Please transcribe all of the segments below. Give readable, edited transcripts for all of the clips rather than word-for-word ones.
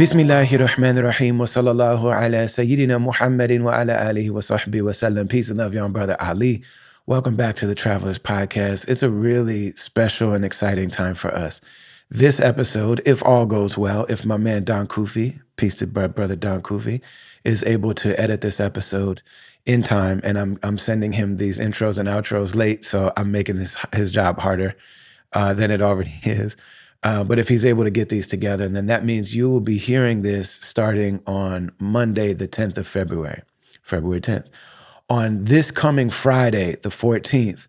Bismillahirrahmanirrahim wa sallallahu ala Sayyidina Muhammadin wa ala alihi wa sahbihi wa sallam. Peace and love, young brother Ali. Welcome back to the Travelers Podcast. It's a really special and exciting time for us. This episode, if all goes well, if my man Don Kufi, peace to brother Don Kufi, is able to edit this episode in time, and I'm sending him these intros and outros late, so I'm making his job harder than it already is. But if he's able to get these together, then that means you will be hearing this starting on Monday, the 10th of February 10th. On this coming Friday, the 14th,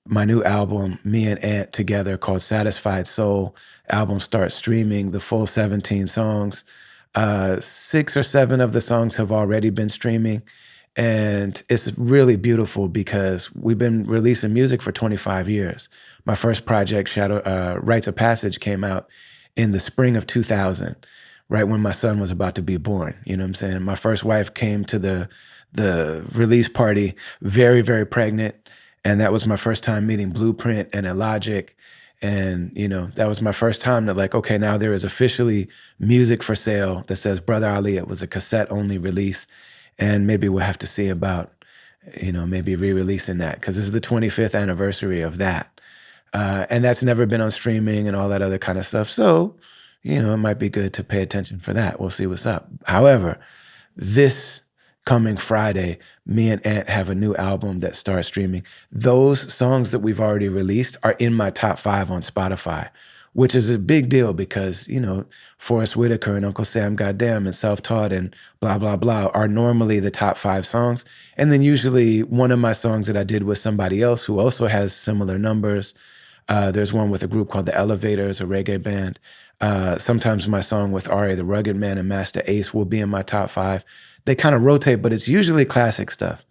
my new album, me and Ant together, called Satisfied Soul, album starts streaming, the full 17 songs. 6 or 7 of the songs have already been streaming. And it's really beautiful because we've been releasing music for 25 years. My first project, Rites of Passage, came out in the spring of 2000, right when my son was about to be born. You know what I'm saying? My first wife came to the release party very, very pregnant. And that was my first time meeting Blueprint and Illogic. And, you know, that was my first time that, like, okay, now there is officially music for sale that says Brother Ali. It was a cassette-only release. And maybe we'll have to see about, you know, maybe re-releasing that, because this is the 25th anniversary of that. And that's never been on streaming and all that other kind of stuff. So, you know, it might be good to pay attention for that. We'll see what's up. However, this coming Friday, me and Ant have a new album that starts streaming. Those songs that we've already released are in my top 5 on Spotify, which is a big deal because, you know, Forrest Whitaker and Uncle Sam Goddamn and Self-Taught and blah, blah, blah are normally the top 5 songs. And then usually one of my songs that I did with somebody else who also has similar numbers. There's one with a group called The Elevators, a reggae band. Sometimes my song with Ari the Rugged Man and Master Ace will be in my top 5. They kind of rotate, but it's usually classic stuff.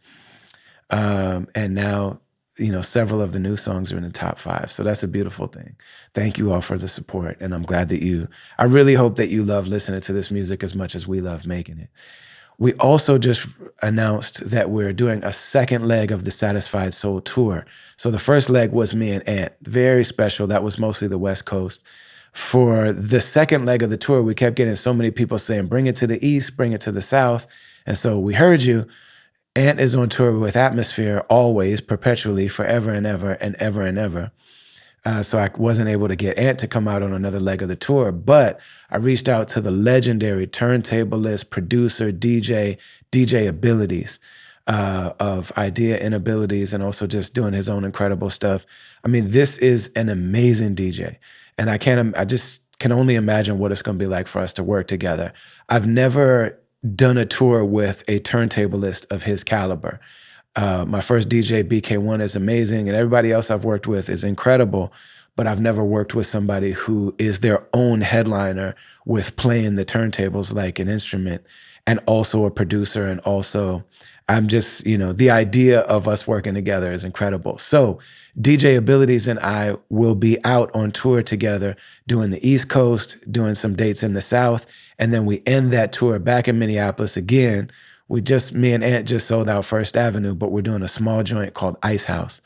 And now, you know, several of the new songs are in the top 5. So that's a beautiful thing. Thank you all for the support. And I'm glad that I really hope that you love listening to this music as much as we love making it. We also just announced that we're doing a second leg of the Satisfied Soul tour. So the first leg was me and Ant, very special. That was mostly the West Coast. For the second leg of the tour, we kept getting so many people saying, bring it to the East, bring it to the South. And so we heard you. Ant is on tour with Atmosphere always, perpetually, forever and ever and ever and ever. So I wasn't able to get Ant to come out on another leg of the tour, but I reached out to the legendary turntablist, producer, DJ abilities of idea and abilities, and also just doing his own incredible stuff. I mean, this is an amazing DJ, and I just can only imagine what it's going to be like for us to work together. I've never done a tour with a turntablist of his caliber. My first DJ, BK1, is amazing, and everybody else I've worked with is incredible, but I've never worked with somebody who is their own headliner with playing the turntables like an instrument, and also a producer, and also I'm just, you know, the idea of us working together is incredible. So DJ Abilities and I will be out on tour together, doing the East Coast, doing some dates in the South, and then we end that tour back in Minneapolis again. Me and Ant just sold out First Avenue, but we're doing a small joint called Ice House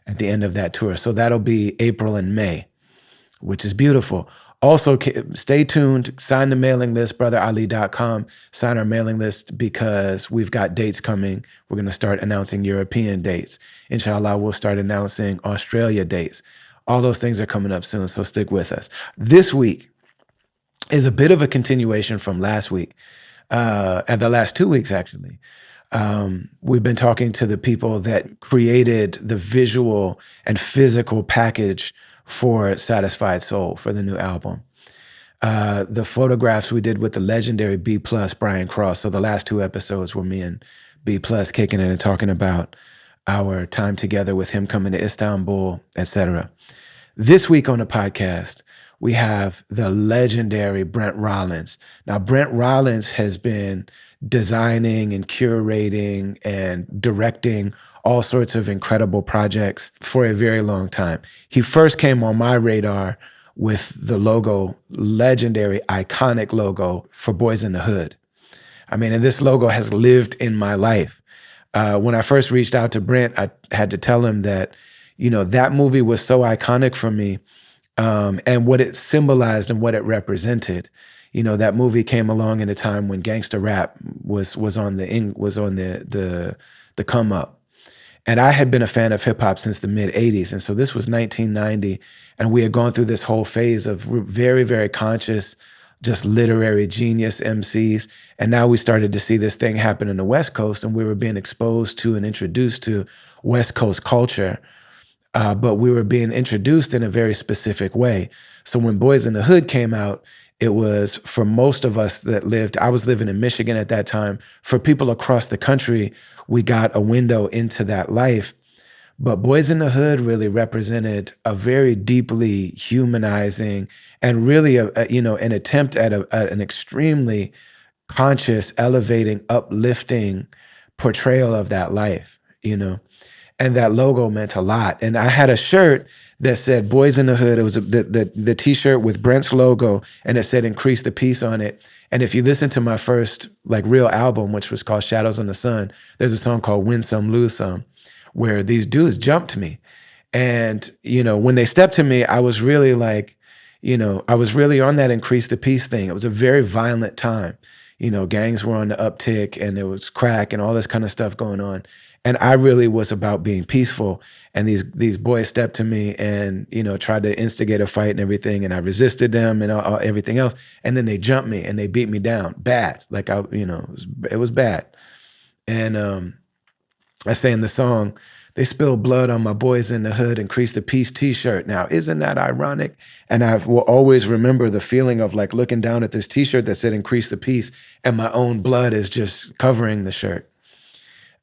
at the end of that tour. So that'll be April and May, which is beautiful. Also, stay tuned, sign the mailing list, brotherali.com, sign our mailing list because we've got dates coming. We're going to start announcing European dates. Inshallah, we'll start announcing Australia dates. All those things are coming up soon, so stick with us. This week is a bit of a continuation from last week, and the last 2 weeks, actually. We've been talking to the people that created the visual and physical package for Satisfied Soul, for the new album. The photographs we did with the legendary B+, Brian Cross. So the last 2 episodes were me and B+ kicking it and talking about our time together with him coming to Istanbul, etc. This week on the podcast, we have the legendary Brent Rollins. Now, Brent Rollins has been designing and curating and directing all sorts of incredible projects for a very long time. He first came on my radar with the logo, legendary, iconic logo for Boys in the Hood. I mean, and this logo has lived in my life. When I first reached out to Brent, I had to tell him that, you know, that movie was so iconic for me, and what it symbolized and what it represented. that movie came along in a time when gangster rap was on the come up. And I had been a fan of hip hop since the mid 80s. And so this was 1990. And we had gone through this whole phase of very, very conscious, just literary genius MCs. And now we started to see this thing happen in the West Coast, and we were being exposed to and introduced to West Coast culture. But we were being introduced in a very specific way. So when Boys in the Hood came out, it was for most of us that I was living in Michigan at that time. For people across the country, we got a window into that life. But Boys in the Hood really represented a very deeply humanizing and really an attempt at an extremely conscious, elevating, uplifting portrayal of that life. And that logo meant a lot. And I had a shirt that said Boys in the Hood. It was the T-shirt with Brent's logo, and it said Increase the Peace on it. And if you listen to my first real album, which was called Shadows on the Sun, there's a song called Win Some, Lose Some, where these dudes jumped me. And, when they stepped to me, I was really I was really on that Increase the Peace thing. It was a very violent time. Gangs were on the uptick, and there was crack and all this kind of stuff going on. And I really was about being peaceful. And these boys stepped to me and, tried to instigate a fight and everything. And I resisted them and everything else. And then they jumped me and they beat me down bad. It was bad. And I say in the song, they spilled blood on my Boys in the Hood, Increase the Peace T-shirt. Now, isn't that ironic? And I will always remember the feeling of looking down at this T-shirt that said Increase the Peace, and my own blood is just covering the shirt.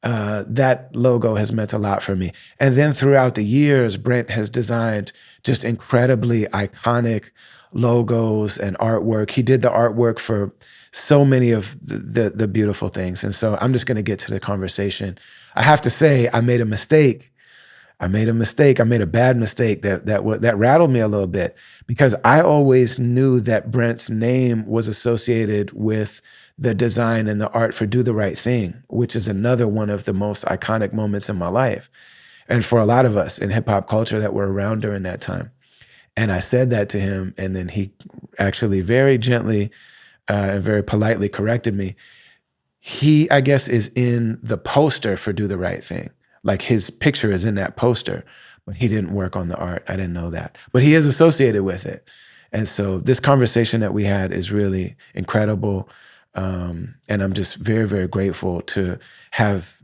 That logo has meant a lot for me. And then throughout the years, Brent has designed just incredibly iconic logos and artwork. He did the artwork for so many of the beautiful things. And so I'm just going to get to the conversation. I have to say, I made a mistake. I made a bad mistake that rattled me a little bit, because I always knew that Brent's name was associated with the design and the art for Do the Right Thing, which is another one of the most iconic moments in my life. And for a lot of us in hip hop culture that were around during that time. And I said that to him, and then he actually very gently and very politely corrected me. He, I guess, is in the poster for Do the Right Thing. His picture is in that poster, but he didn't work on the art. I didn't know that. But he is associated with it. And so this conversation that we had is really incredible. And I'm just very, very grateful to have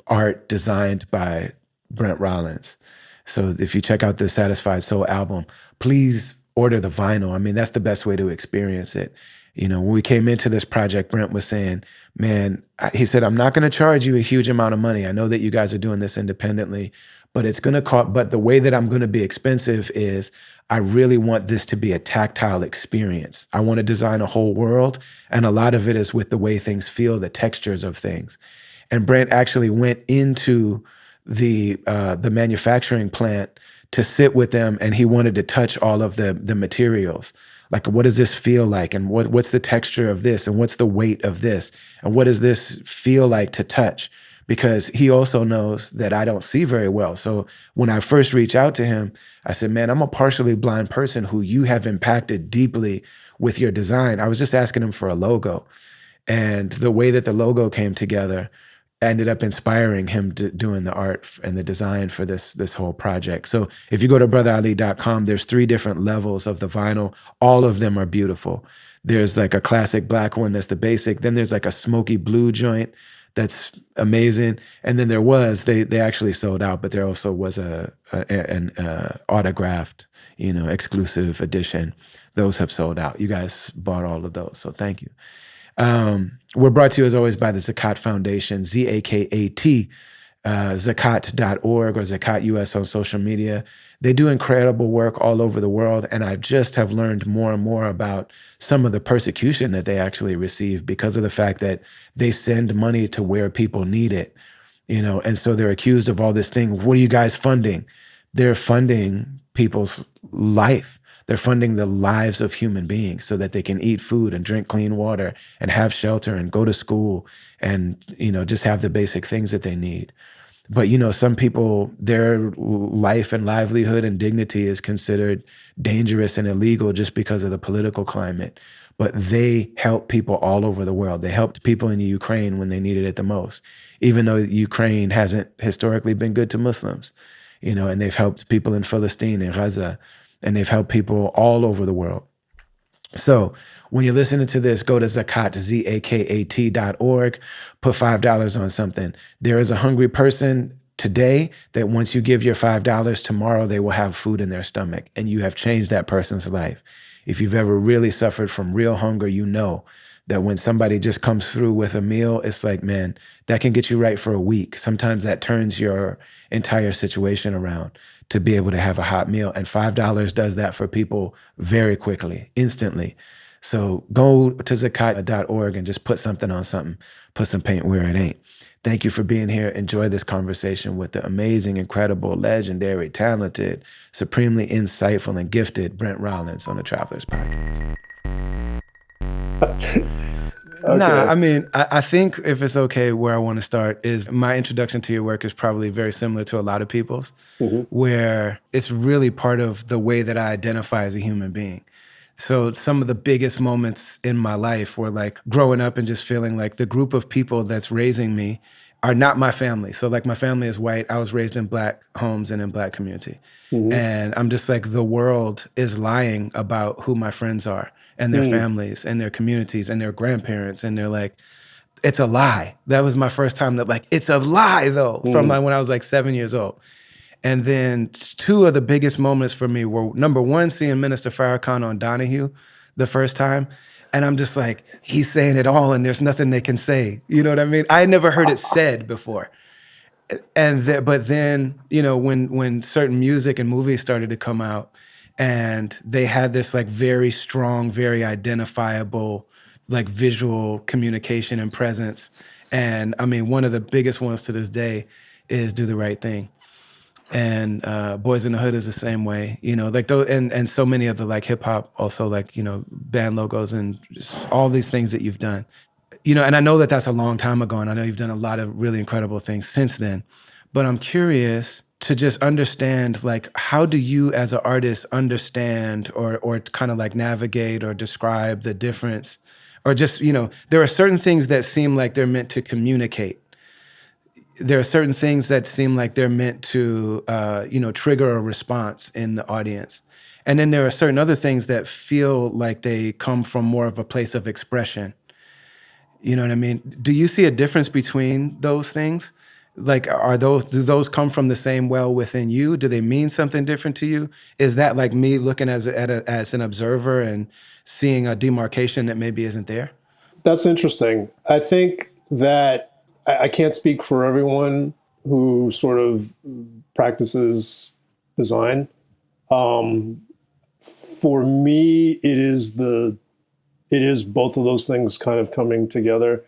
art designed by Brent Rollins. So if you check out the Satisfied Soul album, please order the vinyl. I mean, that's the best way to experience it. When we came into this project, Brent was saying, man, he said, I'm not going to charge you a huge amount of money. I know that you guys are doing this independently, but it's going to cost, but the way that I'm going to be expensive is I really want this to be a tactile experience. I want to design a whole world. And a lot of it is with the way things feel, the textures of things. And Brent actually went into the manufacturing plant to sit with them, and he wanted to touch all of the materials. What does this feel like? And what's the texture of this? And what's the weight of this? And what does this feel like to touch? Because he also knows that I don't see very well. So when I first reached out to him, I said, man, I'm a partially blind person who you have impacted deeply with your design. I was just asking him for a logo. And the way that the logo came together ended up inspiring him doing the art and the design for this whole project. So if you go to brotherali.com, there's 3 different levels of the vinyl. All of them are beautiful. There's a classic black one that's the basic. Then there's a smoky blue joint that's amazing. And then they actually sold out, but there also was an autographed, exclusive edition. Those have sold out. You guys bought all of those, so thank you. We're brought to you as always by the Zakat Foundation, Zakat, zakat.org or Zakat US on social media. They do incredible work all over the world, and I just have learned more and more about some of the persecution that they actually receive because of the fact that they send money to where people need it, and so they're accused of all this thing. What are you guys funding? They're funding people's life. They're funding the lives of human beings so that they can eat food and drink clean water and have shelter and go to school and, just have the basic things that they need. But, some people, their life and livelihood and dignity is considered dangerous and illegal just because of the political climate. but they help people all over the world. They helped people in Ukraine when they needed it the most, even though Ukraine hasn't historically been good to Muslims, and they've helped people in Palestine and Gaza, and they've helped people all over the world. So when you're listening to this, go to Zakat, Zakat.org, put $5 on something. There is a hungry person today that once you give your $5, tomorrow they will have food in their stomach, and you have changed that person's life. If you've ever really suffered from real hunger, you know that when somebody just comes through with a meal, it's like, man, that can get you right for a week. Sometimes that turns your entire situation around to be able to have a hot meal. And $5 does that for people very quickly, instantly. So go to zakat.org and just put something on something, put some paint where it ain't. Thank you for being here. Enjoy this conversation with the amazing, incredible, legendary, talented, supremely insightful, and gifted Brent Rollins on the Travelers Podcast. Okay. Nah, I mean, I think if it's okay, where I want to start is my introduction to your work is probably very similar to a lot of people's, where it's really part of the way that I identify as a human being. So some of the biggest moments in my life were like growing up and just feeling like the group of people that's raising me are not my family. So like my family is white. I was raised in Black homes and in Black community. And I'm just like, the world is lying about who my friends are and their families and their communities and their grandparents. And they're like, it's a lie. That was my first time that like, it's a lie though, from like when I was like 7 years old. And then two of the biggest moments for me were, number one, seeing Minister Farrakhan on Donahue the first time. And I'm just like, he's saying it all and there's nothing they can say. You know what I mean? I had never heard it said before. But then, when certain music and movies started to come out and they had this like very strong, very identifiable, like visual communication and presence. And I mean, one of the biggest ones to this day is Do the Right Thing. And Boys in the Hood is the same way, like those, and so many of the like hip hop also, like, band logos and just all these things that you've done, and I know that that's a long time ago, and I know you've done a lot of really incredible things since then, but I'm curious to just understand, like, how do you as an artist understand or kind of like navigate or describe the difference, or just, there are certain things that seem like they're meant to communicate. There are certain things that seem like they're meant to, trigger a response in the audience. And then there are certain other things that feel like they come from more of a place of expression. You know what I mean? Do you see a difference between those things? Like, do those come from the same well within you? Do they mean something different to you? Is that like me looking as an observer and seeing a demarcation that maybe isn't there? That's interesting. I think that I can't speak for everyone who sort of practices design. For me, it is both of those things kind of coming together,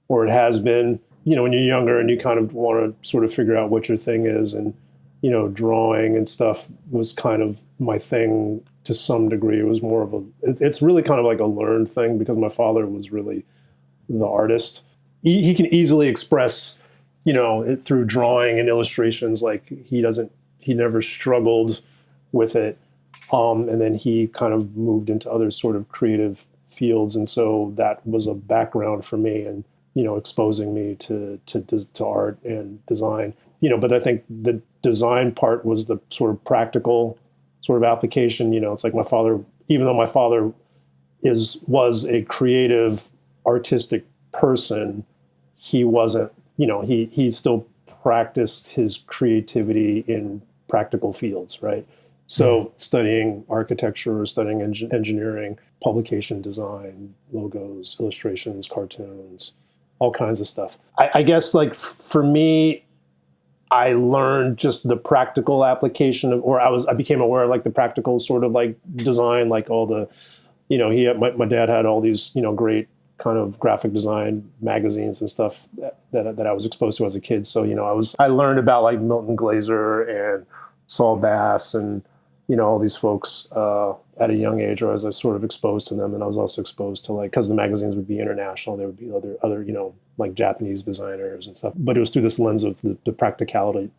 or it has been. When you're younger and you kind of want to sort of figure out what your thing is, and drawing and stuff was kind of my thing to some degree. It was more of it's really kind of like a learned thing because my father was really the artist. He can easily express, it through drawing and illustrations. Like he never struggled with it. And then he kind of moved into other sort of creative fields. And so that was a background for me and, exposing me to art and design, but I think the design part was the sort of practical sort of application. It's like my father, even though my father was a creative, artistic person, he wasn't, he still practiced his creativity in practical fields, right? So studying architecture or studying engineering, publication design, logos, illustrations, cartoons, all kinds of stuff. I guess like for me, I learned just the practical application of, or I became aware of like the practical sort of like design, like all the, my dad had all these, great kind of graphic design magazines and stuff that I was exposed to as a kid. So, I learned about like Milton Glaser and Saul Bass and, all these folks at a young age, or as I was sort of exposed to them. And I was also exposed to like, because the magazines would be international, there would be other, like Japanese designers and stuff. But it was through this lens of the practicality,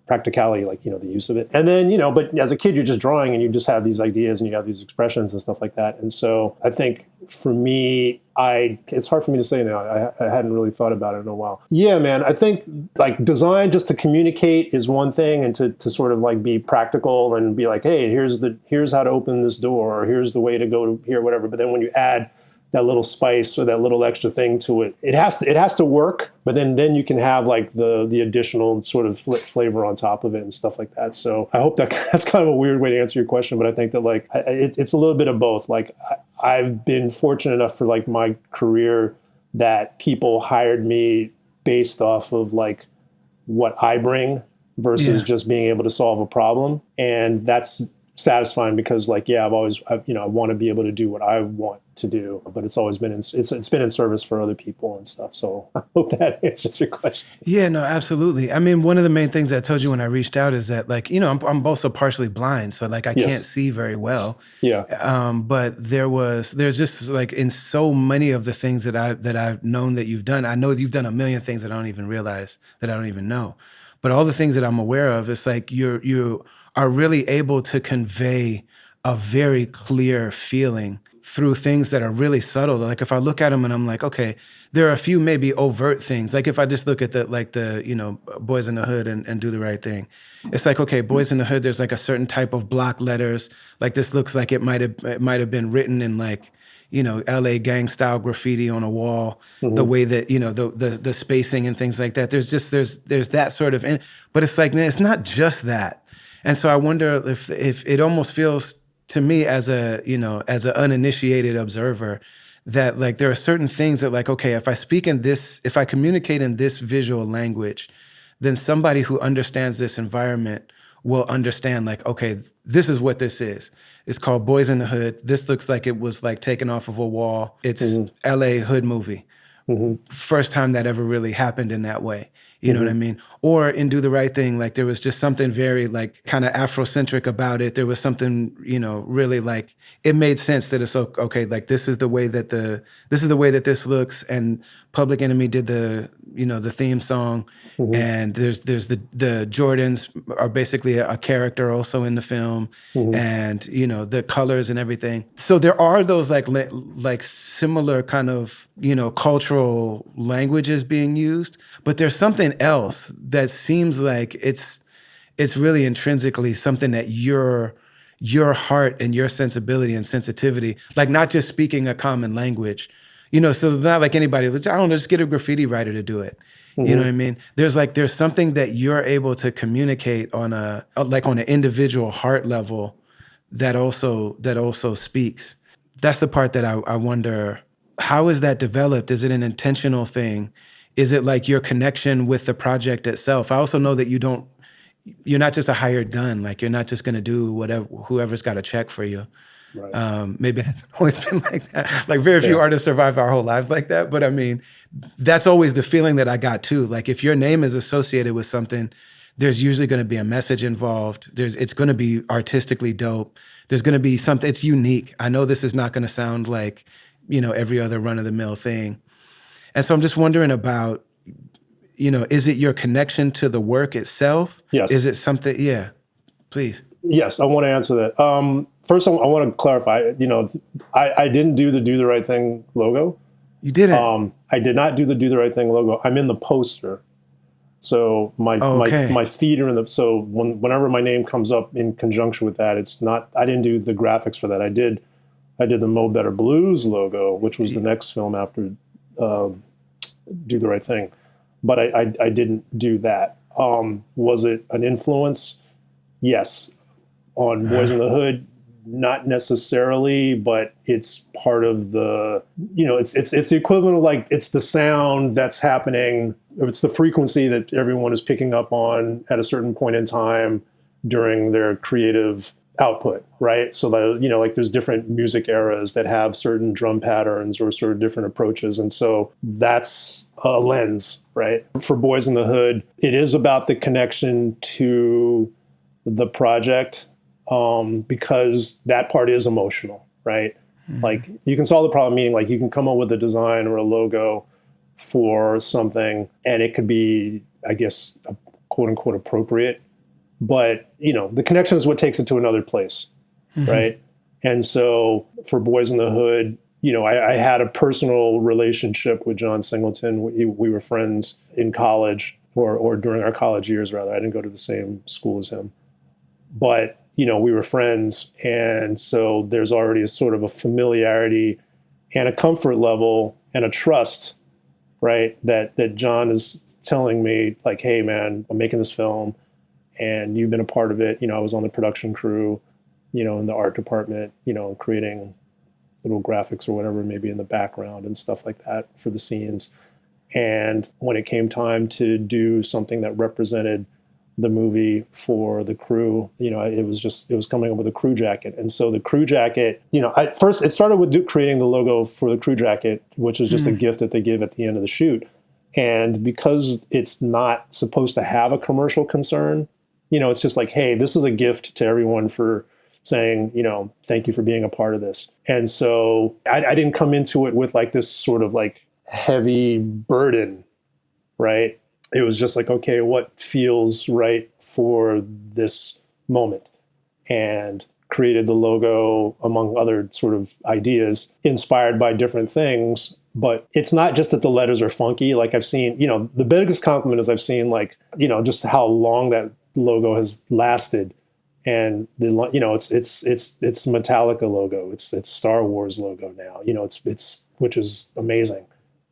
like, the use of it. And then, but as a kid, you're just drawing and you just have these ideas and you have these expressions and stuff like that. And so I think for me, it's hard for me to say now. I hadn't really thought about it in a while. Yeah, man. I think like design just to communicate is one thing, and to sort of like be practical and be like, hey, here's how to open this door, or here's the way to go to here, whatever. But then when you add that little spice or that little extra thing to it, it has to work. But then you can have like the additional sort of flavor on top of it and stuff like that. So I hope that's kind of a weird way to answer your question, but I think that like it's a little bit of both. Like I've been fortunate enough for like my career that people hired me based off of like what I bring versus just being able to solve a problem. And that's satisfying because like, yeah, I want to be able to do what I want to do, but it's always been it's been in service for other people and stuff. So I hope that answers your question. Yeah, no, absolutely. I mean, one of the main things I told you when I reached out is that like, I'm also partially blind. So like I can't see very well. Yeah. But there's just like in so many of the things that I've known that you've done, I know you've done a million things that I don't even realize, that I don't even know. But all the things that I'm aware of, it's like you are really able to convey a very clear feeling through things that are really subtle. Like if I look at them and I'm like, okay, there are a few maybe overt things. Like if I just look at the Boys in the Hood and Do the Right Thing. It's like, okay, Boys in the Hood, there's like a certain type of block letters. Like this looks like it might have been written in like, LA gang style graffiti on a wall, the way that, the spacing and things like that. There's that sort of, but it's like, man, it's not just that. And so I wonder if it almost feels to me as an uninitiated observer that like there are certain things that like, okay, if I communicate in this visual language, then somebody who understands this environment will understand like, okay, this is what this is. It's called Boys in the Hood. This looks like it was like taken off of a wall. It's LA hood movie. First time that ever really happened in that way. You know what I mean? Or in Do the Right Thing, like there was just something very like kind of Afrocentric about it. There was something, really like it made sense that it's okay, like this is the way that this looks. And Public Enemy did the theme song. And there's the Jordans are basically a character also in the film, and the colors and everything. So there are those like similar kind of cultural languages being used, but there's something else that seems like it's really intrinsically something that your heart and your sensibility and sensitivity, like not just speaking a common language, so not like anybody, I don't know, just get a graffiti writer to do it. You know what I mean? There's something that you're able to communicate on an individual heart level that also speaks. That's the part that I wonder, how is that developed? Is it an intentional thing? Is it like your connection with the project itself? I also know that you're not just a hired gun. Like you're not just going to do whatever, whoever's got a check for you. Right. Maybe it hasn't always been like that. Like very few artists survive our whole lives like that. But I mean, that's always the feeling that I got too. Like if your name is associated with something, there's usually going to be a message involved. It's going to be artistically dope. There's going to be something, it's unique. I know this is not going to sound like, every other run of the mill thing. And so I'm just wondering about, is it your connection to the work itself? Yes. Is it something? Yeah, please. Yes, I want to answer that. First, I want to clarify. I didn't do the Right Thing logo. You didn't. I did not do the Right Thing logo. I'm in the poster, so my feet are in the. So whenever my name comes up in conjunction with that, it's not. I didn't do the graphics for that. I did the Mo Better Blues logo, which was the next film after Do the Right Thing, but I didn't do that. Was it an influence? Yes. On Boys in the Hood, not necessarily, but it's part of the, it's the equivalent of like, it's the sound that's happening. It's the frequency that everyone is picking up on at a certain point in time during their creative output, right? So that, like there's different music eras that have certain drum patterns or sort of different approaches. And so that's a lens, right? For Boys in the Hood, it is about the connection to the project. Because that part is emotional, right? Like you can solve the problem, meaning like you can come up with a design or a logo for something and it could be, I guess, quote unquote appropriate, but the connection is what takes it to another place, right? And so for Boys in the Hood, I had a personal relationship with John Singleton. We were friends in college or during our college years, rather. I didn't go to the same school as him. But, we were friends. And so there's already a sort of a familiarity and a comfort level and a trust, right? That John is telling me, like, hey, man, I'm making this film and you've been a part of it. I was on the production crew, in the art department, creating little graphics or whatever, maybe in the background and stuff like that for the scenes. And when it came time to do something that represented the movie for the crew, it was coming up with a crew jacket. And so the crew jacket, at first it started with creating the logo for the crew jacket, which was just a gift that they give at the end of the shoot. And because it's not supposed to have a commercial concern, it's just like, hey, this is a gift to everyone for saying, thank you for being a part of this. And so I didn't come into it with like this sort of like heavy burden, right? It was just like, okay, what feels right for this moment? And created the logo among other sort of ideas inspired by different things. But it's not just that the letters are funky. Like I've seen, the biggest compliment is I've seen like, just how long that logo has lasted. And it's Metallica logo. It's Star Wars logo now. It's which is amazing.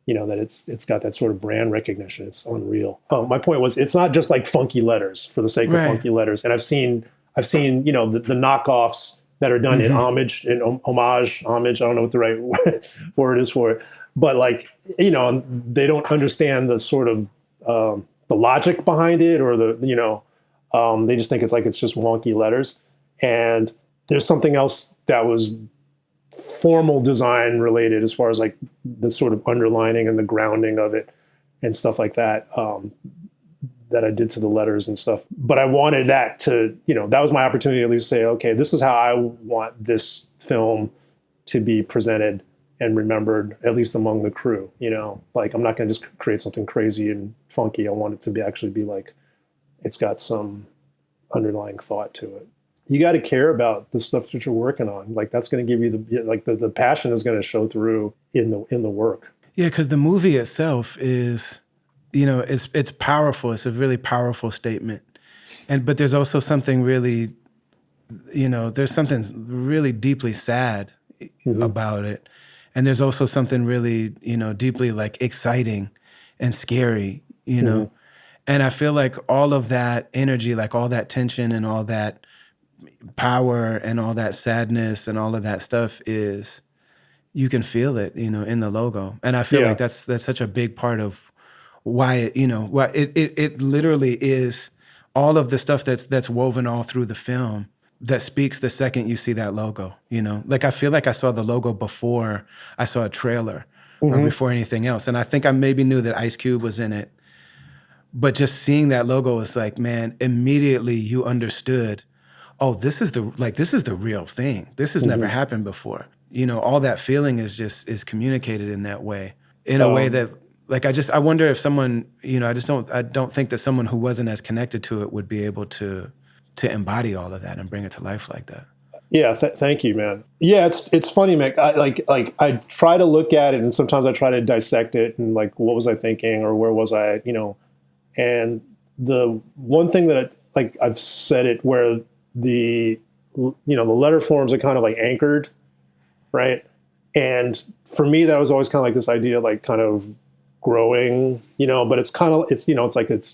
That it's got that sort of brand recognition. It's unreal. My point was, it's not just like funky letters for the sake of funky letters. And I've seen the knockoffs that are done in homage. I don't know what the right word is for it, but like they don't understand the sort of the logic behind it, or they just think it's just wonky letters. And there's something else that was formal design related as far as like the sort of underlining and the grounding of it and stuff like that, that I did to the letters and stuff. But I wanted that to, that was my opportunity to at least say, okay, this is how I want this film to be presented and remembered, at least among the crew. Like I'm not going to just create something crazy and funky. I want it to actually be like, it's got some underlying thought to it. You got to care about the stuff that you're working on. Like that's going to give you the passion is going to show through in the work. Yeah, because the movie itself is, it's powerful. It's a really powerful statement, but there's also something really, there's something really deeply sad about it, and there's also something really, deeply like exciting and scary, And I feel like all of that energy, like all that tension and all that power and all that sadness and all of that stuff you can feel it, in the logo. And I feel like that's such a big part of why it literally is all of the stuff that's woven all through the film that speaks the second you see that logo, Like I feel like I saw the logo before I saw a trailer or before anything else. And I think I maybe knew that Ice Cube was in it. But just seeing that logo was like, man, immediately you understood, oh, this is the real thing. This has never happened before. All that feeling is communicated in that way, in a way that, like, I wonder if someone, I don't think that someone who wasn't as connected to it would be able to embody all of that and bring it to life like that. Yeah, thank you, man. Yeah, it's funny, Mick. I try to look at it, and sometimes I try to dissect it, and like, what was I thinking, or where was I, And the one thing that I've said it where the letter forms are kind of like anchored, right? And for me, that was always kind of like this idea, like kind of growing, but it's kind of, it's like a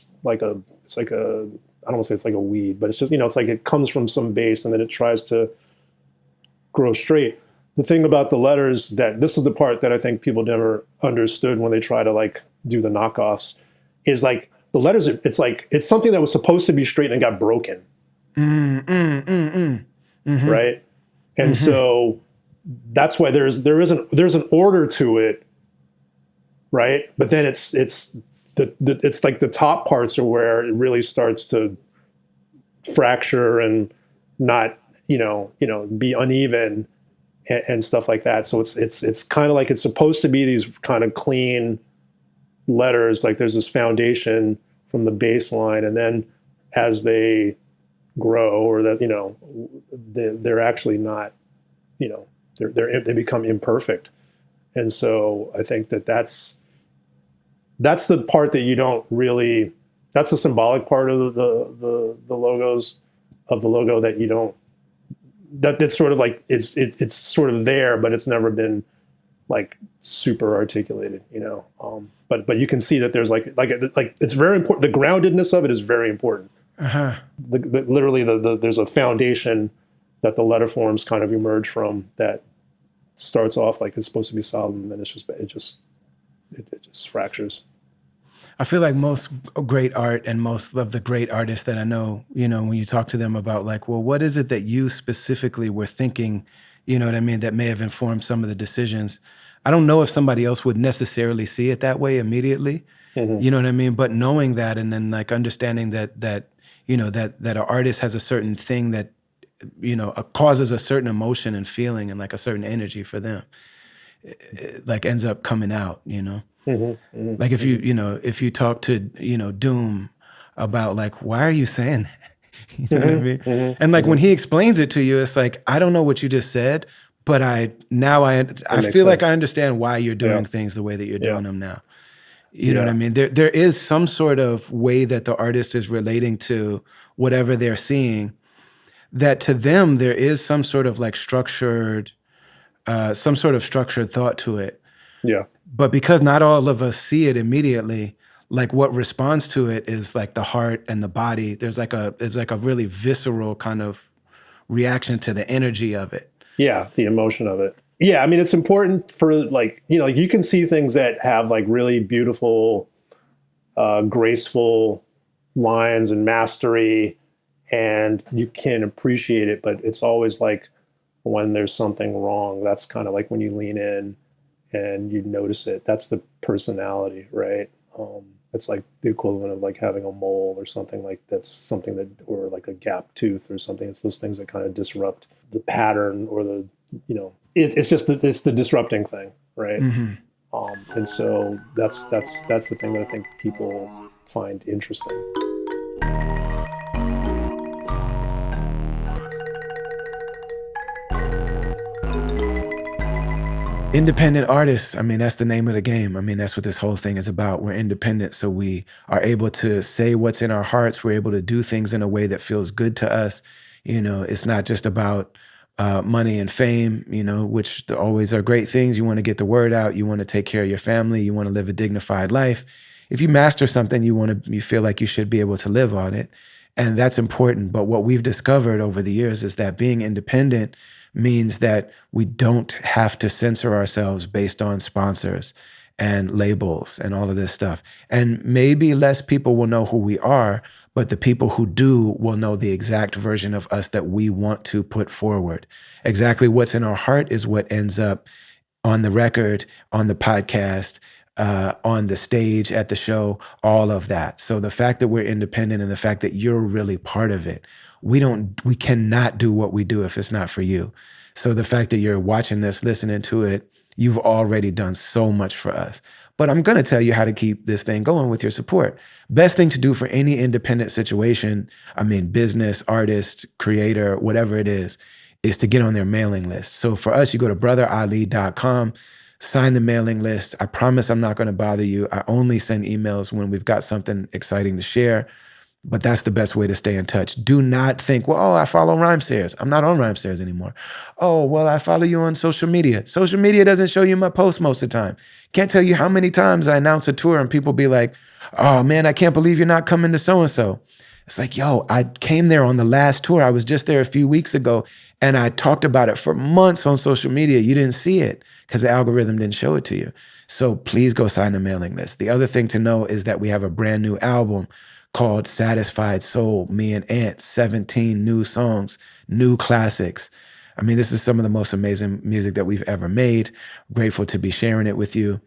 I don't want to say it's like a weed, but it's just, it's like it comes from some base and then it tries to grow straight. The thing about the letters, that this is the part that I think people never understood when they try to like do the knockoffs, is like the letters, it's something that was supposed to be straight and got broken. Right? And so that's why there's an order to it, right? But then it's like the top parts are where it really starts to fracture and not, be uneven and stuff like that. So it's kind of like it's supposed to be these kind of clean letters, like there's this foundation from the baseline, and then as they grow, or that they're actually not, they become imperfect, And so I think that's the part that you don't really, that's the symbolic part of the logos, of the logo, that you don't, that it's sort of like, it's sort of there, but it's never been like super articulated, you know. But you can see that there's like it's very important. The groundedness of it is very important. Uh-huh. Literally, there's a foundation that the letter forms kind of emerge from, that starts off like it's supposed to be solid, and then it just fractures. I feel like most great art and most of the great artists that I know, you know, when you talk to them about like, well, what is it that you specifically were thinking, you know what I mean, that may have informed some of the decisions. I don't know if somebody else would necessarily see it that way immediately, you know what I mean? But knowing that, and then like understanding that you know, that an artist has a certain thing that, you know, causes a certain emotion and feeling and like a certain energy for them, it like ends up coming out, you know? Like if you know, if you talk to, you know, Doom about like, why are you saying that? You know what I mean? And like when he explains it to you, it's like, I don't know what you just said, but I feel like I understand why you're doing things the way that you're doing them now. You know what I mean? There is some sort of way that the artist is relating to whatever they're seeing, that to them there is some sort of like structured thought to it. Yeah. But because not all of us see it immediately, like what responds to it is like the heart and the body. There's like a really visceral kind of reaction to the energy of it. Yeah, the emotion of it. Yeah, I mean, it's important for like, you know, like you can see things that have like really beautiful, graceful lines and mastery, and you can appreciate it, but it's always like when there's something wrong, that's kind of like when you lean in and you notice it. That's the personality, right? It's like the equivalent of like having a mole or something, like that's something that, or like a gap tooth or something. It's those things that kind of disrupt the pattern, or the, you know, it's just that it's the disrupting thing, right? And so that's the thing that I think people find interesting. Independent artists, I mean, that's the name of the game. I mean, that's what this whole thing is about. We're independent, so we are able to say what's in our hearts. We're able to do things in a way that feels good to us. You know, it's not just about money and fame, you know, which always are great things. You want to get the word out. You want to take care of your family. You want to live a dignified life. If you master something, you feel like you should be able to live on it. And that's important. But what we've discovered over the years is that being independent means that we don't have to censor ourselves based on sponsors and labels and all of this stuff. And maybe less people will know who we are, but the people who do will know the exact version of us that we want to put forward. Exactly what's in our heart is what ends up on the record, on the podcast, on the stage, at the show, all of that. So the fact that we're independent and the fact that you're really part of it, we cannot do what we do if it's not for you. So the fact that you're watching this, listening to it, you've already done so much for us. But I'm going to tell you how to keep this thing going with your support. Best thing to do for any independent situation, I mean, business, artist, creator, whatever it is to get on their mailing list. So for us, you go to brotherali.com, sign the mailing list. I promise I'm not going to bother you. I only send emails when we've got something exciting to share. But that's the best way to stay in touch. Do not think, well, I follow Rhymestairs. I'm not on Rhymestairs anymore. Oh, well, I follow you on social media. Social media doesn't show you my posts most of the time. Can't tell you how many times I announce a tour and people be like, oh man, I can't believe you're not coming to so-and-so. It's like, yo, I came there on the last tour. I was just there a few weeks ago and I talked about it for months on social media. You didn't see it because the algorithm didn't show it to you. So please go sign the mailing list. The other thing to know is that we have a brand new album called Satisfied Soul, me and Ant, 17 new songs, new classics. I mean, this is some of the most amazing music that we've ever made. Grateful to be sharing it with you.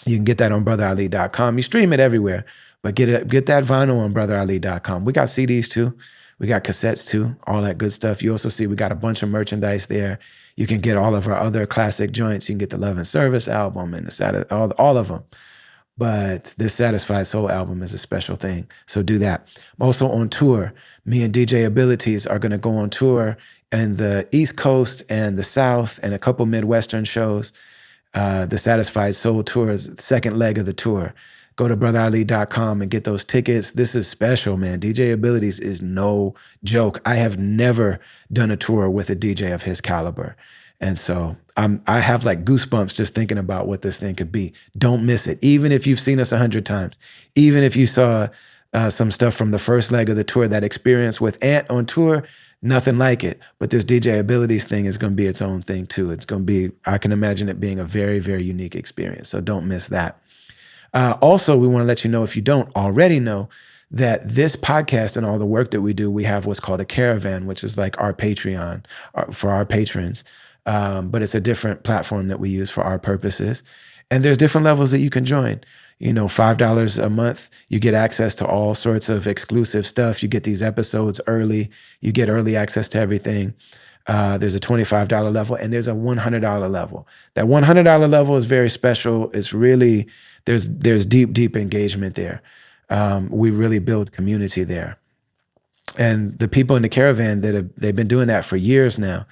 You can get that on brotherali.com. You stream it everywhere, but get that vinyl on brotherali.com. We got CDs too. We got cassettes too, all that good stuff. You also see we got a bunch of merchandise there. You can get all of our other classic joints. You can get the Love and Service album and all of them. But this Satisfied Soul album is a special thing. So do that. I'm also on tour. Me and DJ Abilities are going to go on tour in the East Coast and the South and a couple Midwestern shows. the Satisfied Soul Tour's second leg of the tour. Go to brotherali.com and get those tickets. This is special, man. DJ Abilities is no joke. I have never done a tour with a DJ of his caliber. And so I have like goosebumps just thinking about what this thing could be. Don't miss it. Even if you've seen us 100 times, even if you saw some stuff from the first leg of the tour, that experience with Ant on tour, nothing like it. But this DJ Abilities thing is going to be its own thing too. It's going to be, I can imagine it being a very, very unique experience. So don't miss that. Also, we want to let you know, if you don't already know, that this podcast and all the work that we do, we have what's called a caravan, which is like our Patreon for our patrons. But it's a different platform that we use for our purposes. And there's different levels that you can join. You know, $5 a month, you get access to all sorts of exclusive stuff. You get these episodes early. You get early access to everything. There's a $25 level and there's a $100 level. That $100 level is very special. It's really, there's deep, deep engagement there. We really build community there. And the people in the caravan they've been doing that for years now.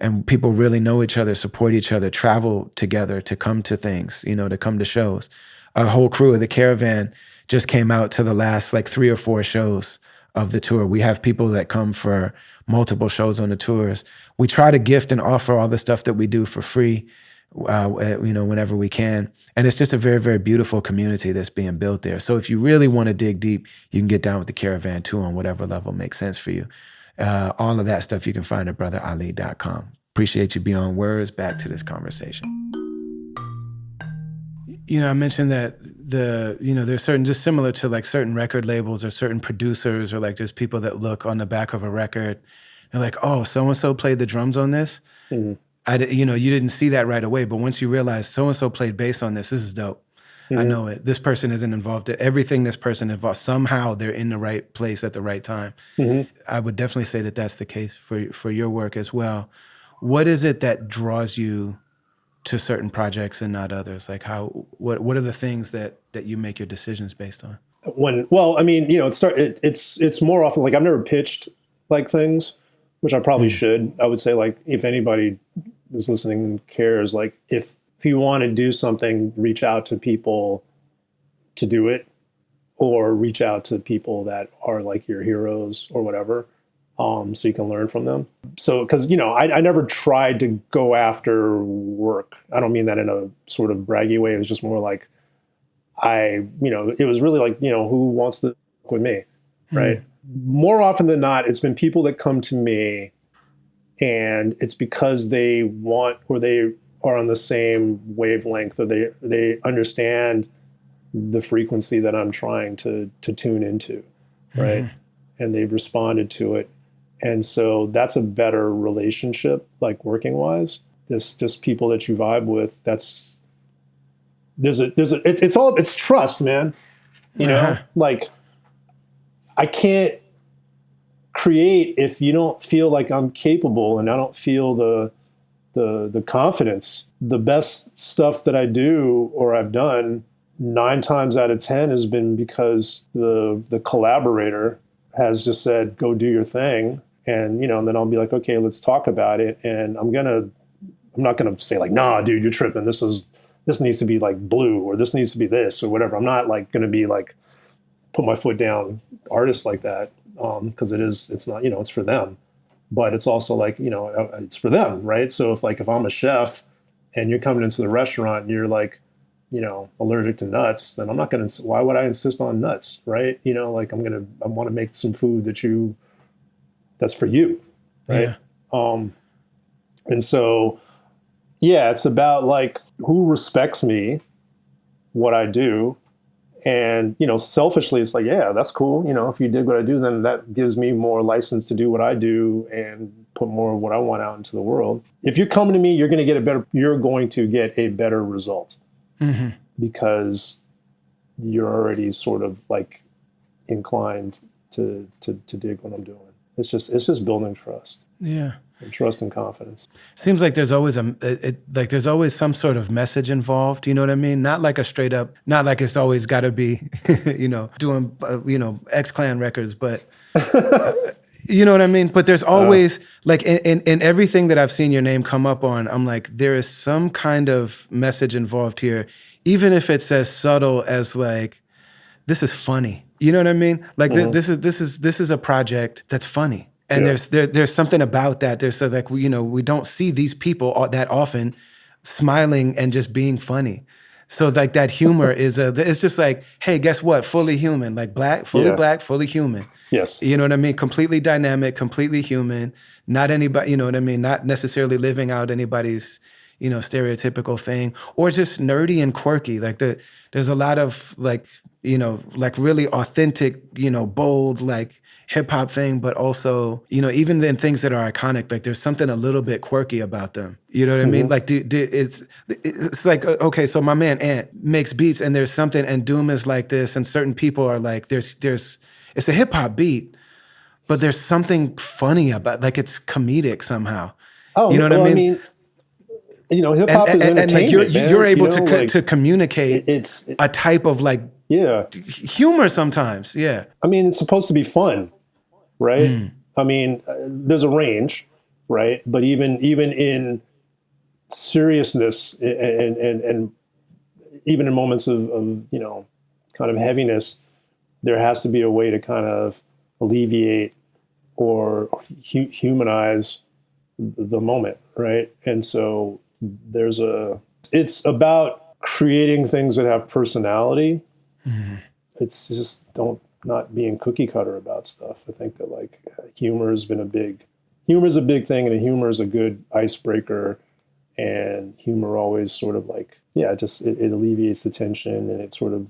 And people really know each other, support each other, travel together to come to things, you know, to come to shows. Our whole crew of the caravan just came out to the last like 3 or 4 shows of the tour. We have people that come for multiple shows on the tours. We try to gift and offer all the stuff that we do for free, you know, whenever we can. And it's just a very, very beautiful community that's being built there. So if you really want to dig deep, you can get down with the caravan too on whatever level makes sense for you. All of that stuff you can find at brotherali.com. Appreciate you beyond words. Back to this conversation. You know, I mentioned that there's certain, just similar to like certain record labels or certain producers or like just people that look on the back of a record and like, oh, so-and-so played the drums on this. Mm-hmm. You didn't see that right away, but once you realize so-and-so played bass on this is dope. Mm-hmm. I know it. This person isn't involved. Everything this person involved, somehow they're in the right place at the right time. Mm-hmm. I would definitely say that that's the case for your work as well. What is it that draws you to certain projects and not others? Like what are the things that you make your decisions based on? It's more often like I've never pitched like things, which I probably should. I would say like if anybody is listening and cares, like if you want to do something, reach out to people to do it, or reach out to people that are like your heroes or whatever. So you can learn from them. So, because, I never tried to go after work. I don't mean that in a sort of braggy way. It was just more like it was really like, who wants to work with me, right? More often than not, it's been people that come to me and it's because they want, or they are on the same wavelength, or they understand the frequency that I'm trying to tune into, right? And they've responded to it. And so that's a better relationship, like working wise. This just people that you vibe with. It's trust, man. You know, like I can't create if you don't feel like I'm capable, and I don't feel the confidence. The best stuff that I do or I've done 9 times out of 10 has been because the collaborator has just said, go do your thing. And, and then I'll be like, okay, let's talk about it. And I'm not going to say like, nah, dude, you're tripping. This needs to be like blue, or this needs to be this or whatever. I'm not like going to be like, put my foot down artists like that. Cause it's not, it's for them, but it's also like, it's for them. Right. So if I'm a chef and you're coming into the restaurant and you're like, allergic to nuts, then I'm not going to, why would I insist on nuts? Right. Like I want to make some food that's for you. Right. Yeah. And so, yeah, it's about like who respects me, what I do. And, selfishly, it's like, yeah, that's cool. If you dig what I do, then that gives me more license to do what I do and put more of what I want out into the world. If you're coming to me, you're going to get a better result. Mm-hmm. Because you're already sort of like inclined to dig what I'm doing. It's just building trust. Yeah. And trust and confidence. Seems like there's always there's always some sort of message involved. You know what I mean? Not like a straight up, not like it's always got to be, doing, X Clan records, but You know what I mean? But there's always like in everything that I've seen your name come up on, I'm like, there is some kind of message involved here, even if it's as subtle as like, this is funny. You know what I mean? Like this is a project that's funny. And Yeah. there's something about that. There's so like we don't see these people that often smiling and just being funny. So like that humor it's just like, hey, guess what? Fully human, like Yeah. black, fully human. Yes. You know what I mean? Completely dynamic, completely human. Not anybody, you know what I mean? Not necessarily living out anybody's, stereotypical thing, or just nerdy and quirky. Like there's a lot of like, like really authentic, bold, like hip hop thing, but also, even in things that are iconic, like there's something a little bit quirky about them. You know what I mean? Like it's like, okay, so my man Ant makes beats and there's something, and Doom is like this, and certain people are like, there's it's a hip hop beat, but there's something funny about, like it's comedic somehow. Oh, You know what well, I mean? Hip hop is And like entertainment, man. you're able to like, to communicate it's a type of like yeah. humor sometimes. Yeah. It's supposed to be fun, right? There's a range, right? But even in seriousness and even in moments of kind of heaviness, there has to be a way to kind of alleviate or humanize the moment, right? And so it's about creating things that have personality. It's just not being cookie cutter about stuff. I think that like humor is a big thing, and humor is a good icebreaker, and humor always sort of like, it alleviates the tension, and it sort of,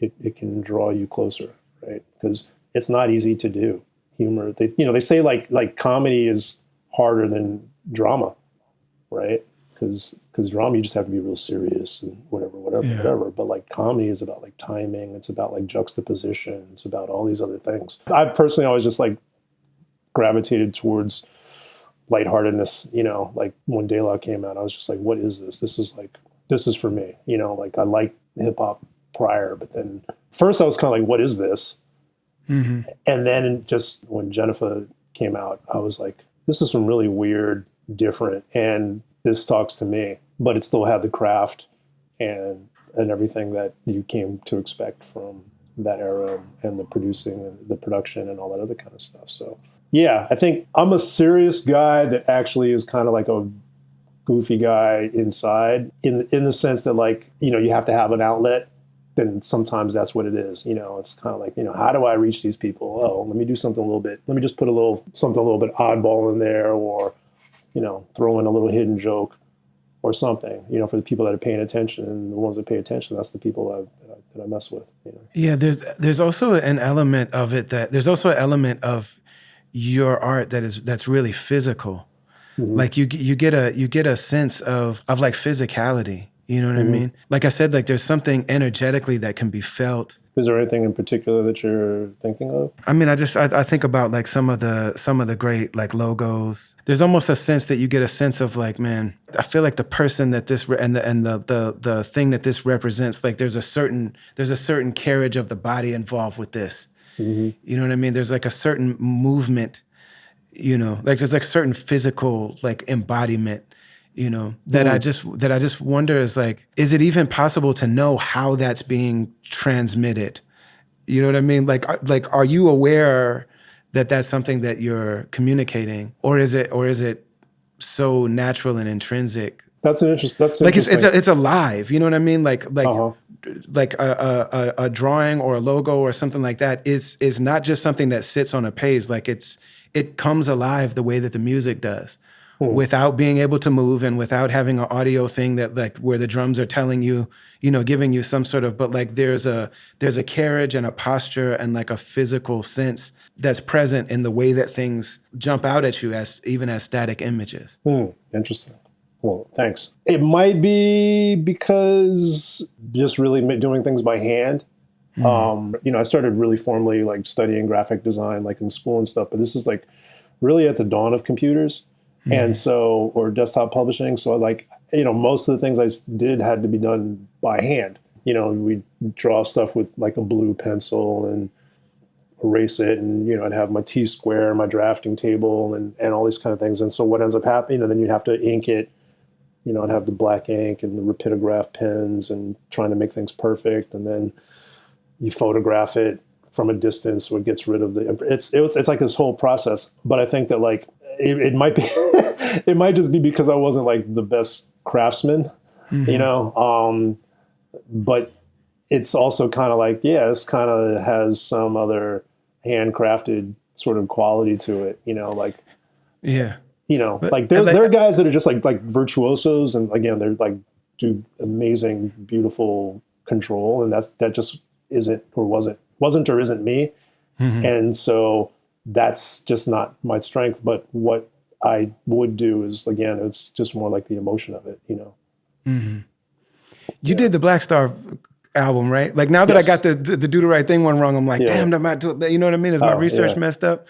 it can draw you closer, right? Because it's not easy to do humor. They say like comedy is harder than drama, right? Because drama, you just have to be real serious and whatever. But like comedy is about like timing. It's about like juxtaposition. It's about all these other things. I personally always just like gravitated towards lightheartedness. Like when De La came out, I was just like, what is this? This is for me. Like I liked hip hop prior, but then first I was kind of like, what is this? And then just when Jennifer came out, I was like, this is some really weird, different, and this talks to me, but it still had the craft and everything that you came to expect from that era, and the producing and the production and all that other kind of stuff. So yeah, I think I'm a serious guy that actually is kind of like a goofy guy inside, in the sense that like, you have to have an outlet. Then sometimes that's what it is. It's kind of like, how do I reach these people? Oh, let me do something a little bit. Let me just put something a little bit oddball in there, or, throw in a little hidden joke or something, for the people that are paying attention, and the ones that pay attention, that's the people that I mess with. Yeah. There's also an element of it there's also an element of your art that's really physical. Like you get a sense of like physicality. You know what I mean? Like I said, like there's something energetically that can be felt. Is there anything in particular that you're thinking of? I mean, I think about like some of the great like logos. There's almost a sense that you get a sense of like, man, I feel like the person that this and the thing that this represents, like there's a certain carriage of the body involved with this. You know what I mean? There's like a certain movement, like there's like certain physical like embodiment, that I just wonder is like, is it even possible to know how that's being transmitted? You know what I mean? Like, are you aware that that's something that you're communicating, or is it so natural and intrinsic? That's interesting. Like it's alive. You know what I mean? Like like a drawing or a logo or something like that is not just something that sits on a page. Like it comes alive the way that the music does, without being able to move and without having an audio thing that like where the drums are telling you, giving you some sort of, but like there's a carriage and a posture and like a physical sense that's present in the way that things jump out at you even as static images. Interesting. Well, thanks. It might be because just really doing things by hand. I started really formally like studying graphic design like in school and stuff, but this is like really at the dawn of computers. And so, or desktop publishing. So like, most of the things I did had to be done by hand. We draw stuff with like a blue pencil erase it, and I'd have my T-square, my drafting table, and all these kind of things. And so what ends up happening, then you'd have to ink it. I'd have the black ink and the rapidograph pens and trying to make things perfect, and then you photograph it from a distance, so it gets rid of the. It's like this whole process. But I think that like it might be, it might just be because I wasn't like the best craftsman, but it's also kind of like, this kind of has some other handcrafted sort of quality to it, like, Yeah. Like there are guys that are just like virtuosos, and again, they're like do amazing, beautiful control, and that just isn't or wasn't or isn't me. And so that's just not my strength. But what I would do is, again, it's just more like the emotion of it, You did the Black Star album, right? Like now that I got the Do the Right Thing one wrong, I'm like, damn, I'm not doing that. You know what I mean? Is my research messed up?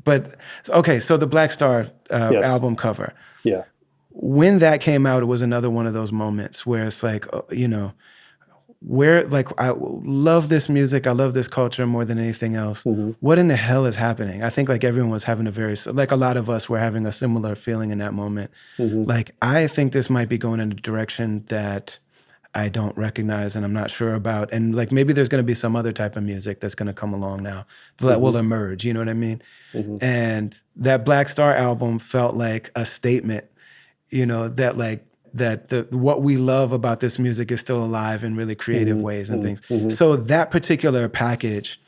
But okay, so the Black Star album cover. Yeah. When that came out, it was another one of those moments where it's like, where like I love this music, I love this culture more than anything else. What in the hell is happening? I think like everyone was having like a lot of us were having a similar feeling in that moment. Like I think this might be going in a direction that I don't recognize and I'm not sure about. And like maybe there's going to be some other type of music that's going to come along now that will emerge, you know what I mean? And that Black Star album felt like a statement, that like that what we love about this music is still alive in really creative ways and things. So that particular package,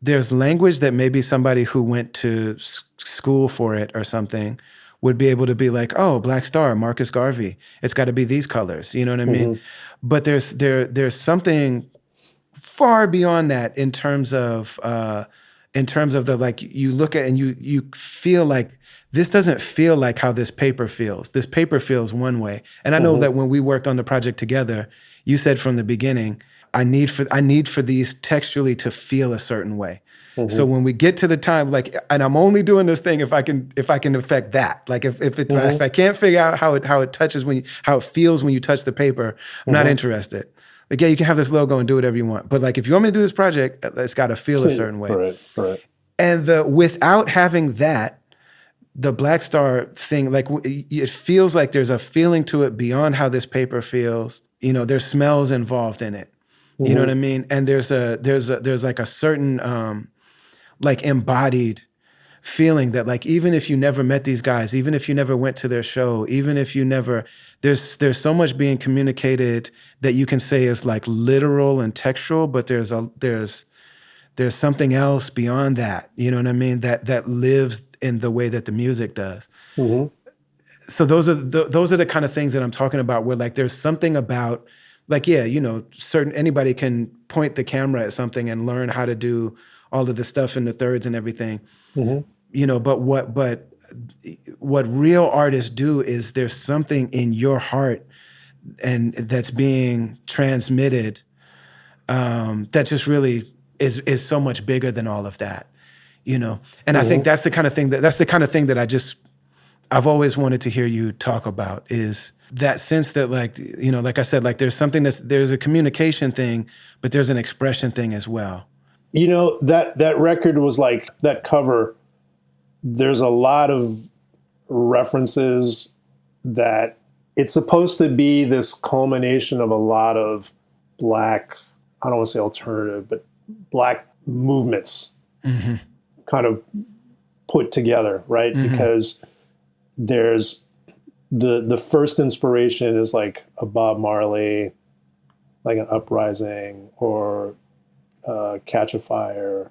there's language that maybe somebody who went to school for it or something would be able to be like, oh, Black Star, Marcus Garvey, it's got to be these colors, you know what I mean? But there's something far beyond that in terms of the, like, you look at and you feel like this doesn't feel like how this paper feels. This paper feels one way. And I know that when we worked on the project together, you said from the beginning, I need for these texturally to feel a certain way. So when we get to the time, like, and I'm only doing this thing if I can affect that. Like if I can't figure out how it touches how it feels when you touch the paper, I'm not interested. Like, yeah, you can have this logo and do whatever you want, but like if you want me to do this project, it's got to feel a certain way. Right. And without having that, the Black Star thing, like it feels like there's a feeling to it beyond how this paper feels. There's smells involved in it. You know what I mean? And there's like a certain like embodied feeling that like even if you never met these guys, even if you never went to their show, even if you never, there's so much being communicated that you can say is like literal and textual, but there's something else beyond that. You know what I mean? That lives in the way that the music does. So those are the kind of things that I'm talking about, where like there's something about like, anybody can point the camera at something and learn how to do all of the stuff in the thirds and everything. But what real artists do is there's something in your heart and that's being transmitted that just really is so much bigger than all of that, And I think that's the kind of thing that I've always wanted to hear you talk about, is that sense that like, like I said, like there's something there's a communication thing, but there's an expression thing as well. That record was like, that cover, there's a lot of references that it's supposed to be this culmination of a lot of Black, I don't want to say alternative, but Black movements kind of put together, right? Because there's the first inspiration is like a Bob Marley, like an Uprising or Catch a Fire.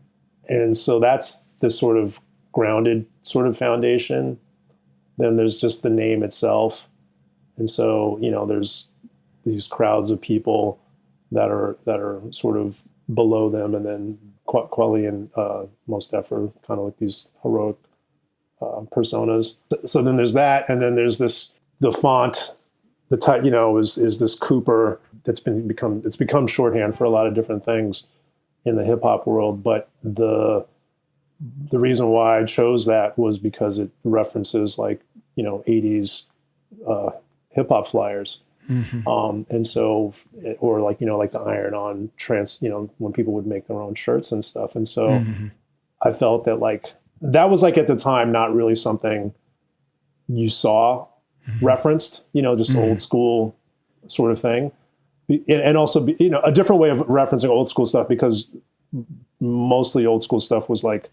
And so that's this sort of grounded sort of foundation. Then there's just the name itself. And so, there's these crowds of people that are sort of below them. And then Kweli and Mos Def are kind of like these heroic personas. So then there's that. And then there's the font, the type, is this Cooper that's become shorthand for a lot of different things in the hip hop world. But the reason why I chose that was because it references like, 80s hip hop flyers. And so, or like, like the iron on when people would make their own shirts and stuff. And so I felt that like that was like at the time not really something you saw referenced, just old school sort of thing. And also, a different way of referencing old school stuff, because mostly old school stuff was like,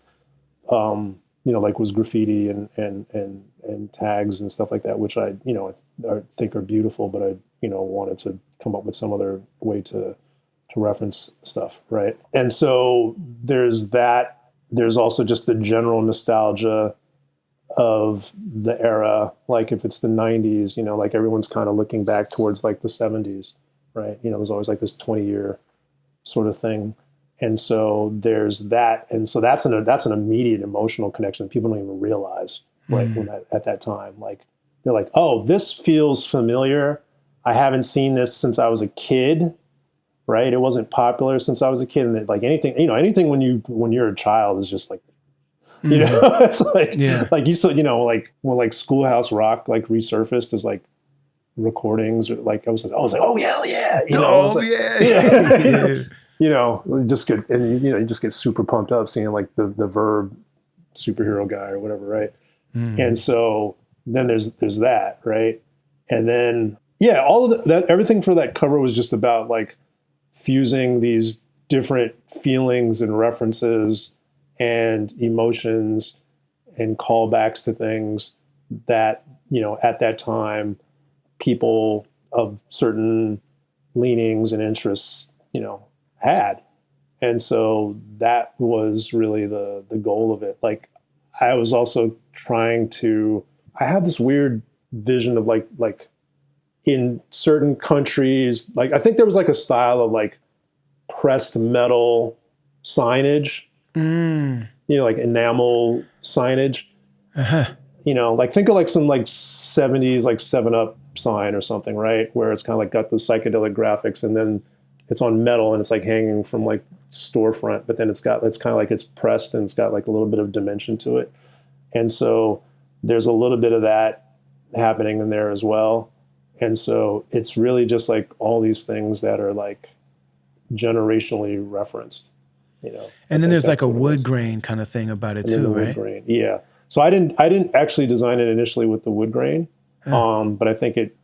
like was graffiti and tags and stuff like that, which I think are beautiful, but I, wanted to come up with some other way to reference stuff. Right. And so there's that. There's also just the general nostalgia of the era. Like if it's the 90s, like everyone's kind of looking back towards like the 70s, right? There's always like this 20-year sort of thing. And so there's that. And so that's an immediate emotional connection that people don't even realize, right? At that time, like they're like, oh, this feels familiar. I haven't seen this since I was a kid. Right. It wasn't popular since I was a kid. And like anything when you're a child is just like, it's like, like you saw, like when like Schoolhouse Rock, like resurfaced as like recordings, or like, I was like, oh, hell yeah. You just get super pumped up seeing like the Verb superhero guy or whatever. Right. And so then there's that. Right. And then, all of that, everything for that cover was just about like fusing these different feelings and references and emotions and callbacks to things that, at that time, people of certain leanings and interests, had. And so that was really the goal of it. Like I was also I have this weird vision of like in certain countries, like I think there was like a style of like pressed metal signage, like enamel signage, like think of like some like 70s, like 7-Up sign or something, right? Where it's kind of like got the psychedelic graphics and then it's on metal and it's like hanging from like storefront, but then it's kind of like it's pressed and it's got like a little bit of dimension to it. And so there's a little bit of that happening in there as well. And so it's really just like all these things that are like generationally referenced, And then there's like a wood grain kind of thing about it too, right? Wood grain, yeah. So I didn't actually design it initially with the wood grain, but I think it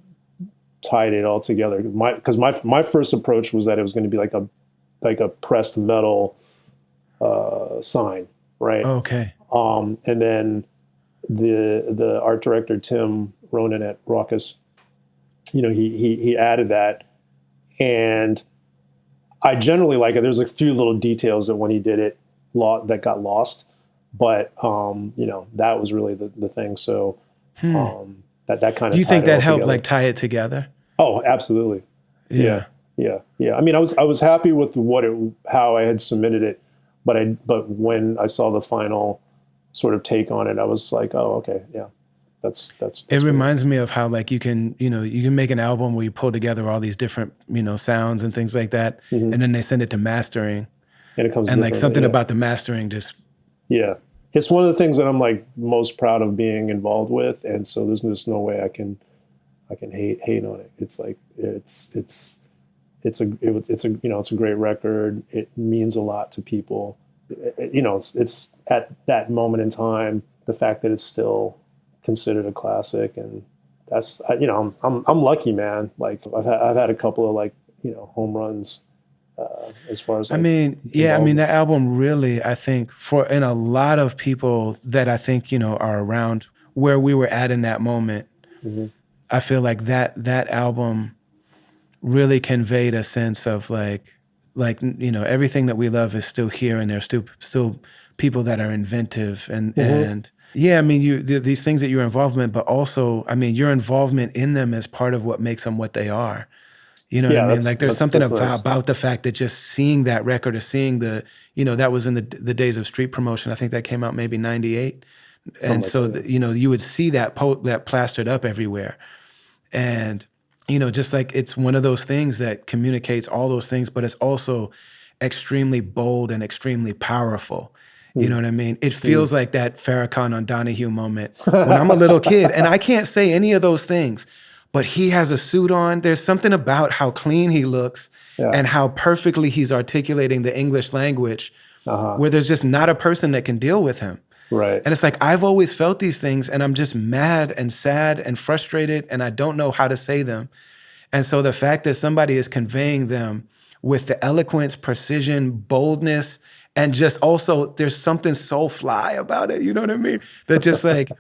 tied it all together. Because my first approach was that it was going to be like a pressed metal sign, right? Okay. And then the art director Tim Ronan at Raucous, he added that, and I generally like it. There's a few little details that when he did it that got lost, but that was really the thing. So that kind of. Do you think that helped together. like tie it together? Oh, absolutely. Yeah. I mean, I was happy with how I had submitted it, but when I saw the final sort of take on it, I was like, oh, okay, yeah. That's it reminds me of how like you can make an album where you pull together all these different, sounds and things like that. And then they send it to mastering. And it comes and like something about the mastering just. Yeah. It's one of the things that I'm like most proud of being involved with. And so there's just no way I can hate on it. It's like, it's a great record. It means a lot to people. It's at that moment in time, the fact that it's still considered a classic, and that's I'm lucky, man. Like I've had a couple of like home runs as far as like, that album really, I think in a lot of people that I think are around where we were at in that moment, I feel like that album really conveyed a sense of like everything that we love is still here, and there's still people that are inventive and yeah, I mean, these things that you're involved in, but also, I mean, your involvement in them is part of what makes them what they are. You know what I mean? Like there's something about the fact that just seeing that record or seeing that was in the days of street promotion. I think that came out maybe 98. And so, you would see that plastered up everywhere. And, just like it's one of those things that communicates all those things, but it's also extremely bold and extremely powerful. You know what I mean? It feels like that Farrakhan on Donahue moment when I'm a little kid, and I can't say any of those things, but he has a suit on. There's something about how clean he looks and how perfectly he's articulating the English language Uh-huh. where there's just not a person that can deal with him. Right. And it's like, I've always felt these things and I'm just mad and sad and frustrated and I don't know how to say them. And so the fact that somebody is conveying them with the eloquence, precision, boldness, and just also there's something so fly about it. You know what I mean? That just like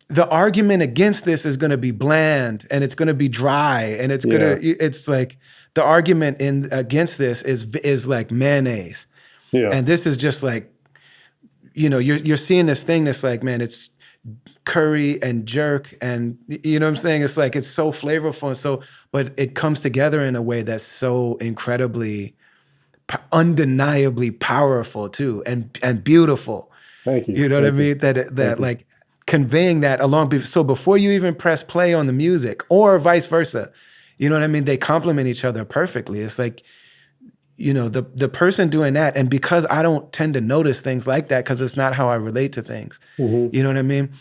the argument against this is going to be bland and it's going to be dry and it's like the argument against this is like mayonnaise. Yeah. And this is just like, you're seeing this thing that's like, man, it's curry and jerk and you know what I'm saying? It's like, it's so flavorful and but it comes together in a way that's so incredibly, undeniably powerful too and beautiful. Thank you. You know what I mean? That like conveying that along. So before you even press play on the music or vice versa, you know what I mean? They complement each other perfectly. It's like, the person doing that, and because I don't tend to notice things like that because it's not how I relate to things. Mm-hmm. You know what I mean?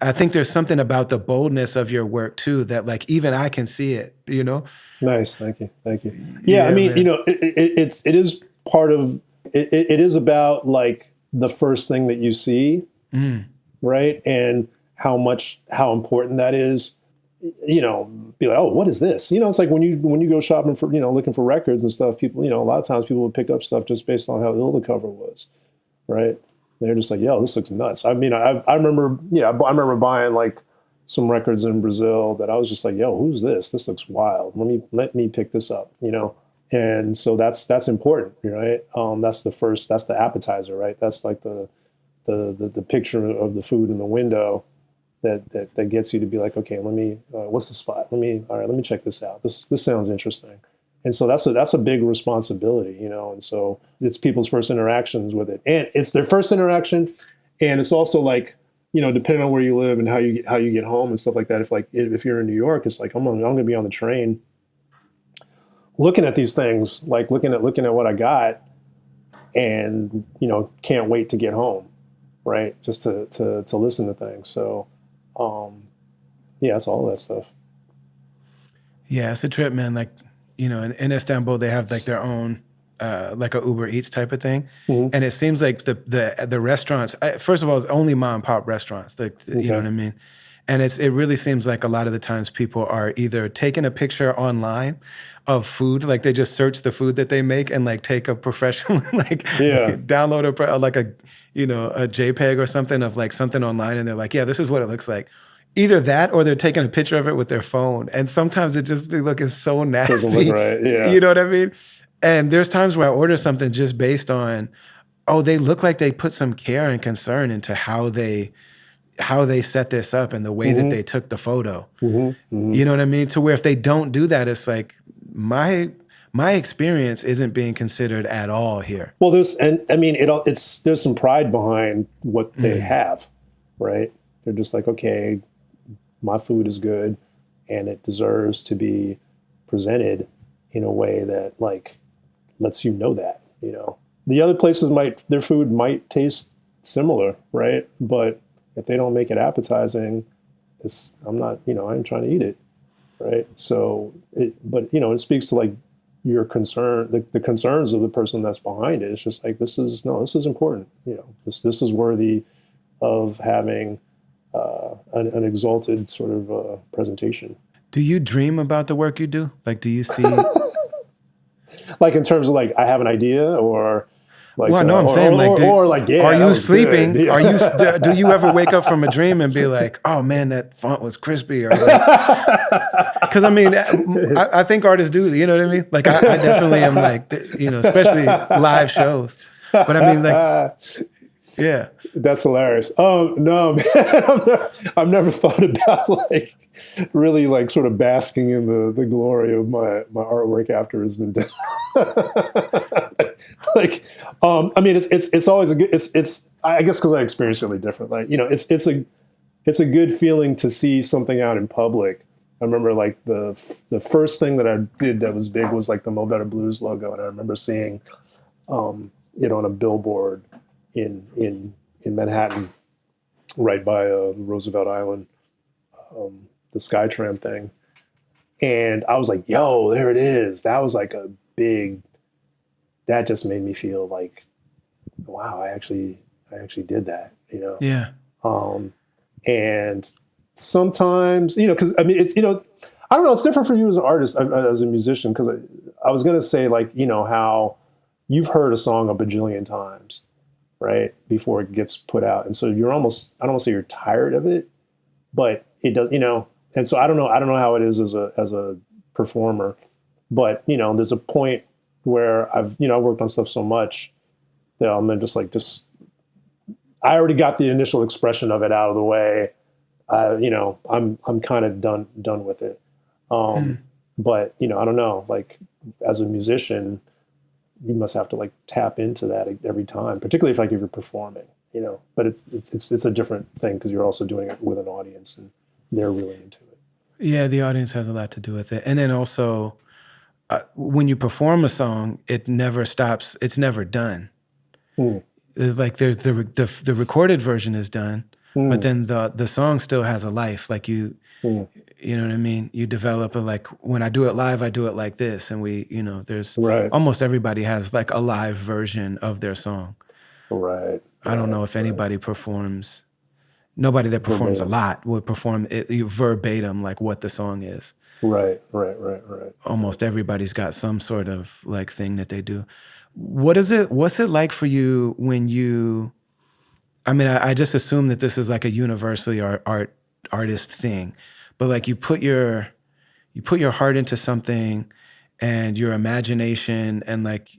I think there's something about the boldness of your work too that like even I can see it. Nice. Thank you. Yeah, I mean, man. it is part of it. It is about like the first thing that you see, right, and how important that is. Be like, oh, what is this? It's like when you go shopping for, looking for records and stuff, people, a lot of times people would pick up stuff just based on how ill the cover was, right? They're just like, yo, this looks nuts. I mean, I remember buying like some records in Brazil that I was just like, yo, who's this? This looks wild. Let me pick this up, And so that's important, right? That's the appetizer, right? That's like the picture of the food in the window that gets you to be like, okay, let me, what's the spot? Let me check this out. This sounds interesting. And so that's a big responsibility, And so it's people's first interactions with it, and it's their first interaction, and it's also like, depending on where you live and how you get home and stuff like that. If you're in New York, it's like I'm gonna be on the train, looking at these things, like looking at what I got, and can't wait to get home, right? Just to listen to things. So. Yeah, it's all that stuff. Yeah, it's a trip, man. Like, in Istanbul, they have like their own, like a Uber Eats type of thing. Mm-hmm. And it seems like the restaurants, first of all, it's only mom and pop restaurants. You know what I mean? And it really seems like a lot of the times people are either taking a picture online of food, like they just search the food that they make and like take a professional, like download a JPEG or something of like something online, and they're like, yeah, this is what it looks like. Either that or they're taking a picture of it with their phone. And sometimes it just be looking so nasty. Doesn't look right. Yeah. You know what I mean? And there's times where I order something just based on, oh, they look like they put some care and concern into how they set this up and the way that they took the photo. You know what I mean? To where if they don't do that, it's like my experience isn't being considered at all here. Well, there's some pride behind what they have, right? They're just like, okay, my food is good and it deserves to be presented in a way that like lets you know that, The other places their food might taste similar, right? But if they don't make it appetizing, I'm not, I ain't trying to eat it, right? So, it speaks to like your concern, the concerns of the person that's behind it. It's just like, this is important. This is worthy of having an exalted sort of presentation. Do you dream about the work you do? Like, do you see? Like in terms of like, I have an idea or like, well, no, I'm saying like, yeah, are you sleeping? Yeah. Are you, do you ever wake up from a dream and be like, oh man, that font was crispy? Or like, cause I mean, I think artists do, you know what I mean? Like I definitely am like, especially live shows, but I mean like, yeah. That's hilarious. Oh no, man! I've never thought about like really like sort of basking in the glory of my artwork after it's been done. Like, I mean, it's always a good. It's I guess because I experience it really different. Like, it's a good feeling to see something out in public. I remember like the first thing that I did that was big was like the Mo Better Blues logo, and I remember seeing it on a billboard in Manhattan, right by Roosevelt Island, the Skytram thing. And I was like, yo, there it is. That was like that just made me feel like wow, I actually did that, Yeah. And sometimes, because I mean, it's, I don't know, it's different for you as an artist, as a musician, because I was going to say, like, how you've heard a song a bajillion times, right, before it gets put out. And so you're almost, I don't want to say you're tired of it, but it does, and so I don't know how it is as a performer, but, there's a point where I've worked on stuff so much that I'm just I already got the initial expression of it out of the way. I'm kind of done with it. But I don't know, like, as a musician, you must have to like tap into that every time, particularly if you're performing, but it's a different thing because you're also doing it with an audience and they're really into it. Yeah, the audience has a lot to do with it. And then also, when you perform a song, it never stops. It's never done. It's like the recorded version is done, but then the song still has a life. Like you know what I mean? You develop like, when I do it live, I do it like this. And there's Right. almost everybody has like a live version of their song. Right. I don't know if anybody performs, nobody that performs Verbatim. a lot would perform it verbatim, like what the song is. Right. Almost everybody's got some sort of like thing that they do. What's it like for you when I mean, I just assume that this is like a universally artist thing, but like you put your heart into something and your imagination, and like,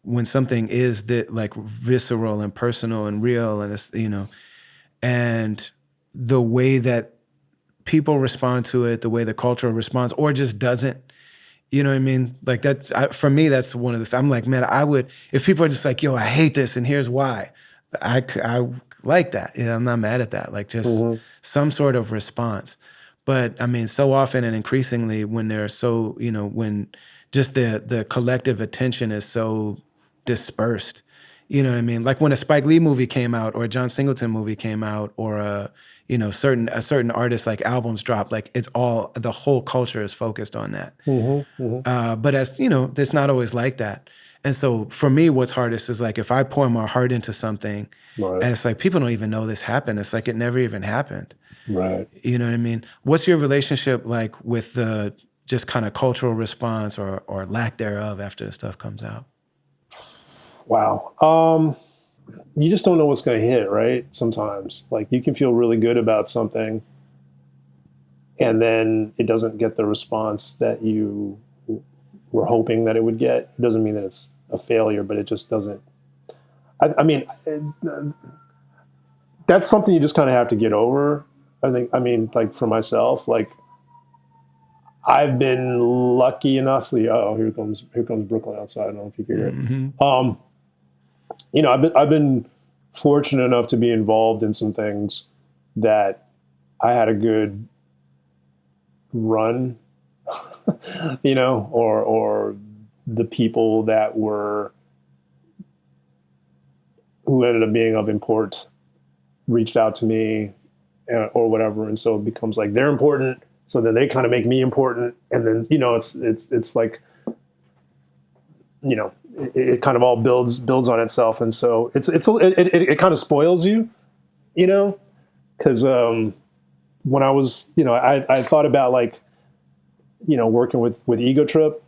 when something is that like visceral and personal and real, and it's, and the way that people respond to it, the way the culture responds or just doesn't, you know what I mean? Like for me, that's one of the, I'm like, man, I would, if people are just like, yo, I hate this and here's why, I like that. I'm not mad at that. Like just some sort of response. But I mean, so often and increasingly when they're so, when just the collective attention is so dispersed, you know what I mean? Like when a Spike Lee movie came out or a John Singleton movie came out, or a certain artist, like albums drop, like it's all, the whole culture is focused on that. But as it's not always like that. And so for me, what's hardest is like, if I pour my heart into something, Right. and it's like, people don't even know this happened. It's like, it never even happened. Right. You know what I mean? What's your relationship like with the just kind of cultural response or lack thereof after the stuff comes out? Wow. You just don't know what's going to hit, right? Sometimes, like, you can feel really good about something, and then it doesn't get the response that you were hoping that it would get. It doesn't mean that it's a failure, but it just doesn't. I mean, that's something you just kind of have to get over. I mean, like, for myself, like, I've been lucky enough. Oh, here comes Brooklyn outside. I don't know if you can hear it. I've been fortunate enough to be involved in some things that I had a good run, or the people that who ended up being of import reached out to me, or whatever. And so it becomes like they're important. So then they kind of make me important. And then, it's like, it kind of all builds on itself. And so it kind of spoils you, because when I was, I thought about, like, working with Ego Trip,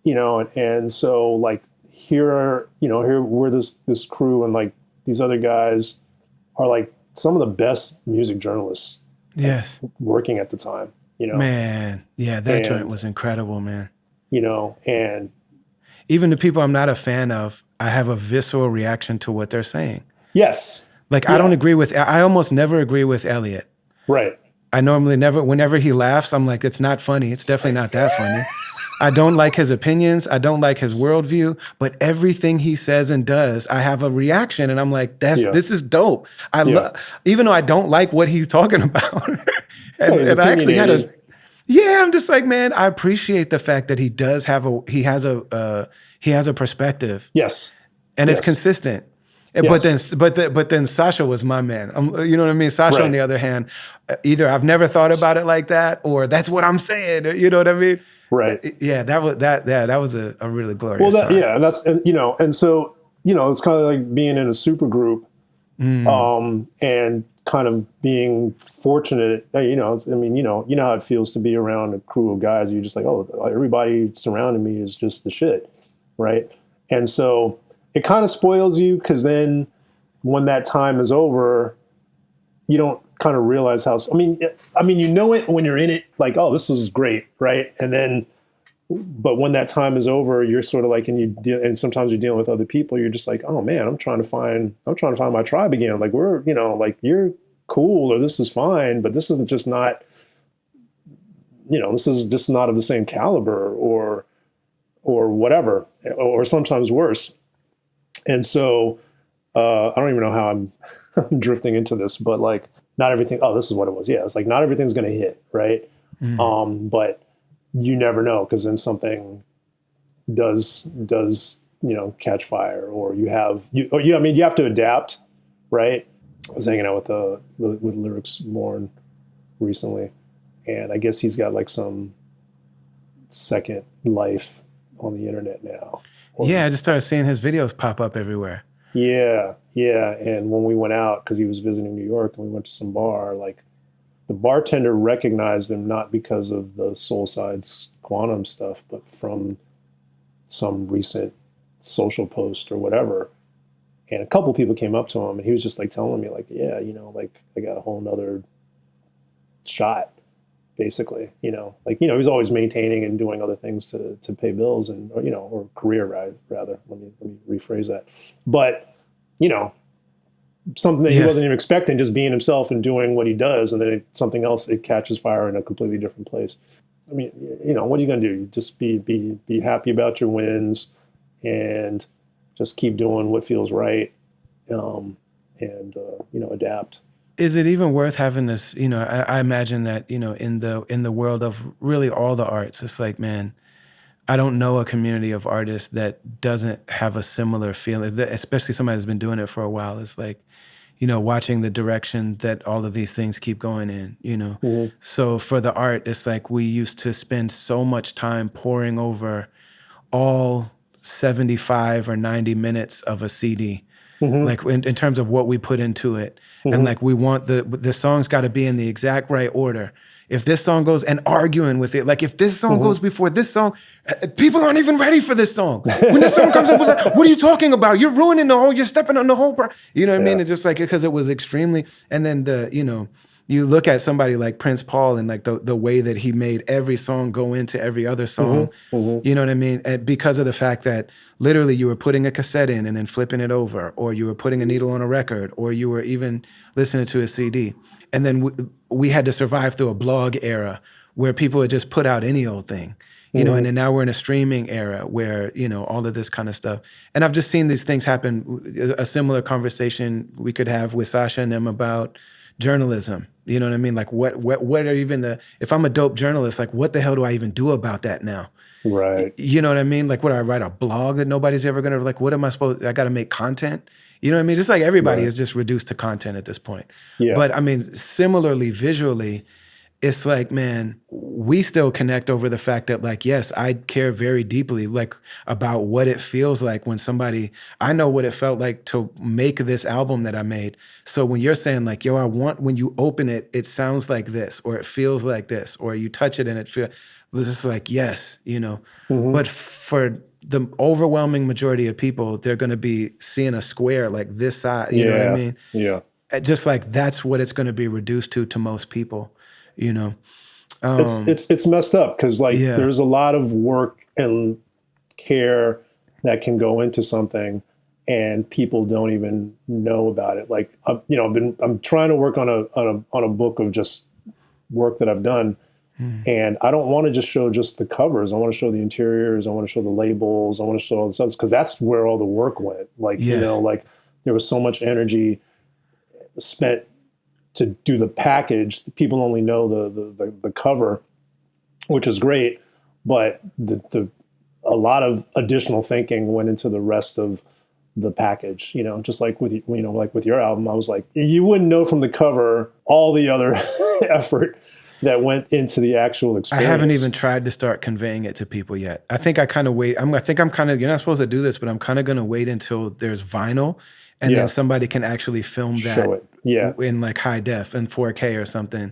and so, like, here we're this crew, and like these other guys are like some of the best music journalists, yes, working at the time, man. Yeah, that joint was incredible, man. And even the people I'm not a fan of, I have a visceral reaction to what they're saying. yes, Like, I almost never agree with Elliot. right. I normally never, whenever he laughs, I'm like, it's not funny. It's definitely not that funny. I don't like his opinions. I don't like his worldview, but everything he says and does, I have a reaction, and I'm like, this is dope. Even though I don't like what he's talking about. and I actually had I'm just like, man, I appreciate the fact that he has a perspective. Yes. And it's consistent. Yes. But then Sasha was my man. You know what I mean? Sasha, on the other hand, either I've never thought about it like that, or that's what I'm saying. You know what I mean? Right. Yeah, that was a really glorious time. Yeah, and so it's kind of like being in a super group, and kind of being fortunate. You know how it feels to be around a crew of guys. You're just like, oh, everybody surrounding me is just the shit, right? And so it kind of spoils you, because then when that time is over, you don't kind of realize how. I mean, it when you're in it, like, oh, this is great, right? And then, but when that time is over, you're sort of like, and sometimes you're dealing with other people. You're just like, oh man, I'm trying to find my tribe again. Like, like, you're cool, or this is fine, but this isn't just not, this is just not of the same caliber, or whatever, or sometimes worse. And so, I don't even know how I'm drifting into this, but like, not everything. Oh, this is what it was. Yeah, it's like not everything's going to hit, right? But you never know, because then something does catch fire, or you have to adapt, right? I was hanging out with Lyrics Born recently, and I guess he's got like some second life on the internet now. Yeah, I just started seeing his videos pop up everywhere. Yeah. And when we went out, because he was visiting New York, and we went to some bar, like, the bartender recognized him not because of the Soul Side's Quantum stuff, but from some recent social post or whatever. And a couple people came up to him, and he was just like telling me, like, yeah, like, I got a whole nother shot, basically, like, he's always maintaining and doing other things to pay bills, and, or career, rather. Let me rephrase that. But, something that he wasn't even expecting, just being himself and doing what he does, and then something else, it catches fire in a completely different place. I mean, what are you going to do? Just be happy about your wins, and just keep doing what feels right, and adapt. Is it even worth having this? I imagine that, in the world of really all the arts, it's like, man, I don't know a community of artists that doesn't have a similar feeling, especially somebody that's been doing it for a while. It's like, watching the direction that all of these things keep going in, So for the art, it's like we used to spend so much time poring over all 75 or 90 minutes of a CD, like in terms of what we put into it. And like, we want the song's got to be in the exact right order. If this song goes, and arguing with it, like, if this song goes before this song, people aren't even ready for this song. When this song comes up, like, what are you talking about? You're ruining you're stepping on the whole, you know what I mean? It's just like, because it was extremely, and then you look at somebody like Prince Paul, and like the way that he made every song go into every other song, you know what I mean? And because of the fact that literally you were putting a cassette in and then flipping it over, or you were putting a needle on a record, or you were even listening to a CD. And then we had to survive through a blog era where people would just put out any old thing, and then now we're in a streaming era where, all of this kind of stuff. And I've just seen these things happen. A similar conversation we could have with Sasha and them about journalism. You know what I mean? Like, what are even if I'm a dope journalist, like, what the hell do I even do about that now? Right. You know what I mean? Like, what, I write a blog that nobody's ever gonna, like, what am I I gotta make content? You know what I mean? Just like everybody is just reduced to content at this point. Yeah. But I mean, similarly, visually, it's like, man, we still connect over the fact that, like, yes, I care very deeply, like, about what it feels like when I know what it felt like to make this album that I made. So when you're saying, like, yo, I want, when you open it, it sounds like this, or it feels like this, or you touch it and it feels, it's just like, yes, But for the overwhelming majority of people, they're going to be seeing a square like this size, you know what I mean? Yeah. Just like, that's what it's going to be reduced to most people, It's messed up, because like, there's a lot of work and care that can go into something, and people don't even know about it. Like, I'm trying to work on a book of just work that I've done. And I don't want to just show just the covers. I want to show the interiors. I want to show the labels. I want to show all the stuff, because that's where all the work went. Like, like, there was so much energy spent to do the package. People only know the cover, which is great, but a lot of additional thinking went into the rest of the package. Just like with like with your album, I was like, you wouldn't know from the cover all the other effort that went into the actual I experience. haven't even tried to start conveying it to people yet. I think I kind of wait. I think I'm kind of, you're not supposed to do this, but I'm kind of going to wait until there's vinyl and then Yeah. somebody can actually film Show that it. Yeah. in like high def and 4K or something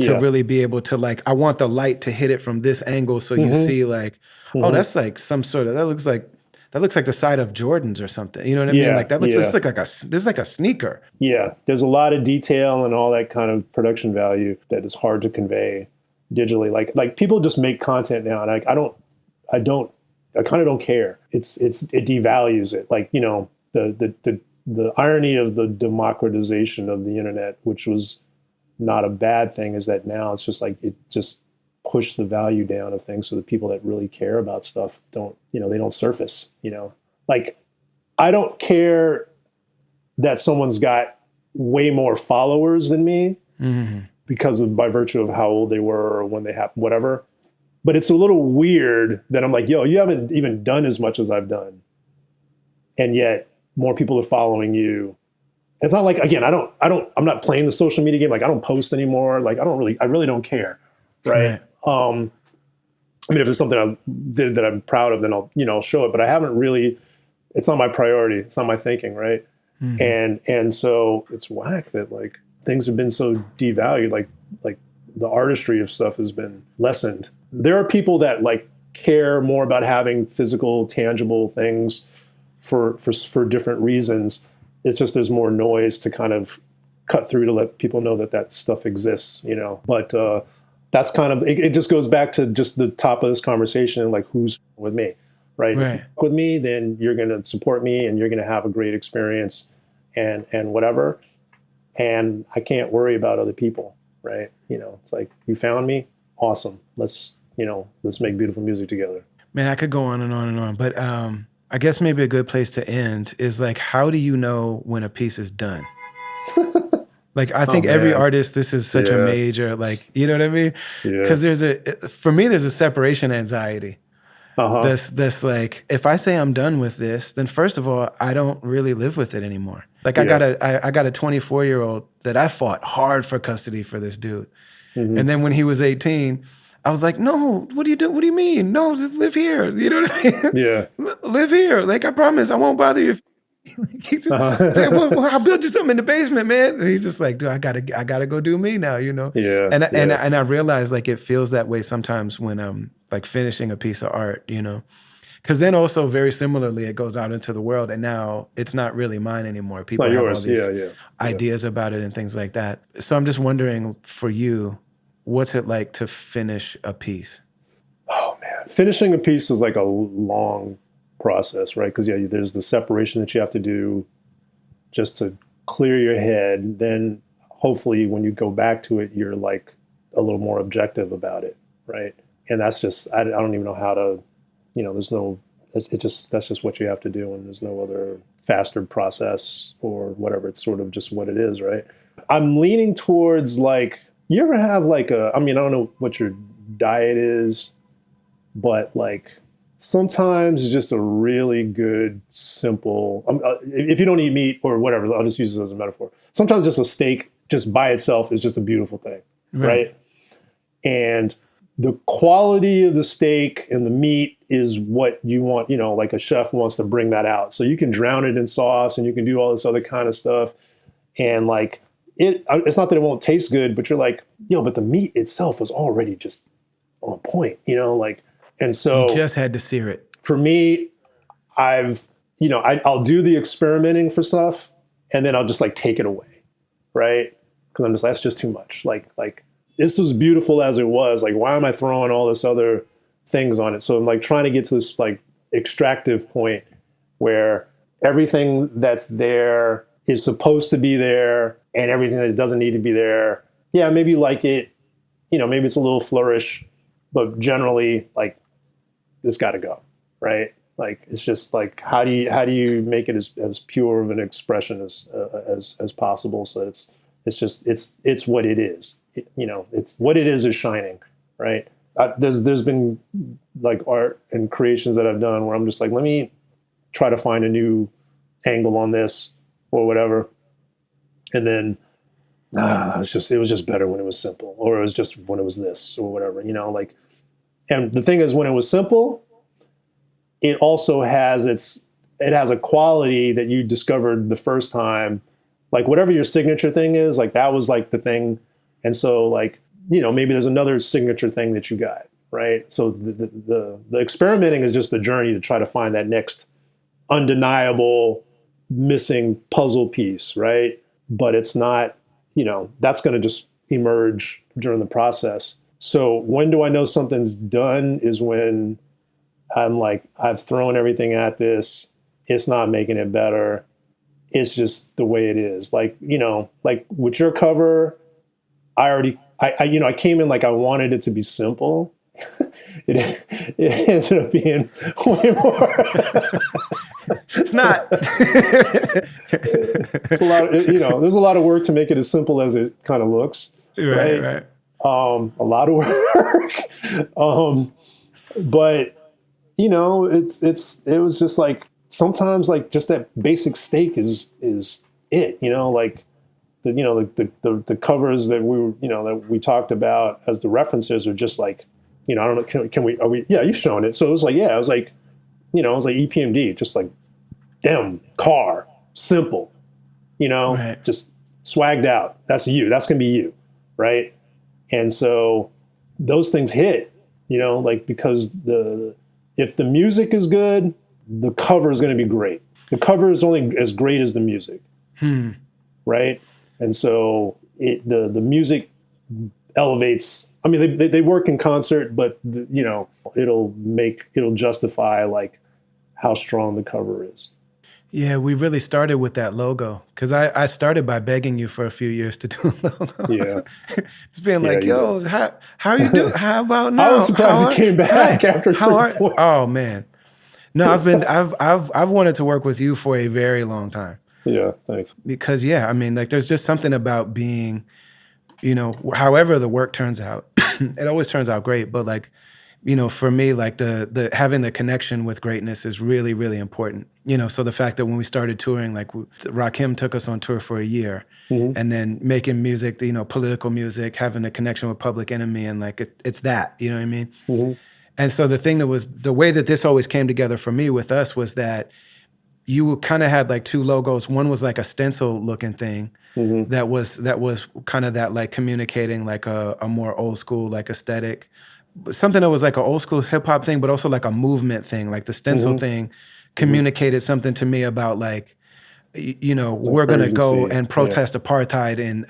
to Yeah. really be able to like, I want the light to hit it from this angle. So you see like, oh, that's like some sort of, that looks like the side of Jordans or something. You know what I mean? Yeah, Like that looks, yeah. this is like a sneaker. Yeah. There's a lot of detail and all that kind of production value that is hard to convey digitally. Like people just make content now, and I kind of don't care. It devalues it. Like, you know, the irony of the democratization of the internet, which was not a bad thing, is that now it's just like it just pushed the value down of things, so the people that really care about stuff don't, you know, they don't surface. You know, like I don't care that someone's got way more followers than me because of by virtue of how old they were or when they have whatever. But it's a little weird that I'm like, yo, you haven't even done as much as I've done, and yet more people are following you. It's not like, again, I'm not playing the social media game. Like I don't post anymore. Like I really don't care. Right. I mean, if there's something I did that I'm proud of, then I'll show it, but I haven't really, it's not my priority. It's not my thinking. Right. And so it's whack that like things have been so devalued. Like the artistry of stuff has been lessened. There are people that like care more about having physical, tangible things for different reasons. It's just there's more noise to kind of cut through to let people know that stuff exists, you know. But that's kind of it just goes back to just the top of this conversation, like who's with me, right? If you're with me, then you're going to support me and you're going to have a great experience and whatever. And I can't worry about other people, right? You know, it's like you found me, awesome. Let's make beautiful music together. Man, I could go on and on and on, but I guess maybe a good place to end is like, how do you know when a piece is done? Like, I think every artist, this is such a major, like, you know what I mean? Because for me, there's a separation anxiety. That's like, if I say I'm done with this, then first of all, I don't really live with it anymore. Like I got a 24-year-old that I fought hard for custody for this dude. And then when he was 18, I was like, no, what do you do? What do you mean? No, just live here. You know what I mean? Yeah. Live here. Like, I promise I won't bother you. He's just like, well, I'll build you something in the basement, man. And he's just like, dude, I gotta go do me now, you know? Yeah. And I realize like it feels that way sometimes when I'm like finishing a piece of art, you know? Because then also very similarly, it goes out into the world and now it's not really mine anymore. People have all these ideas about it and things like that. So I'm just wondering for you, what's it like to finish a piece? Oh man, finishing a piece is like a long process, right? Because there's the separation that you have to do just to clear your head. Then hopefully when you go back to it, you're like a little more objective about it, right? And that's just, I don't even know how to, there's no, that's just what you have to do, and there's no other faster process or whatever. It's sort of just what it is, right? I'm leaning towards like, you ever have like I don't know what your diet is, but like sometimes just a really good, simple, if you don't eat meat or whatever, I'll just use this as a metaphor. Sometimes just a steak just by itself is just a beautiful thing, right? And the quality of the steak and the meat is what you want, like a chef wants to bring that out. So you can drown it in sauce and you can do all this other kind of stuff. And like, it's not that it won't taste good, but you're like, but the meat itself was already just on point, like, and so you just had to sear it. For me, I'll do the experimenting for stuff and then I'll just like take it away. Right. Cause I'm just, that's just too much. Like this was beautiful as it was. Like, why am I throwing all this other things on it? So I'm like trying to get to this like extractive point where everything that's there is supposed to be there, and everything that doesn't need to be there, maybe you like it, maybe it's a little flourish, but generally, like, this got to go, right? Like, it's just like, how do you make it as pure of an expression as possible, so that it's what it is, it's what it is shining, right? There's been like art and creations that I've done where I'm just like, let me try to find a new angle on this or whatever. And then nah, it was just better when it was simple, or it was just when it was this or whatever, like, and the thing is when it was simple, it also has it has a quality that you discovered the first time, like whatever your signature thing is, like that was like the thing. And so like, maybe there's another signature thing that you got, right? So the experimenting is just the journey to try to find that next undeniable missing puzzle piece, right? But it's not, that's going to just emerge during the process. So when do I know something's done is when I'm like, I've thrown everything at this. It's not making it better. It's just the way it is. Like, like with your cover, I came in like I wanted it to be simple. It ended up being way more. It's not. It's a lot. There's a lot of work to make it as simple as it kind of looks. Right. A lot of work. But it was just like sometimes like just that basic stake is it. Like the covers that that we talked about as the references are just like, I don't know, are we, yeah, you've shown it. So it was like, yeah, it was like, it was like EPMD, just like car, simple, Right. just swagged out. That's you. That's going to be you. Right. And so those things hit, like because if the music is good, the cover is going to be great. The cover is only as great as the music. Right. And so the music elevates. I mean, they work in concert, but it'll justify like how strong the cover is. Yeah, we really started with that logo because I started by begging you for a few years to do a logo. Yeah. Just being like, yo, how are you doing? How about now? I was surprised it came back after a certain point. Oh man. No, I've wanted to work with you for a very long time. Yeah, thanks. Because I mean, like there's just something about being, however the work turns out, it always turns out great. But like, for me, like the having the connection with greatness is really, really important. So the fact that when we started touring, like Rakim took us on tour for a year, and then making music, political music, having a connection with Public Enemy, and like it's that, you know what I mean? And so the way that this always came together for me with us was that you kind of had like two logos. One was like a stencil looking thing that was kind of that like communicating like a more old school like aesthetic, something that was like an old school hip hop thing, but also like a movement thing. Like the stencil thing communicated something to me about like, we're going to go and protest apartheid. And,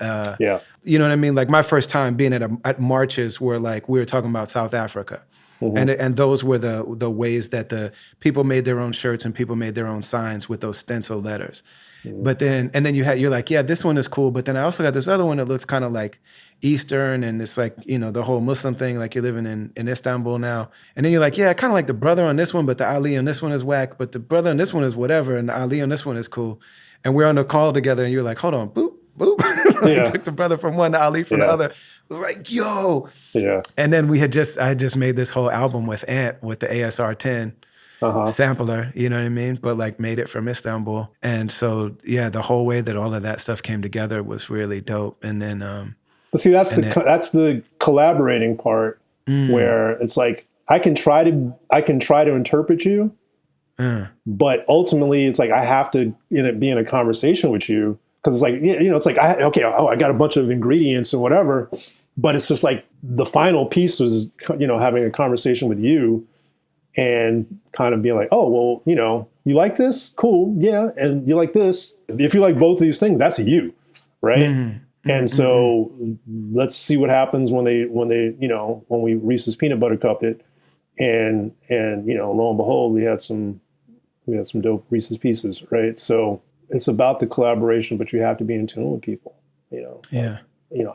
you know what I mean? Like my first time being at marches where like we were talking about South Africa. And those were the ways that the people made their own shirts and people made their own signs with those stencil letters. But then you're like, yeah, this one is cool. But then I also got this other one that looks kind of like Eastern, and it's like, the whole Muslim thing, like you're living in Istanbul now. And then you're like, yeah, I kind of like the brother on this one, but the Ali on this one is whack, but the brother on this one is whatever, and the Ali on this one is cool. And we're on a call together, and you're like, hold on, boop, boop. I took the brother from one, the Ali from the other. It was like, yo. Yeah. And then I had just made this whole album with Ant with the ASR 10 sampler, you know what I mean? But like made it from Istanbul. And so, yeah, the whole way that all of that stuff came together was really dope. And then, but see, that's the collaborating part where it's like, I can try to interpret you, but ultimately it's like, I have to be in a conversation with you. Cause it's like, it's like, I got a bunch of ingredients and whatever, but it's just like the final piece was, having a conversation with you and kind of being like, oh, well, you like this? Cool. Yeah. And you like this. If you like both of these things, that's you. Right. And so let's see what happens when we Reese's Peanut Butter Cup it. And lo and behold, we had some dope Reese's Pieces. Right. So it's about the collaboration, but you have to be in tune with people, Yeah.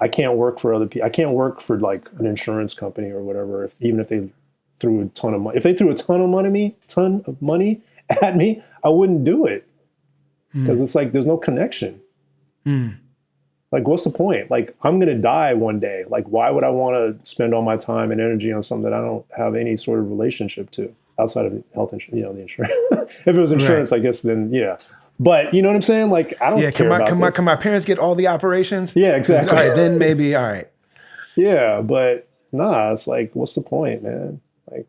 I can't work for other people. I can't work for like an insurance company or whatever. Even if they threw a ton of money, ton of money at me, I wouldn't do it because it's like there's no connection. Like, what's the point? Like, I'm gonna die one day. Like, why would I want to spend all my time and energy on something that I don't have any sort of relationship to outside of health insurance? The insurance. If it was insurance, right. I guess then yeah. But you know what I'm saying? Like, I don't Yeah, care about this. can my parents get all the operations? Yeah, exactly. All right, then maybe, all right. Yeah, but nah, it's like, what's the point, man? Like,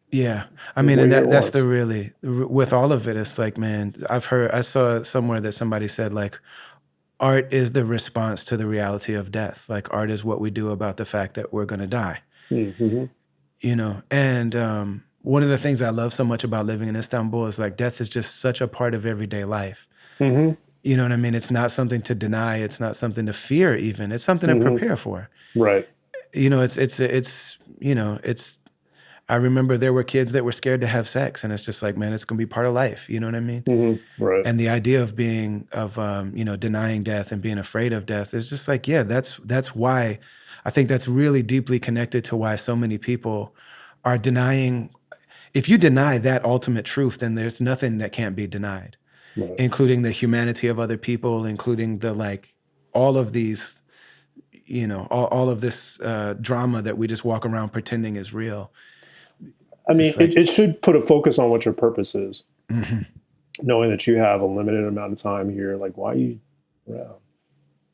Yeah. I just mean, and wait here that's once. the really, with all of it, it's like, man, I saw somewhere that somebody said, like, art is the response to the reality of death. Like, art is what we do about the fact that we're going to die, Mm-hmm. you know? And one of the things I love so much about living in Istanbul is like death is just such a part of everyday life. Mm-hmm. You know what I mean? It's not something to deny. It's not something to fear even. It's something to Mm-hmm. prepare for. Right. You know, you know, I remember there were kids that were scared to have sex, and it's just like, man, it's going to be part of life. You know what I mean? Mm-hmm. Right. And the idea of you know, denying death and being afraid of death is just like, yeah, that's why I think that's really deeply connected to why so many people are denying. If you deny that ultimate truth, then there's nothing that can't be denied, Right. including the humanity of other people, including the like all of these, you know, all of this drama that we just walk around pretending is real. I mean, It's like, it should put a focus on what your purpose is, mhm, knowing that you have a limited amount of time here. Like, why are you around?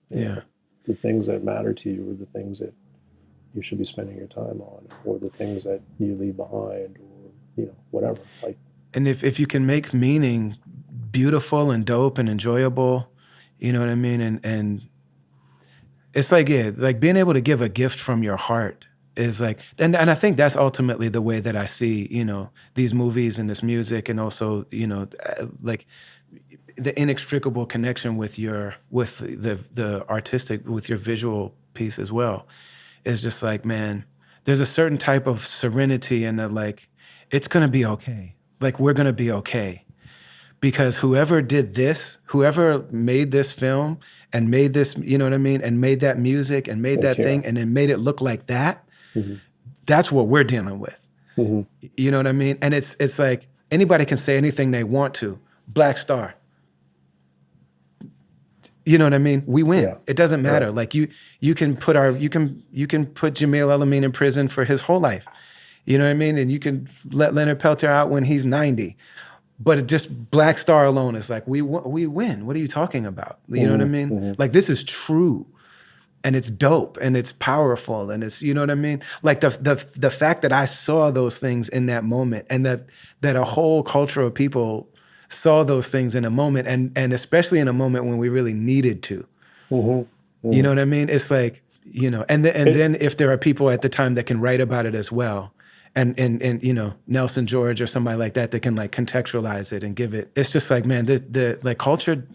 You yeah. know, the things that matter to you are the things that you should be spending your time on, or the things that you leave behind, or you know, whatever. Like, And if you can make meaning beautiful and dope and enjoyable, you know what I mean? And it's like, yeah, like being able to give a gift from your heart is like, and I think that's ultimately the way that I see, you know, these movies and this music, and also, you know, like the inextricable connection with the artistic, with your visual piece as well, is just like, man, there's a certain type of serenity and like, it's gonna be okay. Like, we're gonna be okay. Because whoever did this, whoever made this film and made this, you know what I mean, and made that music and made like that yeah. thing and then made it look like that, Mm-hmm. that's what we're dealing with. Mm-hmm. You know what I mean? And it's like anybody can say anything they want to. Black Star. You know what I mean? We win. Yeah. It doesn't matter. Right. Like you can put Jamil El-Amin in prison for his whole life. You know what I mean? And you can let Leonard Peltier out when he's 90. But it just Black Star alone is like, we win. What are you talking about? You know what I mean? Mm-hmm. Like, this is true, and it's dope, and it's powerful, and it's, you know what I mean? Like the fact that I saw those things in that moment, and that a whole culture of people saw those things in a moment, and especially in a moment when we really needed to. Mm-hmm. Mm-hmm. You know what I mean? It's like, you know, and then if there are people at the time that can write about it as well, and you know, Nelson George or somebody like that can like contextualize it and give it. It's just like, man, the like culture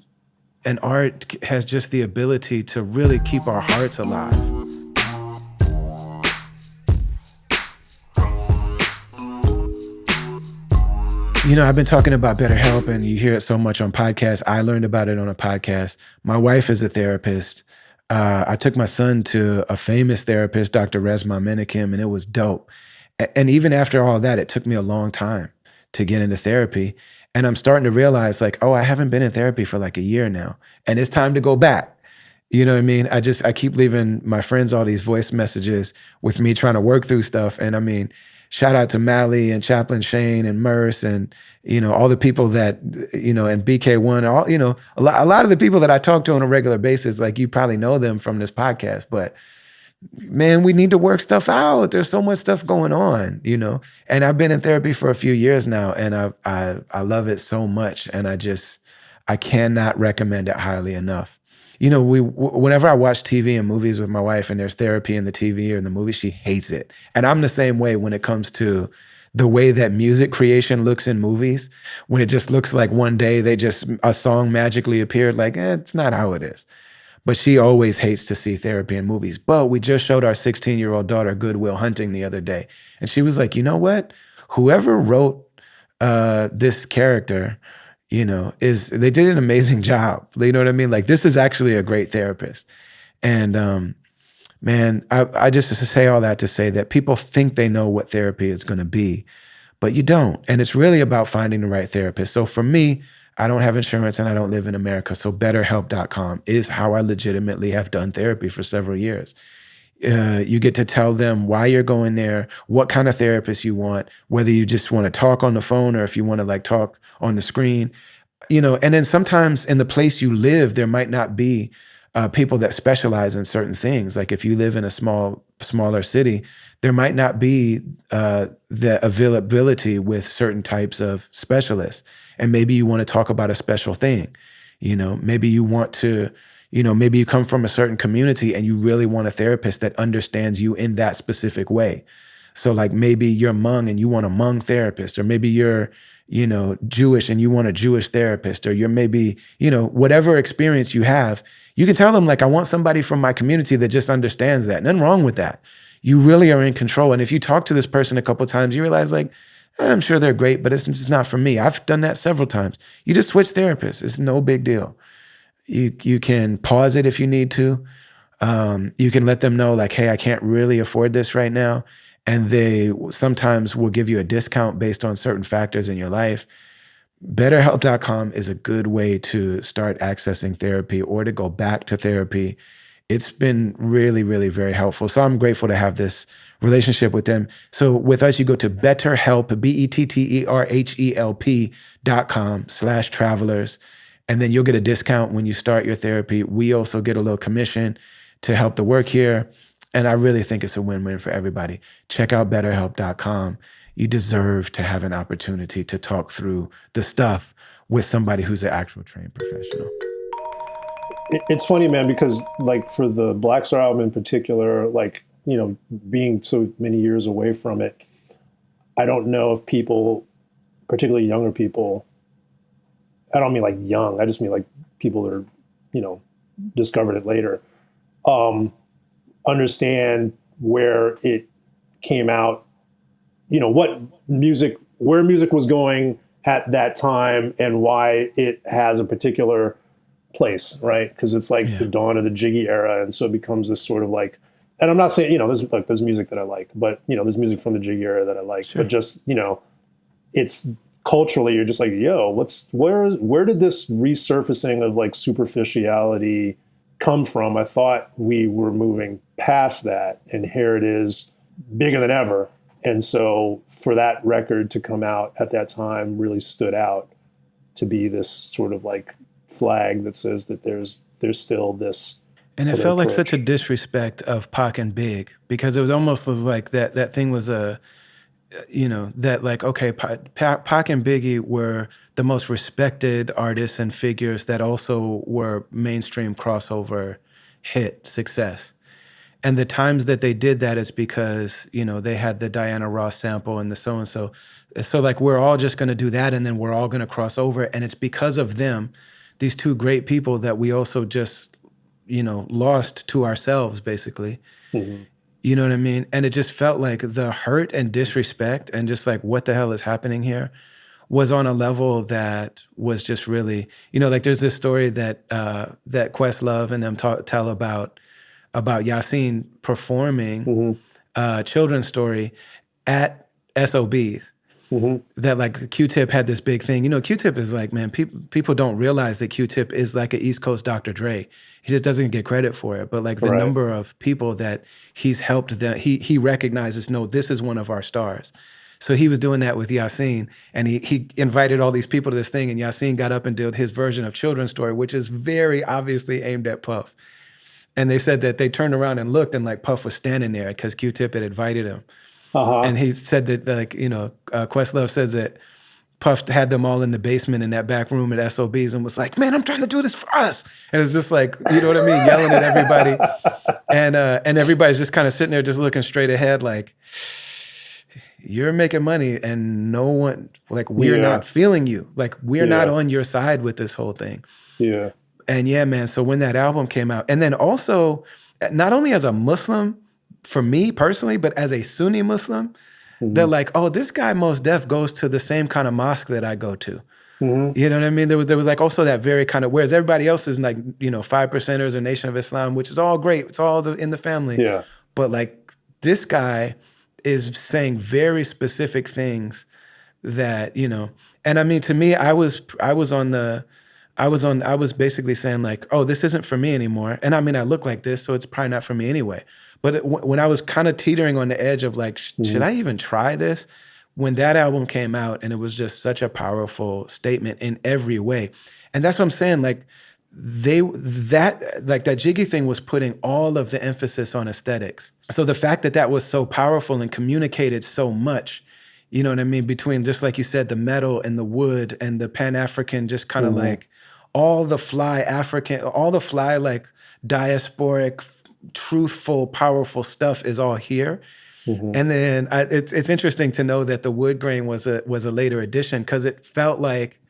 and art has just the ability to really keep our hearts alive. You know, I've been talking about BetterHelp, and you hear it so much on podcasts. I learned about it on a podcast. My wife is a therapist. I took my son to a famous therapist, Dr. Resma Menakem, and it was dope. And even after all that, it took me a long time to get into therapy. And I'm starting to realize, like, oh, I haven't been in therapy for like a year now, and it's time to go back. You know what I mean? I keep leaving my friends all these voice messages with me trying to work through stuff. And I mean, shout out to Mally and Chaplain Shane and Merce and, you know, all the people that, you know, and BK1, all, you know, a lot of the people that I talk to on a regular basis, like, you probably know them from this podcast, but man, we need to work stuff out. There's so much stuff going on, you know? And I've been in therapy for a few years now, and I love it so much. And I cannot recommend it highly enough. You know, whenever I watch TV and movies with my wife and there's therapy in the TV or in the movie, she hates it. And I'm the same way when it comes to the way that music creation looks in movies, when it just looks like one day a song magically appeared, like, it's not how it is. But she always hates to see therapy in movies. But we just showed our 16-year-old daughter Good Will Hunting the other day. And she was like, you know what? Whoever wrote this character, you know, they did an amazing job. You know what I mean? Like, this is actually a great therapist. And man, I just say all that to say that people think they know what therapy is going to be, but you don't. And it's really about finding the right therapist. So for me, I don't have insurance and I don't live in America. So BetterHelp.com is how I legitimately have done therapy for several years. You get to tell them why you're going there, what kind of therapist you want, whether you just want to talk on the phone or if you want to like talk on the screen. And then sometimes in the place you live, there might not be people that specialize in certain things. Like if you live in a smaller city, there might not be the availability with certain types of specialists. And maybe you want to talk about a special thing. Maybe you want to, maybe you come from a certain community and you really want a therapist that understands you in that specific way. So like maybe you're Hmong and you want a Hmong therapist, or maybe you're, Jewish and you want a Jewish therapist, or you're maybe, whatever experience you have, you can tell them like, I want somebody from my community that just understands that. Nothing wrong with that. You really are in control. And if you talk to this person a couple of times, you realize like, I'm sure they're great, but it's not for me. I've done that several times. You just switch therapists. It's no big deal. You can pause it if you need to. You can let them know like, hey, I can't really afford this right now. And they sometimes will give you a discount based on certain factors in your life. BetterHelp.com is a good way to start accessing therapy or to go back to therapy. It's been really, really very helpful. So I'm grateful to have this relationship with them. So with us, you go to BetterHelp, BetterHelp.com/travelers. And then you'll get a discount when you start your therapy. We also get a little commission to help the work here. And I really think it's a win-win for everybody. Check out BetterHelp.com. You deserve to have an opportunity to talk through the stuff with somebody who's an actual trained professional. It's funny, man, because like for the Black Star album in particular, like, being so many years away from it, I don't know if people, particularly younger people, I don't mean like young, I just mean like people that are, discovered it later, understand where it came out, where music was going at that time and why it has a particular place, right? Because it's like the dawn of the Jiggy era. And so it becomes this sort of like, and I'm not saying, there's music that I like, but, there's music from the Jiggy era that I like, sure. But just, it's culturally, you're just like, yo, where did this resurfacing of like superficiality come from? I thought we were moving past that, and here it is bigger than ever. And so for that record to come out at that time really stood out to be this sort of like flag that says that there's still this. And it felt like such a disrespect of Pac and Big, because it was almost like that thing was that like, okay, Pac and Biggie were the most respected artists and figures that also were mainstream crossover hit success. And the times that they did that is because, they had the Diana Ross sample and the so-and-so. So like, we're all just going to do that and then we're all going to cross over. And it's because of them, these two great people, that we also just, lost to ourselves, basically. Mm-hmm. You know what I mean? And it just felt like the hurt and disrespect and just like, what the hell is happening here, was on a level that was just really, like there's this story that Questlove and them tell about Yasin performing a children's story at SOBs. Mm-hmm. That like Q-Tip had this big thing. Q-Tip is like, man, people don't realize that Q-Tip is like an East Coast Dr. Dre. He just doesn't get credit for it. But like the number of people that he's helped, that he recognizes, no, this is one of our stars. So he was doing that with Yasin, and he invited all these people to this thing, and Yasin got up and did his version of Children's Story, which is very obviously aimed at Puff. And they said that they turned around and looked, and like Puff was standing there because Q-Tip had invited him. Uh-huh. And he said that, like, Questlove says that Puff had them all in the basement in that back room at SOBs and was like, man, I'm trying to do this for us. And it's just like, you know what I mean? Yelling at everybody. And everybody's just kind of sitting there just looking straight ahead like, you're making money and no one, like, we're not feeling you. Like, we're not on your side with this whole thing. Yeah. And yeah, man, so when that album came out, and then also, not only as a Muslim, for me personally, but as a Sunni Muslim, they're like, oh, this guy Mos Def goes to the same kind of mosque that I go to. Mm-hmm. You know what I mean? There was like also that very kind of, whereas everybody else is like, 5%ers or Nation of Islam, which is all great. It's all in the family. Yeah. But like this guy is saying very specific things that, and I mean, to me, I was basically saying like, oh, this isn't for me anymore. And I mean, I look like this, so it's probably not for me anyway. But when I was kind of teetering on the edge of like, should I even try this? when that album came out, and it was just such a powerful statement in every way. And that's what I'm saying. Like that Jiggy thing was putting all of the emphasis on aesthetics. So the fact that that was so powerful and communicated so much, you know what I mean, between, just like you said, the metal and the wood and the Pan-African, just kind of like all the fly like diasporic, truthful, powerful stuff is all here. And then it's interesting to know that the wood grain was a later addition, because it felt like,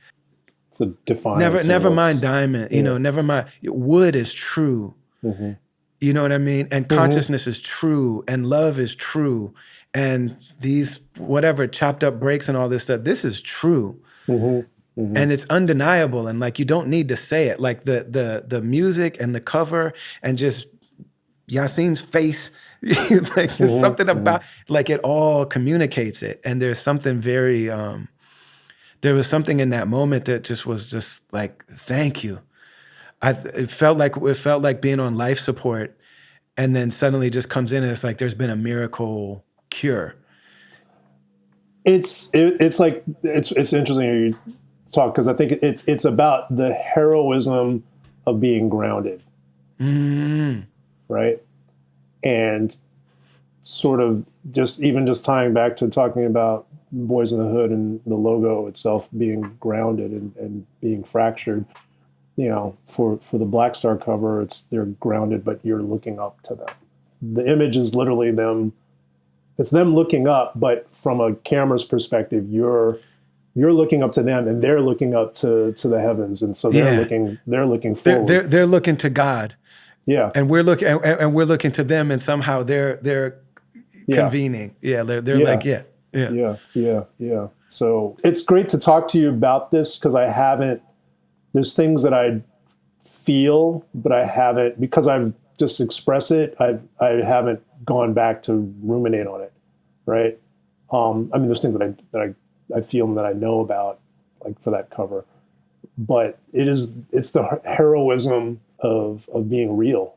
it's a defiance. never mind diamond, you know, never mind. Wood is true. You know what I mean? And consciousness is true, and love is true. And these whatever chopped up breaks and all this stuff, this is true. And it's undeniable. And like, you don't need to say it. Like the music and the cover and just Yassine's face, like there's something about, like, it all communicates it. And there's something very, there was something in that moment that just was just like, thank you. It felt like being on life support, and then suddenly just comes in and it's like, there's been a miracle cure. It's like, it's interesting to hear you talk, because I think it's about the heroism of being grounded. Right? And sort of just tying back to talking about Boys in the Hood and the logo itself being grounded and being fractured. You know, for the Black Star cover, they're grounded, but you're looking up to them. The image is literally them. It's them looking up, but from a camera's perspective, you're looking up to them, and they're looking up to the heavens, and so they're looking forward. They're looking to God. Yeah, and we're looking to them, and somehow they're convening. Yeah, they're like yeah. So it's great to talk to you about this, because there's things that I feel, but I haven't, because I've just expressed it. I haven't gone back to ruminate on it, right? I mean, there's things that I feel and that I know about, like for that cover, but it's the heroism of being real.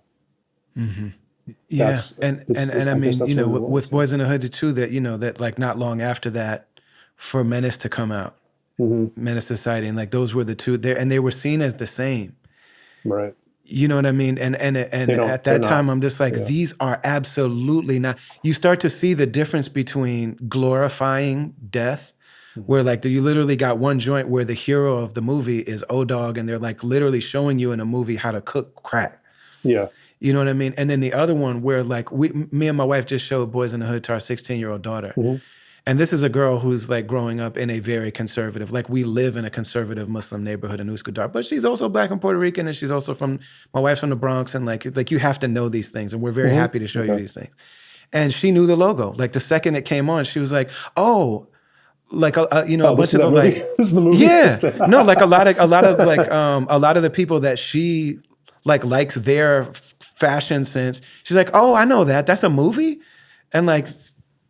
Yeah, and I mean, you know, with Boys in the Hood too, that, you know, that like not long after that, for Menace to come out, Menace Society, and like those were the two there, and they were seen as the same, right? You know what I mean? And at that time, I'm just like, these are absolutely not. You start to see the difference between glorifying death, where like you literally got one joint where the hero of the movie is O-Dog, and they're like literally showing you in a movie how to cook crack. Yeah. You know what I mean? And then the other one where like me and my wife just showed Boys in the Hood to our 16-year-old daughter. And this is a girl who's like growing up in a very conservative, like we live in a conservative Muslim neighborhood in Uskudar, but she's also Black and Puerto Rican, and she's also my wife's from the Bronx, and like you have to know these things, and we're very happy to show you these things. And she knew the logo. Like the second it came on, she was like, oh, like you know, a bunch of the like, this is the movie. Yeah, no, like a lot of like a lot of the people that she like likes their fashion sense. She's like, oh, I know that. That's a movie, and like.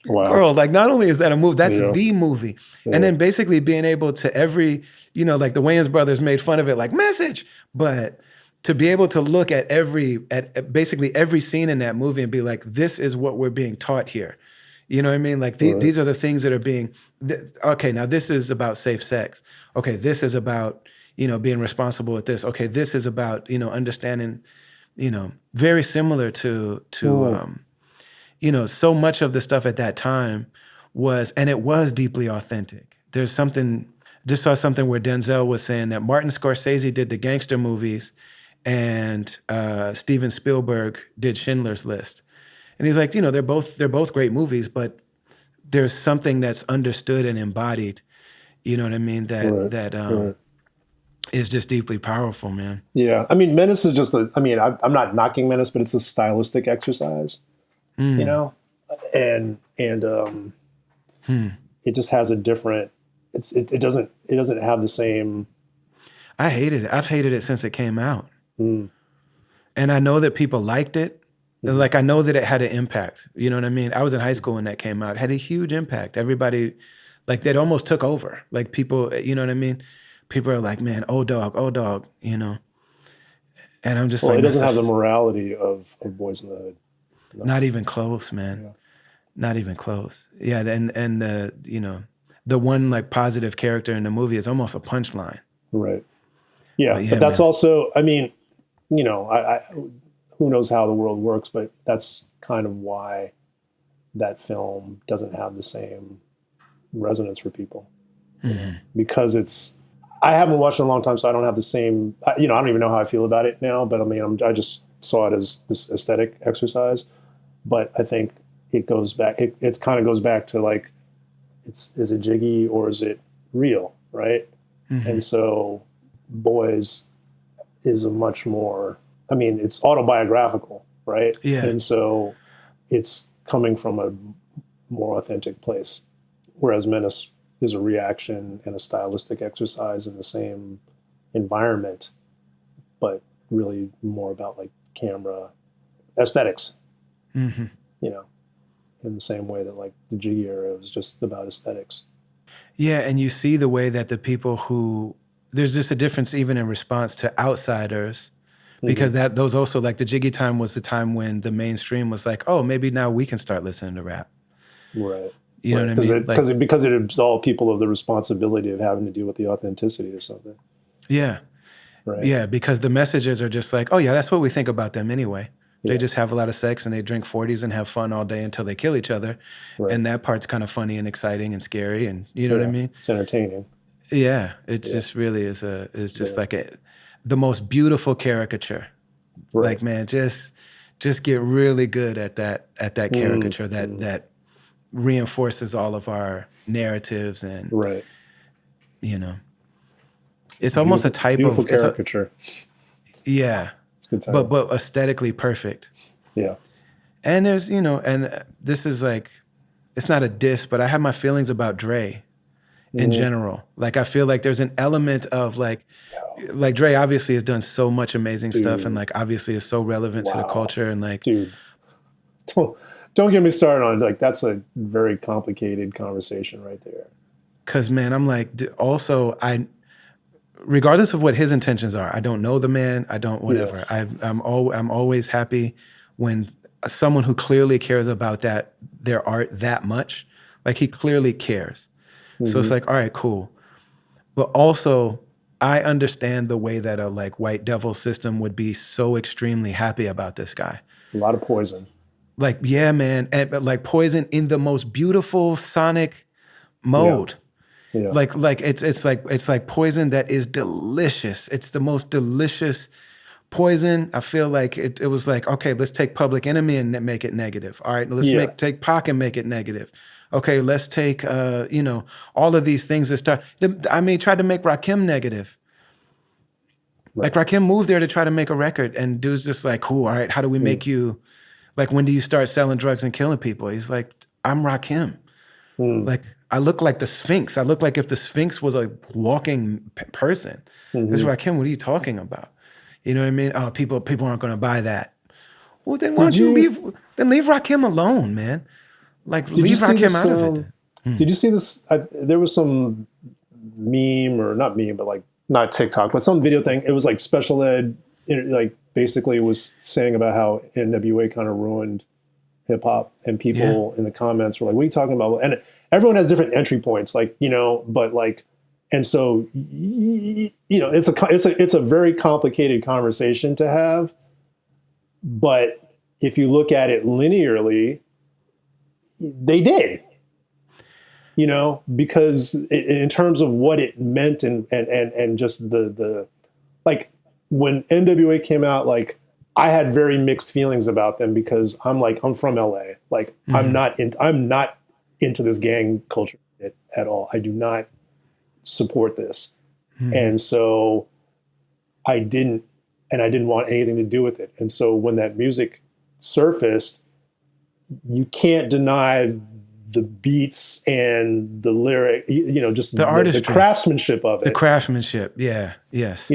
Wow. Girl, like not only is that a movie, that's the movie. Yeah. And then basically being able to you know, like the Wayans brothers made fun of it like message, but to be able to look at basically every scene in that movie and be like, this is what we're being taught here. You know what I mean? Like these are the things that are being, okay, now this is about safe sex. Okay, this is about, you know, being responsible with this. Okay, this is about, you know, understanding, you know, very similar to you know, so much of the stuff at that time was deeply authentic. There's something, just saw something where Denzel was saying that Martin Scorsese did the gangster movies and Steven Spielberg did Schindler's List. And he's like, you know, they're both great movies, but there's something that's understood and embodied, you know what I mean, that is just deeply powerful, man. Yeah. I mean, Menace is just I'm not knocking Menace, but it's a stylistic exercise. You know, and it just has a different. It doesn't have the same. I hated it. I've hated it since it came out, and I know that people liked it. Like I know that it had an impact. You know what I mean? I was in high school when that came out. It had a huge impact. Everybody, like that, almost took over. Like people, you know what I mean? People are like, man, O-Dog, you know. And I'm just like, it doesn't have the morality of Boys in the Hood. No. Not even close, man. Yeah. Not even close. Yeah, and you know, the one like positive character in the movie is almost a punchline. Right. Yeah. But yeah, But that's man. also, I mean, I who knows how the world works, but that's kind of why that film doesn't have the same resonance for people, because I haven't watched it in a long time, so I don't have the same, I don't even know how I feel about it now, but I mean, I just saw it as this aesthetic exercise. But I think it goes back, it kind of goes back to like, is it jiggy or is it real? Right. And so Boys is a much more, I mean, it's autobiographical, right? Yeah. And so it's coming from a more authentic place. Whereas Menace is a reaction and a stylistic exercise in the same environment, but really more about like camera aesthetics, in the same way that like the Jiggy era was just about aesthetics. Yeah, and you see the way that the people who there's just a difference even in response to outsiders, because that those also like the Jiggy time was the time when the mainstream was like, oh, maybe now we can start listening to rap. Right. You know what I mean? Because it absolved people of the responsibility of having to deal with the authenticity or something. Yeah. Right. Yeah, because the messages are just like, oh yeah, that's what we think about them anyway. They just have a lot of sex and they drink 40s and have fun all day until they kill each other. Right. And that part's kind of funny and exciting and scary, and you know what I mean? It's entertaining. Yeah, it just really is like the most beautiful caricature. Right. Like, man, just get really good at that caricature that reinforces all of our narratives, and right. It's almost a type beautiful of caricature. Yeah. It's a good time. But aesthetically perfect. Yeah. And there's, and this is like, it's not a diss, but I have my feelings about Dre in general. Like, I feel like there's an element of like Dre obviously has done so much amazing stuff, and like obviously is so relevant to the culture, and like, dude, don't get me started on like, that's a very complicated conversation right there. Cause man, I'm like, also regardless of what his intentions are, I don't know the man, I don't whatever. Yeah. I'm always happy when someone who clearly cares about their art that much, like he clearly cares. So it's like, all right, cool. But also, I understand the way that a like white devil system would be so extremely happy about this guy. A lot of poison. Like, yeah, man, and like poison in the most beautiful sonic mode. Yeah. Like it's like poison that is delicious. It's the most delicious poison. I feel like it was like, okay, let's take Public Enemy and make it negative. All right, let's take Pac and make it negative. Okay, let's take all of these things that start. I mean, tried to make Rakim negative. Right. Like Rakim moved there to try to make a record, and dude's just like, cool, all right, how do we make you, like, when do you start selling drugs and killing people? He's like, I'm Rakim. Like, I look like the Sphinx. I look like if the Sphinx was a walking person. This is Rakim, what are you talking about? You know what I mean? Oh, people aren't going to buy that. Well, then why don't you leave Rakim alone, man? Like, leave Rakim out of it. Did you see this? There was some meme, or not meme, but like, not TikTok, but some video thing. It was like Special Ed, like basically was saying about how NWA kind of ruined hip hop, and people in the comments were like, what are you talking about? And everyone has different entry points, like, but like, and so, it's a very complicated conversation to have. But if you look at it linearly, they did, because in terms of what it meant and just the like, when NWA came out, like, I had very mixed feelings about them, because I'm from LA. Like, I'm not into this gang culture at all. I do not support this. And so I didn't want anything to do with it. And so when that music surfaced, you can't deny the beats and the lyric, just the artistry, the craftsmanship of it. The craftsmanship, yeah, yes.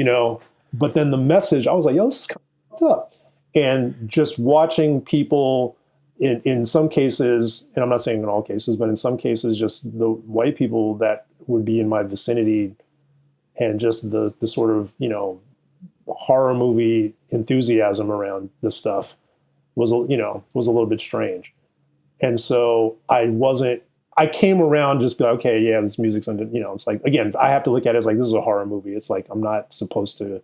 But then the message, I was like, yo, this is kind of fucked up. And just watching people in some cases, and I'm not saying in all cases, but in some cases, just the white people that would be in my vicinity, and just the sort of, horror movie enthusiasm around this stuff was a little bit strange. And so I I came around just be like, okay, yeah, this music's under, it's like, again, I have to look at it as like, this is a horror movie. It's like, I'm not supposed to,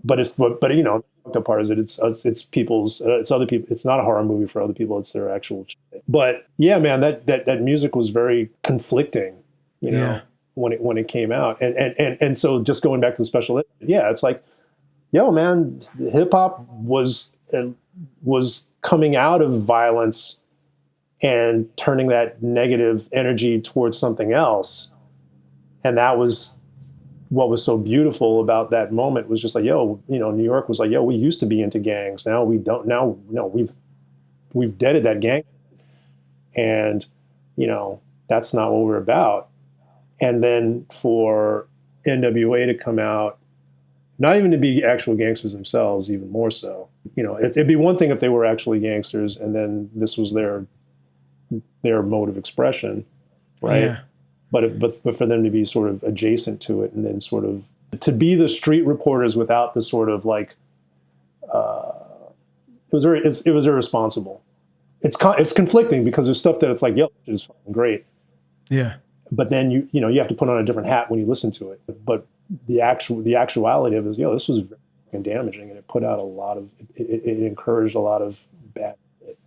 the part is that it's people's, it's other people. It's not a horror movie for other people. It's their actual shit. But yeah, man, that music was very conflicting, Yeah. when it came out. And so just going back to the special, yeah, it's like, yo, man, hip hop was coming out of violence and turning that negative energy towards something else. And that was what was so beautiful about that moment, was just like, yo, New York was like, yo, we used to be into gangs. Now we don't, now, we've deaded that gang. And, that's not what we're about. And then for NWA to come out, not even to be actual gangsters themselves, even more so, it'd be one thing if they were actually gangsters and then this was their mode of expression. Right. Yeah. But for them to be sort of adjacent to it and then sort of to be the street reporters without the sort of like, it was irresponsible. It's conflicting because there's stuff that it's like, yo, it's fucking great. Yeah. But then you have to put on a different hat when you listen to it. But the actuality of it is, this was very fucking damaging, and it put out it encouraged a lot of bad shit,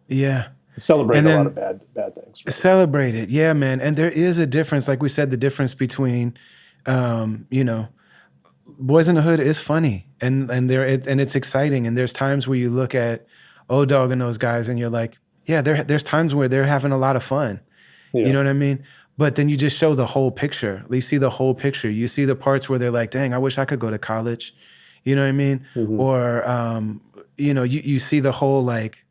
Yeah. Celebrated a lot of bad things. Right? Celebrate it. Yeah, man. And there is a difference, like we said, the difference between, Boys in the Hood is funny and it's exciting. And there's times where you look at O-Dog and those guys and you're like, yeah, there's times where they're having a lot of fun. Yeah. You know what I mean? But then you just show the whole picture. You see the whole picture. You see the parts where they're like, dang, I wish I could go to college. You know what I mean? Mm-hmm. Or, you see the whole, like,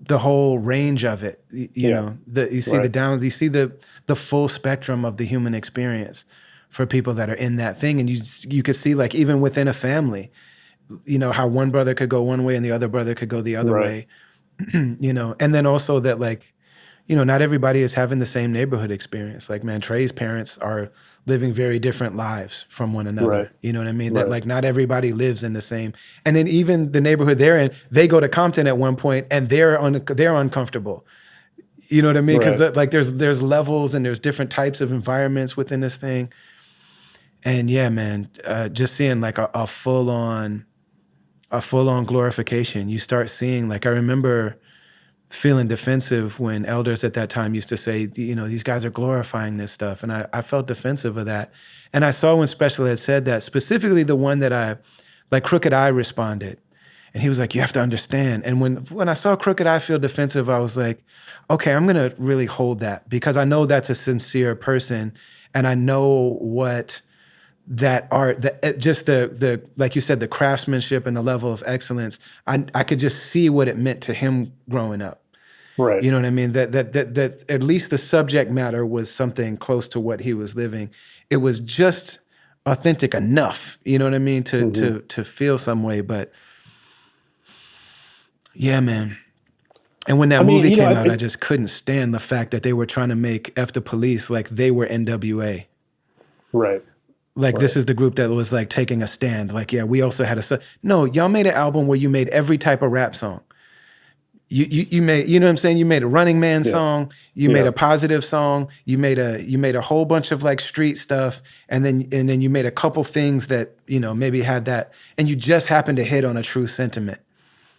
the whole range of it, you see the downs, you see the full spectrum of the human experience for people that are in that thing. And you could see, like, even within a family, how one brother could go one way and the other brother could go the other way, and then also that, like, not everybody is having the same neighborhood experience. Like, man, Trey's parents are living very different lives from one another. Right. You know what I mean? Right. That, like, not everybody lives in the same. And then even the neighborhood they're in, they go to Compton at one point and they're uncomfortable. You know what I mean? Because like there's levels and there's different types of environments within this thing. And yeah, man, just seeing like a full on glorification. You start seeing, like, I remember feeling defensive when elders at that time used to say, these guys are glorifying this stuff. And I felt defensive of that. And I saw when Special Ed said that, specifically the one that Crooked Eye responded. And he was like, you have to understand. And when I saw Crooked Eye feel defensive, I was like, okay, I'm going to really hold that, because I know that's a sincere person. And I know what that art, just the like you said, the craftsmanship and the level of excellence, I could just see what it meant to him growing up. Right. You know what I mean? That at least the subject matter was something close to what he was living. It was just authentic enough, you know what I mean, to feel some way. But yeah, man. And when that movie came out, I just couldn't stand the fact that they were trying to make F the Police like they were NWA. Right. Like, this is the group that was, like, taking a stand. Like, yeah, we also had no, y'all made an album where you made every type of rap song. You made, you know what I'm saying? You made a Running Man song. You made a positive song. You made a whole bunch of, like, street stuff. And then you made a couple things that, maybe had that. And you just happened to hit on a true sentiment.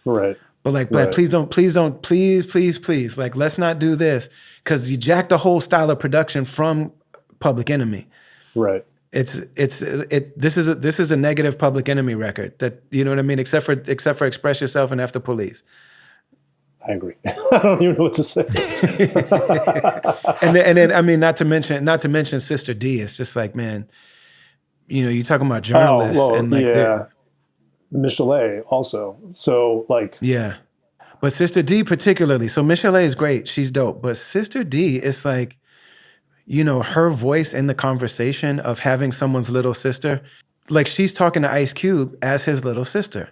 Right. But please, like, let's not do this. Because you jacked the whole style of production from Public Enemy. Right. This is a negative Public Enemy record, that, you know what I mean? Except for Express Yourself and F the Police. I agree. I don't even know what to say. and then I mean, not to mention Sister D. It's just like, man, you talking about journalists and like Michelet also. So like, yeah, but Sister D particularly. So Michelet is great. She's dope. But Sister D is like, her voice in the conversation of having someone's little sister, like, she's talking to Ice Cube as his little sister.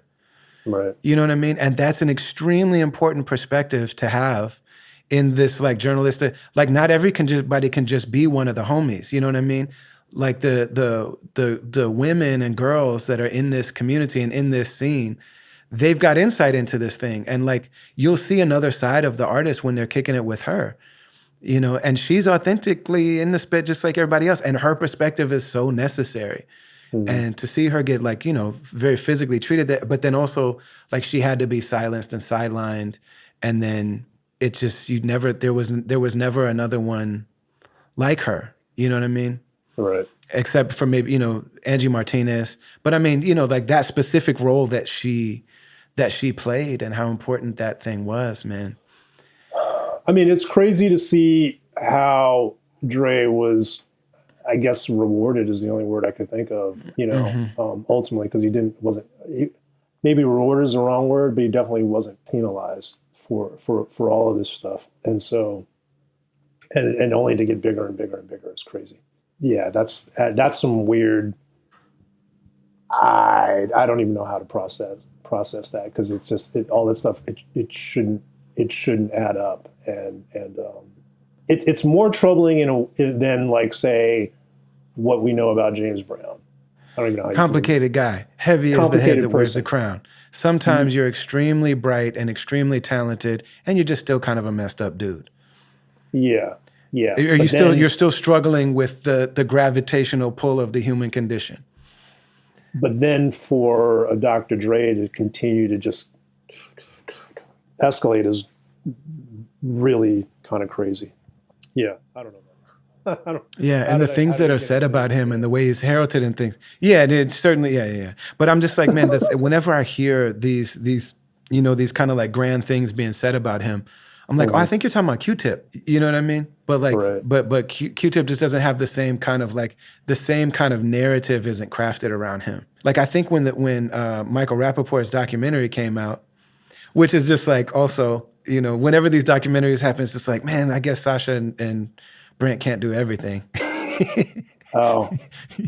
Right. You know what I mean? And that's an extremely important perspective to have in this, like, journalistic, like, not everybody can just be one of the homies. You know what I mean? Like the women and girls that are in this community and in this scene, they've got insight into this thing. And like, you'll see another side of the artist when they're kicking it with her, you know, and she's authentically in the spit just like everybody else. And her perspective is so necessary. And to see her get like, you know, very physically treated, that, but then also like she had to be silenced and sidelined. And then it just, there was never another one like her. You know what I mean? Right. Except for maybe, you know, Angie Martinez. But I mean, you know, like that specific role that she played and how important that thing was, man. I mean, it's crazy to see how Dre was, I guess, rewarded is the only word I could think of, you know, ultimately, because maybe rewarded is the wrong word, but he definitely wasn't penalized for all of this stuff. And so, and only to get bigger and bigger and bigger is crazy. Yeah, that's some weird, I don't even know how to process that, because it's just all that stuff, it shouldn't add up. And it's more troubling than like, say, what we know about James Brown. I don't even know how complicated guy, heavy as the head that wears the crown. Sometimes you're extremely bright and extremely talented, and you're just still kind of a messed up dude. Yeah. You're still struggling with the gravitational pull of the human condition. But then for a Dr. Dre to continue to just escalate is really kind of crazy. Yeah, I don't know. And the things that are said about him and the way he's heralded and things. Yeah, it's certainly, yeah. But I'm just like, man, whenever I hear these, you know, these kind of like grand things being said about him, I'm like, oh, I think you're talking about Q-Tip. You know what I mean? But like, but Q-Tip just doesn't have the same kind of narrative isn't crafted around him. Like, I think when Michael Rappaport's documentary came out, which is just like also, you know, whenever these documentaries happen, it's just like, man, I guess Sasha and Brent can't do everything. Oh,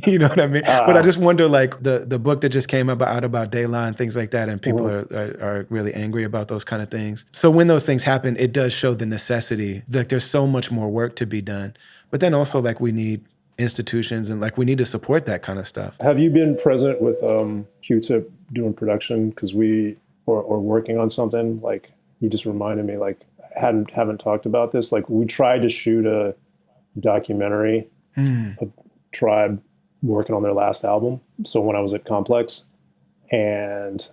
you know what I mean? But I just wonder, like the book that just came out about De La and things like that, and people are really angry about those kind of things. So when those things happen, it does show the necessity. Like there's so much more work to be done. But then also like we need institutions and like we need to support that kind of stuff. Have you been present with Q-Tip doing production? Because or working on something, like you just reminded me, like haven't talked about this. Like we tried to shoot a documentary of Tribe working on their last album. So when I was at Complex, and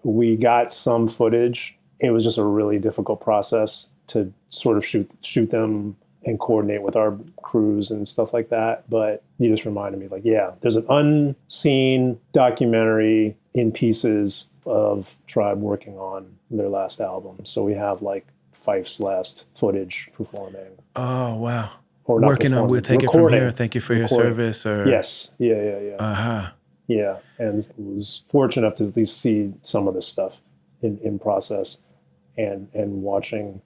we got some footage, it was just a really difficult process to sort of shoot them and coordinate with our crews and stuff like that. But you just reminded me, like, yeah, there's an unseen documentary in pieces of Tribe working on their last album. So we have like Fife's last footage performing. Oh, wow. Or not working on, we'll take recording. It from here. Thank you for your service. Or yes. Yeah. Yeah. And was fortunate enough to at least see some of this stuff in process and watching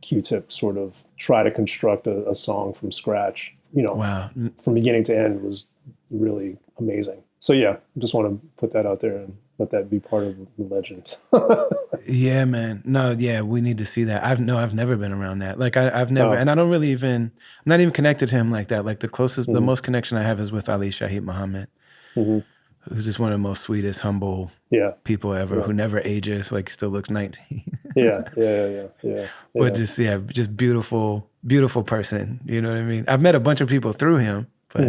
Q-Tip sort of try to construct a song from scratch, you know, wow. From beginning to end was really amazing. So yeah, I just want to put that out there and let that be part of the legend. Yeah, man. No, yeah, we need to see that. I've never been around that. Like I've never, and I don't really I'm not even connected to him like that. Like the most connection I have is with Ali Shaheed Muhammad, who's just one of the most sweetest, humble people ever, who never ages, like still looks 19. Yeah. But just beautiful, beautiful person. You know what I mean? I've met a bunch of people through him. But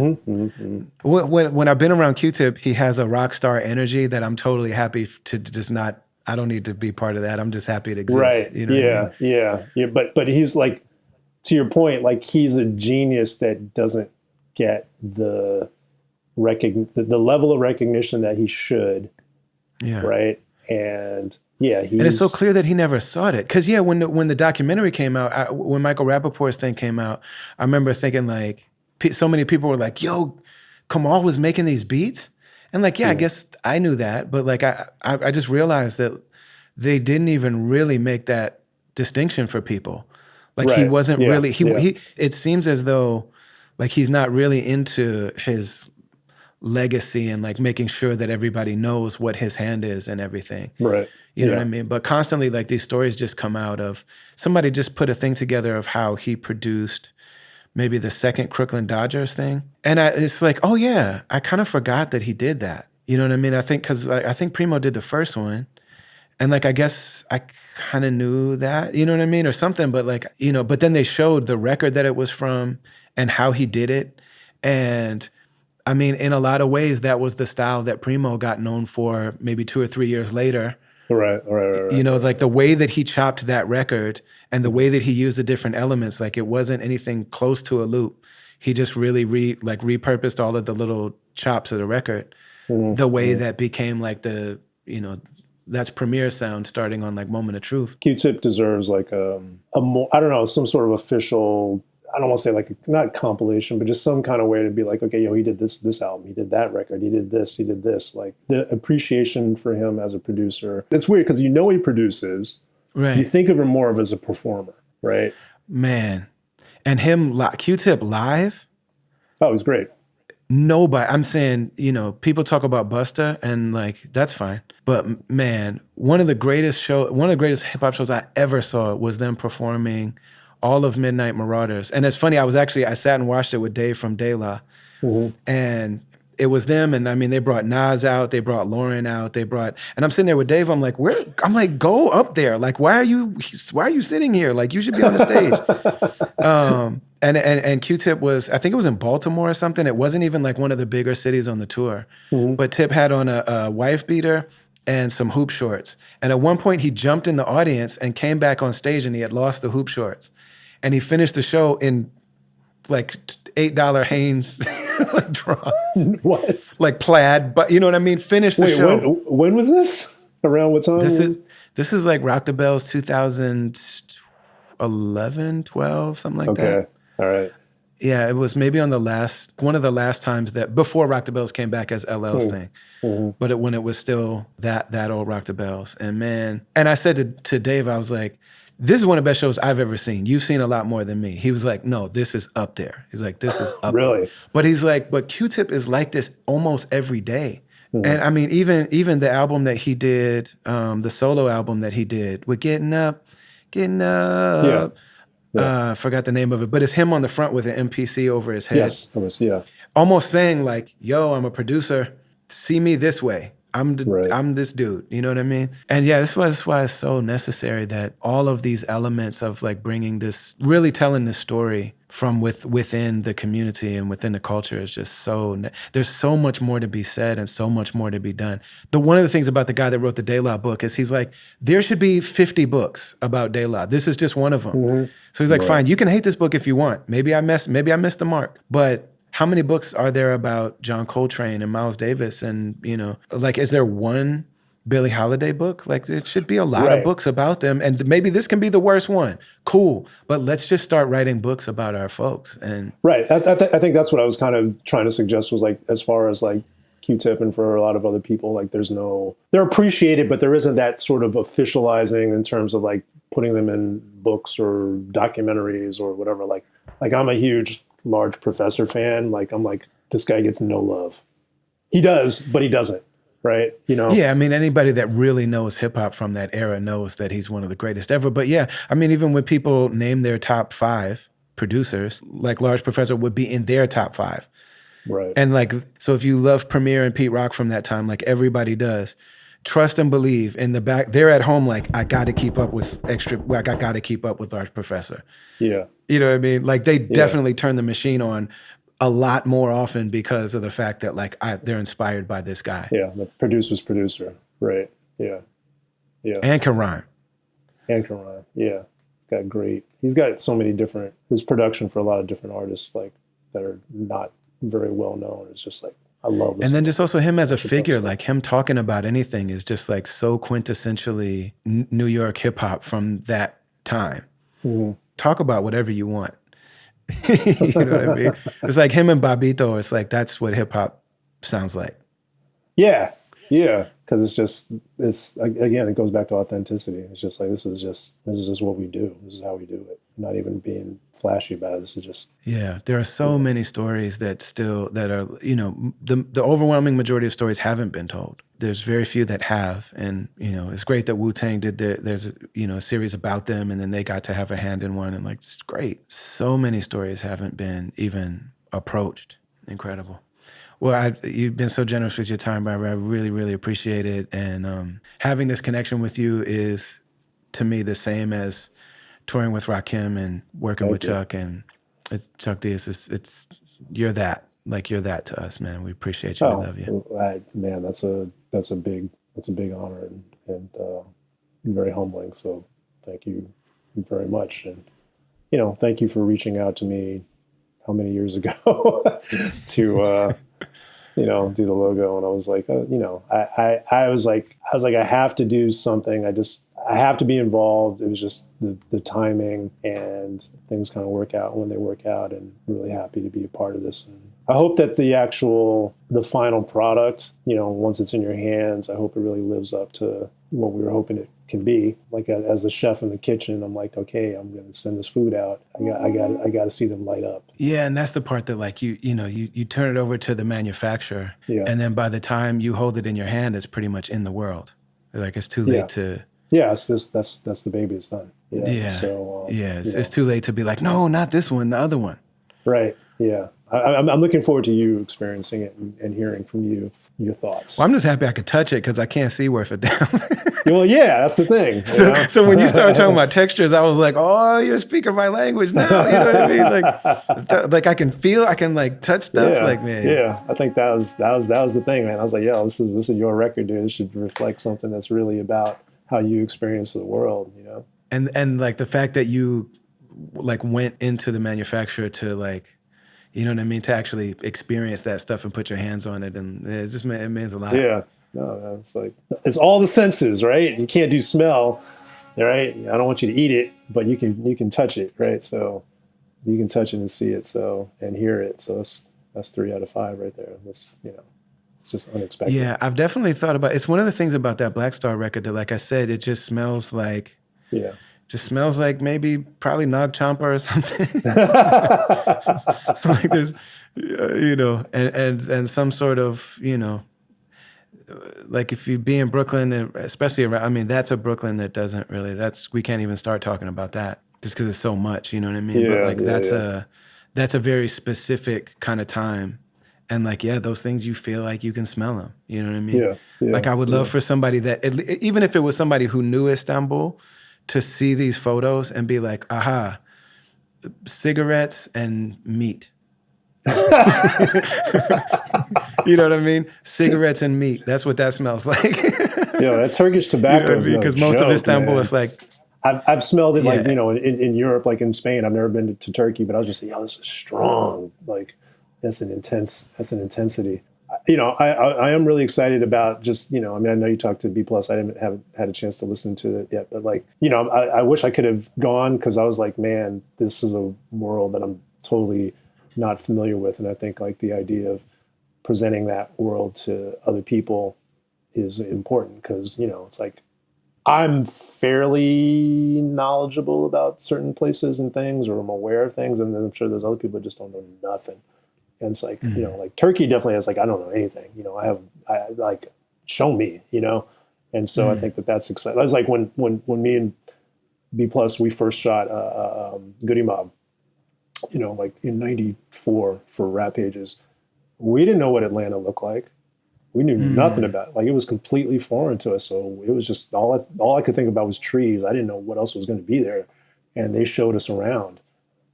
when I've been around Q-Tip, he has a rock star energy that I'm totally happy to just not. I don't need to be part of that. I'm just happy to exist. Right. You know Yeah. But he's like, to your point, like he's a genius that doesn't get the level of recognition that he should. Yeah. Right. And yeah, and it's so clear that he never sought it. Because when the documentary came out, when Michael Rappaport's thing came out, I remember thinking like, so many people were like, yo, Kamal was making these beats? And like, I guess I knew that. But like, I just realized that they didn't even really make that distinction for people. Like he wasn't really, it seems as though like he's not really into his legacy and like making sure that everybody knows what his hand is and everything. Right. You know what I mean? But constantly like these stories just come out of, somebody just put a thing together of how he produced maybe the second Crooklyn Dodgers thing. And it's like, oh yeah, I kind of forgot that he did that. You know what I mean? I think because I think Primo did the first one. And like, I guess I kind of knew that, you know what I mean? Or something, but like, but then they showed the record that it was from and how he did it. And I mean, in a lot of ways, that was the style that Primo got known for maybe 2 or 3 years later. Right. Like the way that he chopped that record and the way that he used the different elements, like it wasn't anything close to a loop. He just really repurposed all of the little chops of the record the way that became like the, that's Premiere sound starting on like Moment of Truth. Q-Tip deserves like a more, I don't know, some sort of official, I don't want to say like, not compilation, but just some kind of way to be like, okay, he did this album, he did that record, he did this. Like the appreciation for him as a producer. It's weird because he produces, right? You think of him more of as a performer, right? Man. And him, Q-Tip live? Oh, he's great. Nobody, I'm saying, people talk about Busta and like, that's fine. But man, one of the greatest hip hop shows I ever saw was them performing all of Midnight Marauders. And it's funny, I sat and watched it with Dave from De La. And it was them. And I mean, they brought Nas out, they brought Lauren out, and I'm sitting there with Dave. I'm like, go up there. Like, why are you sitting here? Like, you should be on the stage. And Q-Tip was, I think it was in Baltimore or something. It wasn't even like one of the bigger cities on the tour. But Tip had on a wife beater and some hoop shorts. And at one point he jumped in the audience and came back on stage and he had lost the hoop shorts. And he finished the show in like $8 Hanes like draws. What? Like plaid, but you know what I mean? Finished the show. When was this? Around what time? This is like Rock the Bells 2011, 12, something like that. Okay. All right. Yeah, it was maybe on one of the last times that before Rock the Bells came back as LL's thing, but when it was still that old Rock the Bells. And man, and I said to Dave, I was like, this is one of the best shows I've ever seen. You've seen a lot more than me. He was like, no, this is up there. He's like, this is up really? there. But he's like, but Q-Tip is like this almost every day. And I mean, even the album that he did, the solo album that he did with Getting Up. Yeah. Forgot the name of it, but it's him on the front with an MPC over his head. Yes, yeah. Almost saying like, yo, I'm a producer. See me this way. I'm this dude. You know what I mean? And yeah, this is why it's so necessary that all of these elements of like bringing this, really telling this story from within the community and within the culture is just there's so much more to be said and so much more to be done. One of the things about the guy that wrote the De La book is he's like, there should be 50 books about De La. This is just one of them. So he's like, fine, you can hate this book if you want. Maybe I missed the mark, but how many books are there about John Coltrane and Miles Davis? And, like, is there one Billie Holiday book? Like, it should be a lot of books about them. And maybe this can be the worst one. Cool. But let's just start writing books about our folks. And right. I think that's what I was kind of trying to suggest was like, as far as like Q-Tip and for a lot of other people, like they're appreciated, but there isn't that sort of officializing in terms of like putting them in books or documentaries or whatever. Like I'm a huge Large Professor fan. Like I'm like, this guy gets no love. He does, but he doesn't, right? Yeah, I mean, anybody that really knows hip hop from that era knows that he's one of the greatest ever. But yeah, I mean, even when people name their top 5 producers, like Large Professor would be in their top 5. Right. And like, so if you love Premier and Pete Rock from that time, like everybody does, trust and believe in the back, they're at home like, I got to keep up with Large Professor. Yeah. You know what I mean? Like they definitely turn the machine on a lot more often because of the fact that like they're inspired by this guy. Yeah, the producer's producer. Right. Yeah. Yeah. And can rhyme. Yeah. He's got so many different, his production for a lot of different artists like that are not very well known. It's just like, I love this. And then just also him as a figure, like him talking about anything is just like so quintessentially New York hip hop from that time. Talk about whatever you want. You know what I mean? It's like him and Babito. It's like, that's what hip hop sounds like. Yeah. Because again, it goes back to authenticity. It's just like, this is just what we do. This is how we do it. Not even being flashy about it. This is just. Yeah. There are so many stories that are, the overwhelming majority of stories haven't been told. There's very few that have. And, it's great that Wu-Tang there's a series about them and then they got to have a hand in one and like, it's great. So many stories haven't been even approached. Incredible. Well, you've been so generous with your time, Barbara. I really, really appreciate it. And having this connection with you is, to me, the same as touring with Rakim and working with Thank you. Chuck. And it's Chuck D. It's you're that. Like, you're that to us, man. We appreciate you. We Oh, love you. man, that's a big honor and very humbling. So thank you very much. And, thank you for reaching out to me how many years ago to, do the logo. And I was like, I was like, I have to do something. I have to be involved. It was just the timing, and things kind of work out when they work out, and I'm really happy to be a part of this. And I hope that the final product, once it's in your hands, I hope it really lives up to what we were hoping it can be. Like, as the chef in the kitchen, I'm like, okay, I'm going to send this food out. I got to see them light up. Yeah, and that's the part that, like, you turn it over to the manufacturer, Yeah. and then by the time you hold it in your hand, it's pretty much in the world. Like, it's too late to. Yeah, that's the baby. It's done. Yeah. Yeah. So It's too late to be like, no, not this one, the other one. Right. Yeah. I'm looking forward to you experiencing it and hearing from you your thoughts. Well, I'm just happy I could touch it because I can't see worth a damn. Well, yeah, that's the thing. So when you started talking about textures, I was like, oh, you're speaking my language now. You know what I mean? Like I can feel, I can like touch stuff. Yeah, like, man. Yeah, I think that was the thing, man. I was like, yeah, this is your record, dude. It should reflect something that's really about how you experience the world, And like the fact that you like went into the manufacturer to like, you know what I mean, to actually experience that stuff and put your hands on it, and it means a lot. Yeah, no, it's like it's all the senses, right? You can't do smell, right? I don't want you to eat it, but you can touch it, right? So you can touch it and see it, so and hear it. So that's 3 out of 5 right there. It's just unexpected. Yeah, I've definitely thought about. It's one of the things about that Black Star record that, like I said, it just smells like. Yeah. Just smells like maybe probably Nag Champa or something. Like there's, and some sort of, like if you be in Brooklyn, especially around, I mean, that's a Brooklyn that doesn't really, we can't even start talking about that just because it's so much, you know what I mean? Yeah, but like that's a very specific kind of time. And like, yeah, those things you feel like you can smell them, you know what I mean? Yeah. Like I would love for somebody that, even if it was somebody who knew Istanbul, to see these photos and be like, aha, cigarettes and meat. You know what I mean? Cigarettes and meat. That's what that smells like. Yeah, that Turkish tobacco is because most of Istanbul is like. I've smelled it like, in Europe, like in Spain. I've never been to Turkey, but I was just like, this is strong. Like that's an intensity. I am really excited about just, I know you talked to B+. I haven't had a chance to listen to it yet, but like, I wish I could have gone because I was like, man, this is a world that I'm totally not familiar with. And I think like the idea of presenting that world to other people is important because, it's like, I'm fairly knowledgeable about certain places and things, or I'm aware of things. And then I'm sure there's other people that just don't know nothing. And it's like, like Turkey definitely has like, I don't know anything, I like, show me, And so I think that's exciting. That's like when me and B+, we first shot Goody Mob, like in 94 for Rap Pages. We didn't know what Atlanta looked like. We knew nothing about it. Like it was completely foreign to us. So it was just all I could think about was trees. I didn't know what else was going to be there. And they showed us around.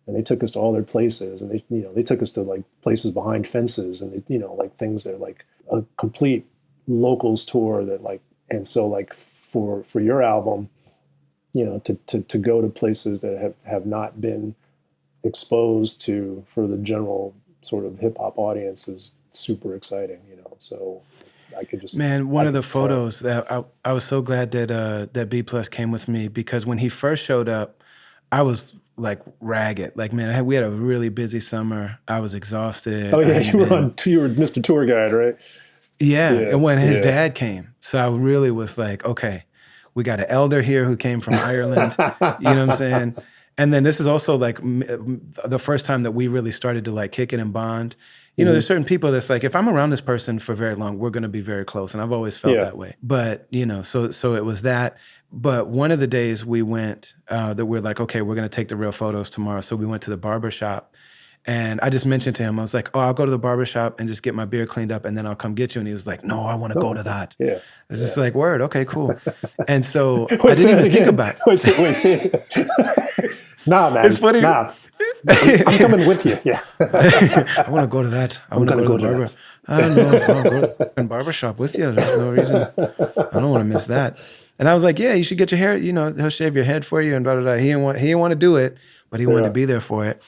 And they took us to all their places, and they took us to like places behind fences, and they, like things that are like a complete locals tour that like, and so like for your album, to go to places that have not been exposed to for the general sort of hip hop audience is super exciting, so I could just. Man, one of the photos that I was so glad that B+ came with me because when he first showed up, I was like ragged. Like, man, we had a really busy summer. I was exhausted. Oh yeah, you were Mr. Tour Guide, right? Yeah. And when his dad came, so I really was like, okay, we got an elder here who came from Ireland. You know what I'm saying? And then this is also like the first time that we really started to like kick it and bond. There's certain people that's like, if I'm around this person for very long, we're going to be very close. And I've always felt that way. But, so it was that. But one of the days we went, that we're like, okay, we're going to take the real photos tomorrow. So we went to the barber shop And I just mentioned to him, I was like, oh, I'll go to the barbershop and just get my beard cleaned up and then I'll come get you. And he was like, no, I want to go to that. Yeah. It's just like, word, okay, cool. And so Wait, I didn't say even it think again. about Wait, say it. Nah, man. It's funny. Nah. I'm coming with you. Yeah. I want to go to that. I want to go to the barber. that. I don't know if I'll go to the barbershop with you. There's no reason. I don't want to miss that. And I was like, yeah, you should get your hair, he'll shave your head for you and blah, blah, blah. He didn't want to do it, but he wanted to be there for it.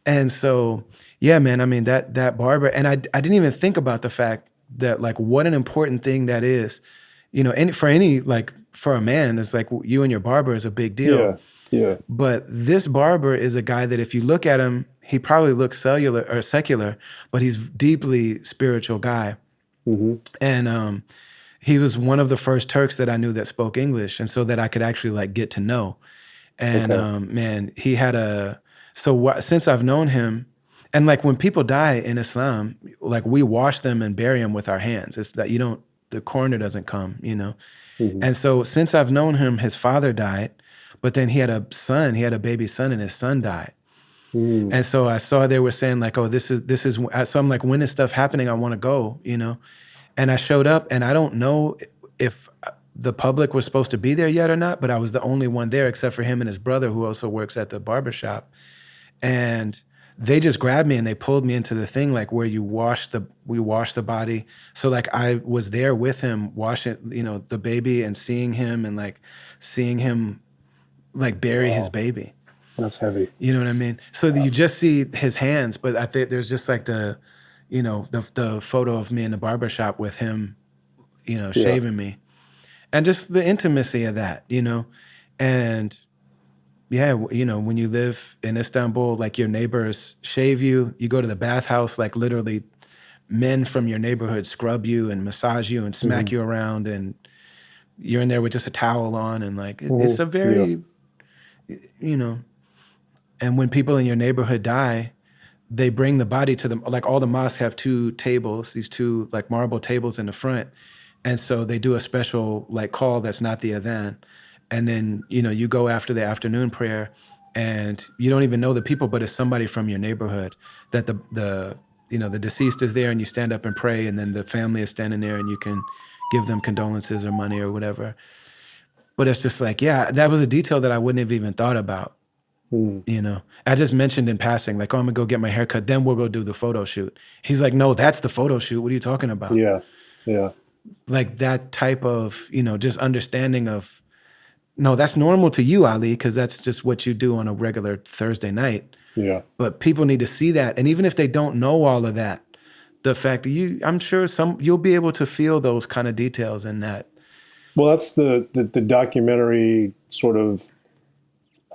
And so, yeah, man, I mean, that barber, and I didn't even think about the fact that, like, what an important thing that is, for a man, it's like you and your barber is a big deal. Yeah. But this barber is a guy that if you look at him, he probably looks secular, but he's deeply spiritual guy. Mm-hmm. And he was one of the first Turks that I knew that spoke English, and so that I could actually like get to know. And man, he had since I've known him, and like when people die in Islam, like we wash them and bury them with our hands. It's that the coroner doesn't come, Mm-hmm. And so since I've known him, his father died, but then he had a baby son, and his son died. Mm. And so I saw they were saying like, oh, this is, so I'm like, when is stuff happening? I want to go, And I showed up, and I don't know if the public was supposed to be there yet or not, but I was the only one there except for him and his brother, who also works at the barbershop. And they just grabbed me and they pulled me into the thing, like where we wash the body. So like I was there with him washing, the baby, and seeing him like bury his baby. That's heavy. You know what I mean? So you just see his hands, but I think there's just like the photo of me in the barbershop with him, shaving me, and just the intimacy of that, and yeah, when you live in Istanbul, like your neighbors shave you, you go to the bathhouse, like literally men from your neighborhood scrub you and massage you and smack you around, and you're in there with just a towel on, and like it's a very, and when people in your neighborhood die, they bring the body to them. Like all the mosques have these two like marble tables in the front. And so they do a special like call that's not the adhan. And then, you go after the afternoon prayer, and you don't even know the people, but it's somebody from your neighborhood that the deceased is there, and you stand up and pray, and then the family is standing there, and you can give them condolences or money or whatever. But it's just like, yeah, that was a detail that I wouldn't have even thought about. I just mentioned in passing, like, oh, I'm gonna go get my hair cut, then we'll go do the photo shoot. He's like, no, that's the photo shoot. What are you talking about? Yeah. Like that type of, just understanding of, no, that's normal to you, Ali, because that's just what you do on a regular Thursday night. Yeah. But people need to see that. And even if they don't know all of that, the fact that I'm sure you'll be able to feel those kind of details in that. Well, that's the documentary sort of,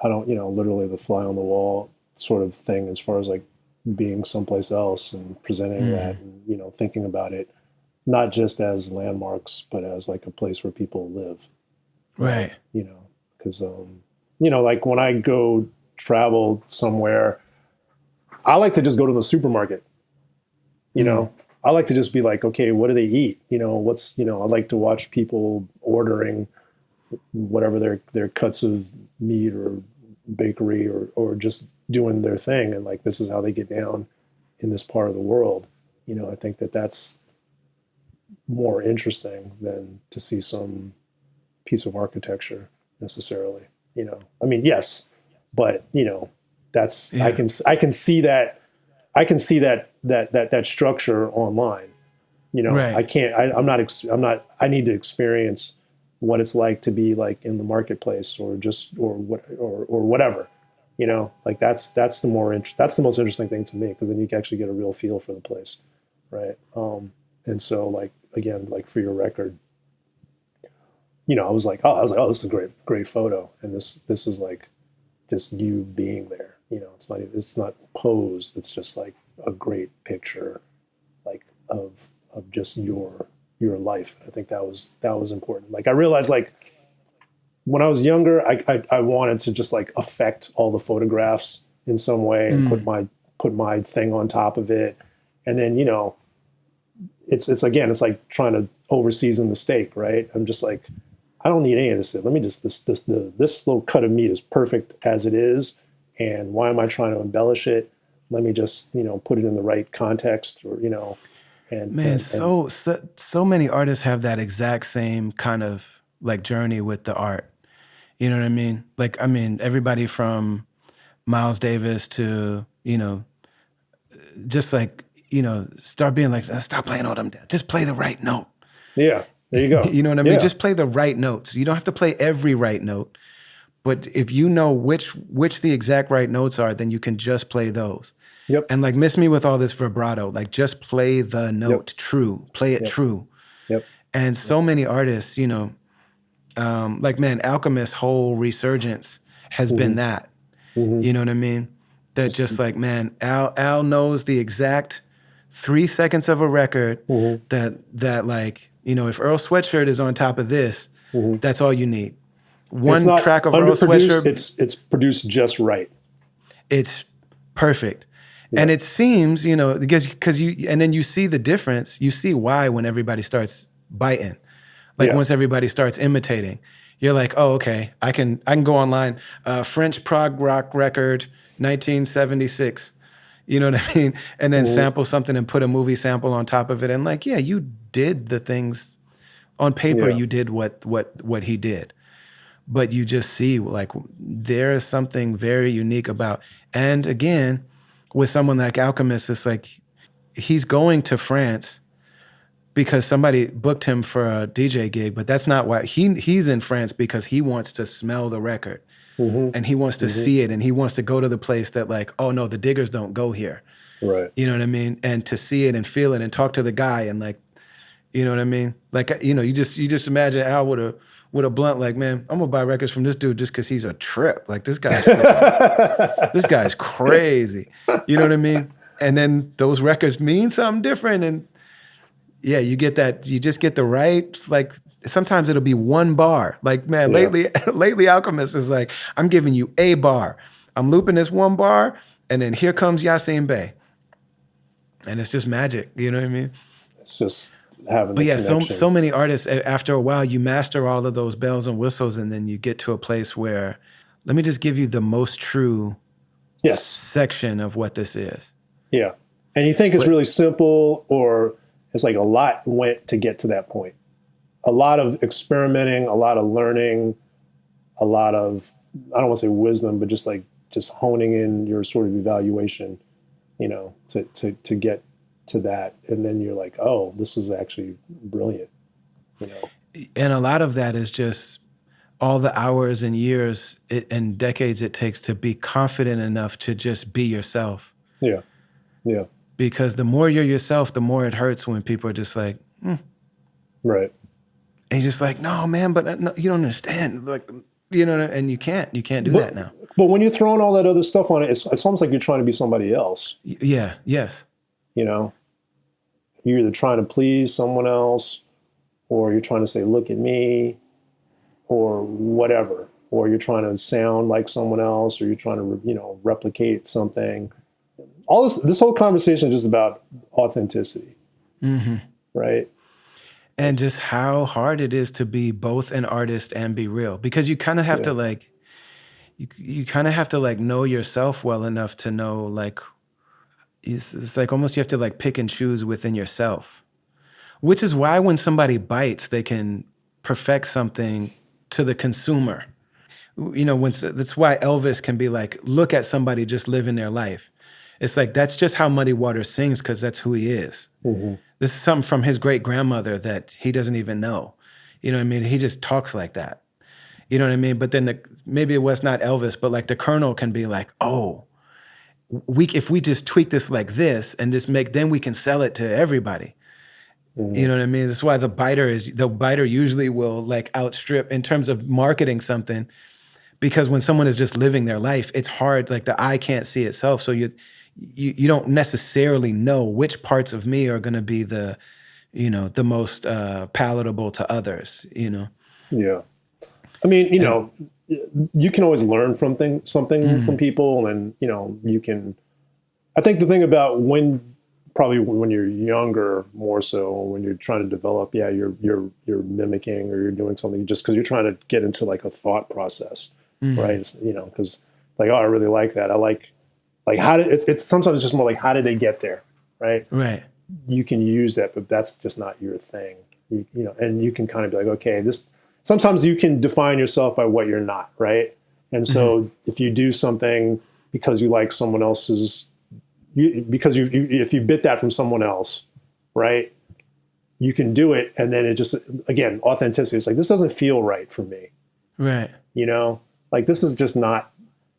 I don't, literally the fly on the wall sort of thing, as far as like being someplace else and presenting that, and, thinking about it, not just as landmarks, but as like a place where people live. Right. Because, like when I go travel somewhere, I like to just go to the supermarket, I like to just be like, okay, what do they eat? I like to watch people ordering whatever their cuts of meat or bakery or just doing their thing. And like, this is how they get down in this part of the world. I think that's more interesting than to see some piece of architecture necessarily, I mean, yes, but that's, I can see that structure online, right. I need to experience what it's like to be like in the marketplace or whatever, like that's the most interesting thing to me, because then you can actually get a real feel for the place. Right. And so like, again, like for your record, I was like, oh, this is a great photo. And this is like just you being there, it's not posed. It's just like a great picture, like of just your life. I think that was important. Like I realized, like when I was younger, I wanted to just like affect all the photographs in some way and put my thing on top of it. And then, it's like trying to overseason the steak, right? I'm just like, I don't need any of this. Let me just, this little cut of meat is perfect as it is. And why am I trying to embellish it? let me just, put it in the right context, or, and, Man, and so many artists have that exact same kind of like journey with the art. You know what I mean? Like, I mean, everybody from Miles Davis to, just like, start being like, stop playing all them. Just play the right note. yeah, there you go. You know what I mean? Yeah. Just play the right notes. You don't have to play every right note, but if you know which the exact right notes are, then you can just play those. Yep. And like, miss me with all this vibrato. Like, just play the Yep. note true. Play it Yep. true. Yep. And so many artists, like, man, Alchemist's whole resurgence has been that. Mm-hmm. You know what I mean? That just like, man, Al knows the exact 3 seconds of a record Mm-hmm. that like, if Earl Sweatshirt is on top of this, Mm-hmm. that's all you need. It's One not track of Earl underproduced. Sweatshirt, It's produced just right. it's perfect. Yeah. And it seems, because you, and then you see the difference, you see why when everybody starts biting. Like, Yeah. once everybody starts imitating, you're like, oh, okay, I can go online, French prog rock record, 1976. You know what I mean? And then sample something and put a movie sample on top of it. And like, yeah, you did the things on paper. Yeah. You did what he did, but you just see like there is something very unique about. And again, with someone like Alchemist, it's like he's going to France because somebody booked him for a DJ gig, but that's not why he's in France, because he wants to smell the record. Mm-hmm. And he wants to see it, and he wants to go to the place that like, oh no, the diggers don't go here. Right. You know what I mean? And to see it and feel it and talk to the guy and like, you know what I mean? Like, you just imagine Al with a blunt, like, man, I'm gonna buy records from this dude just because he's a trip. Like, this guy's this guy's crazy. You know what I mean? And then those records mean something different. And yeah, you just get the right, like, sometimes it'll be one bar. Like, man, lately Alchemist is like, I'm giving you a bar. I'm looping this one bar, and then here comes Yasin Bey. And it's just magic, you know what I mean? It's just having But the yeah, connection. so many artists, after a while, you master all of those bells and whistles, and then you get to a place where, let me just give you the most true Yes. section of what this is. Yeah. And you think it's really simple, or it's like a lot went to get to that point. A lot of experimenting, a lot of learning, a lot of, I don't want to say wisdom, but just honing in your sort of evaluation, to get to that. And then you're like, oh, this is actually brilliant, And a lot of that is just all the hours and years and decades it takes to be confident enough to just be yourself. Yeah. Yeah. Because the more you're yourself, the more it hurts when people are just like, Right. and you're just like, no, man, but no, you don't understand. Like, and you can't do that now. But when you're throwing all that other stuff on it, it's almost like you're trying to be somebody else. Yeah. Yes. You're either trying to please someone else, or you're trying to say, look at me, or whatever, or you're trying to sound like someone else, or you're trying to, replicate something. All this whole conversation is just about authenticity, right? And just how hard it is to be both an artist and be real, because you kind of have to like, you kind of have to like know yourself well enough to know, like, it's like almost you have to like pick and choose within yourself, which is why when somebody bites, they can perfect something to the consumer. That's why Elvis can be like, look at somebody just living their life. It's like, that's just how Muddy Waters sings, because that's who he is. Mm-hmm. This is something from his great grandmother that he doesn't even know. You know what I mean? He just talks like that. You know what I mean? But then maybe it was not Elvis, but like the Colonel can be like, oh, if we just tweak this like this and just then we can sell it to everybody. Mm-hmm. You know what I mean? That's why the biter usually will like outstrip in terms of marketing something, because when someone is just living their life, it's hard. Like, the eye can't see itself. So you don't necessarily know which parts of me are going to be the most palatable to others, Yeah. I mean, you can always learn from something from people, and, you can, I think the thing about probably when you're younger, more so when you're trying to develop, you're mimicking, or you're doing something just because you're trying to get into like a thought process, right? Because like, oh, I really like that. I like Like how did it's sometimes just more like how did they get there, right? Right. You can use that, but that's just not your thing. You know, and you can kind of be like, okay, this. Sometimes you can define yourself by what you're not, right? And so if you do something because you like someone else's, if you bit that from someone else, right? You can do it, and then it just, again, authenticity. It's like, this doesn't feel right for me. Right. You know, like this is just not.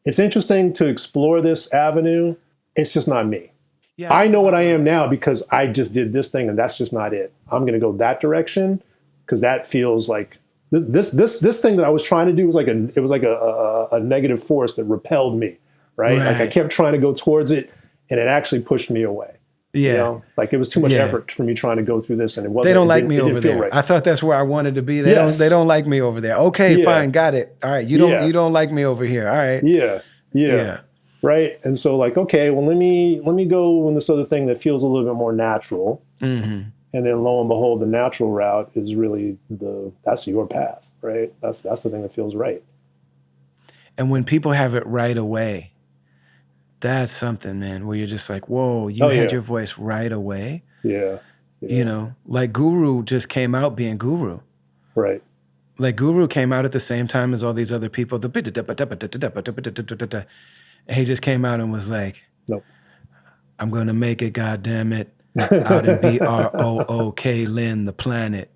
It's interesting to explore this avenue. It's just not me. Yeah. I know what I am now because I just did this thing, and that's just not it. I'm going to go that direction because that feels like this thing that I was trying to do was like a negative force that repelled me, right? Like I kept trying to go towards it, and it actually pushed me away. Yeah. You know? Like it was too much effort for me trying to go through this, and it wasn't. They don't like me over there. Right. I thought that's where I wanted to be. They don't like me over there. Okay, fine, got it. All right, you don't like me over here. All right. Yeah. Right. And so like, okay, well, let me go in this other thing that feels a little bit more natural. Mm-hmm. And then lo and behold, the natural route is really that's your path, right? That's the thing that feels right. And when people have it right away, that's something, man, where you're just like, whoa, you had your voice right away. Yeah. You know, like Guru just came out being Guru. Right. Like Guru came out at the same time as all these other people. And he just came out and was like, nope. I'm going to make it, goddammit, out in BROOK, Lynn, the planet.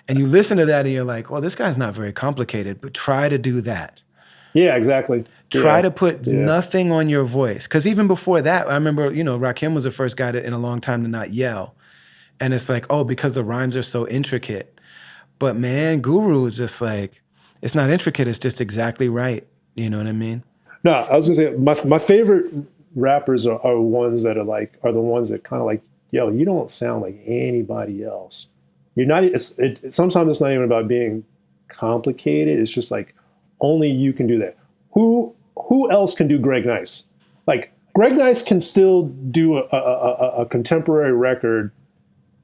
And you listen to that and you're like, well, this guy's not very complicated, but try to do that. Yeah, exactly. Try to put nothing on your voice. Because even before that, I remember, Rakim was the first guy in a long time to not yell. And it's like, oh, because the rhymes are so intricate. But man, Guru is just like, it's not intricate, it's just exactly right. You know what I mean? No, I was gonna say my favorite rappers are ones that are the ones that kind of like, yo, you don't sound like anybody else. You're not. Sometimes it's not even about being complicated. It's just like only you can do that. Who else can do Greg Nice? Like Greg Nice can still do a contemporary record,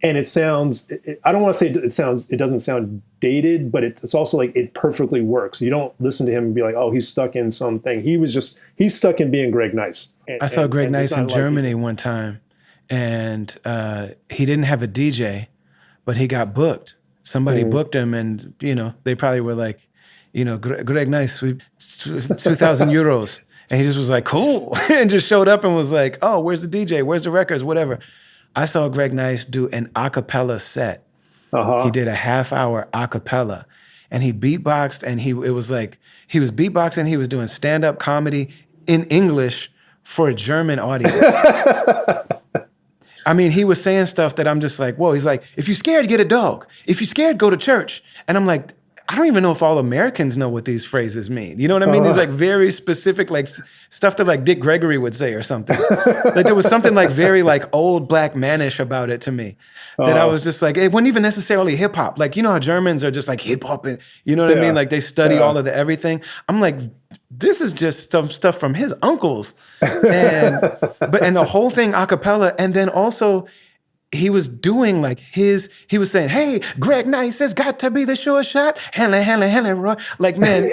and it sounds. I don't want to say it doesn't sound dated, but it's also like it perfectly works. You don't listen to him and be like, oh, he's stuck in something. He's stuck in being Greg Nice. I saw Greg Nice in Germany one time, and he didn't have a DJ, but he got booked. Somebody booked him, and they probably were like, Greg Nice, 2,000 euros. And he just was like, cool, and just showed up and was like, oh, where's the DJ? Where's the records? Whatever. I saw Greg Nice do an a cappella set. He did a half-hour a cappella, and he beatboxed, and he was beatboxing, he was doing stand-up comedy in English for a German audience. I mean, he was saying stuff that I'm just like, whoa. He's like, if you're scared, get a dog. If you're scared, go to church. And I'm like, I don't even know if all Americans know what these phrases mean. You know what I mean? These like very specific, like stuff that like Dick Gregory would say or something. Like there was something like very like old black mannish about it to me that I was just like, it wasn't even necessarily hip hop. Like, you know how Germans are just like hip hop and you know what I mean? Like they study all of the everything. I'm like, this is just some stuff from his uncles. And the whole thing a cappella. And then also he was doing like he was saying, hey, Greg Nice has got to be the sure shot. Hella. Like, man,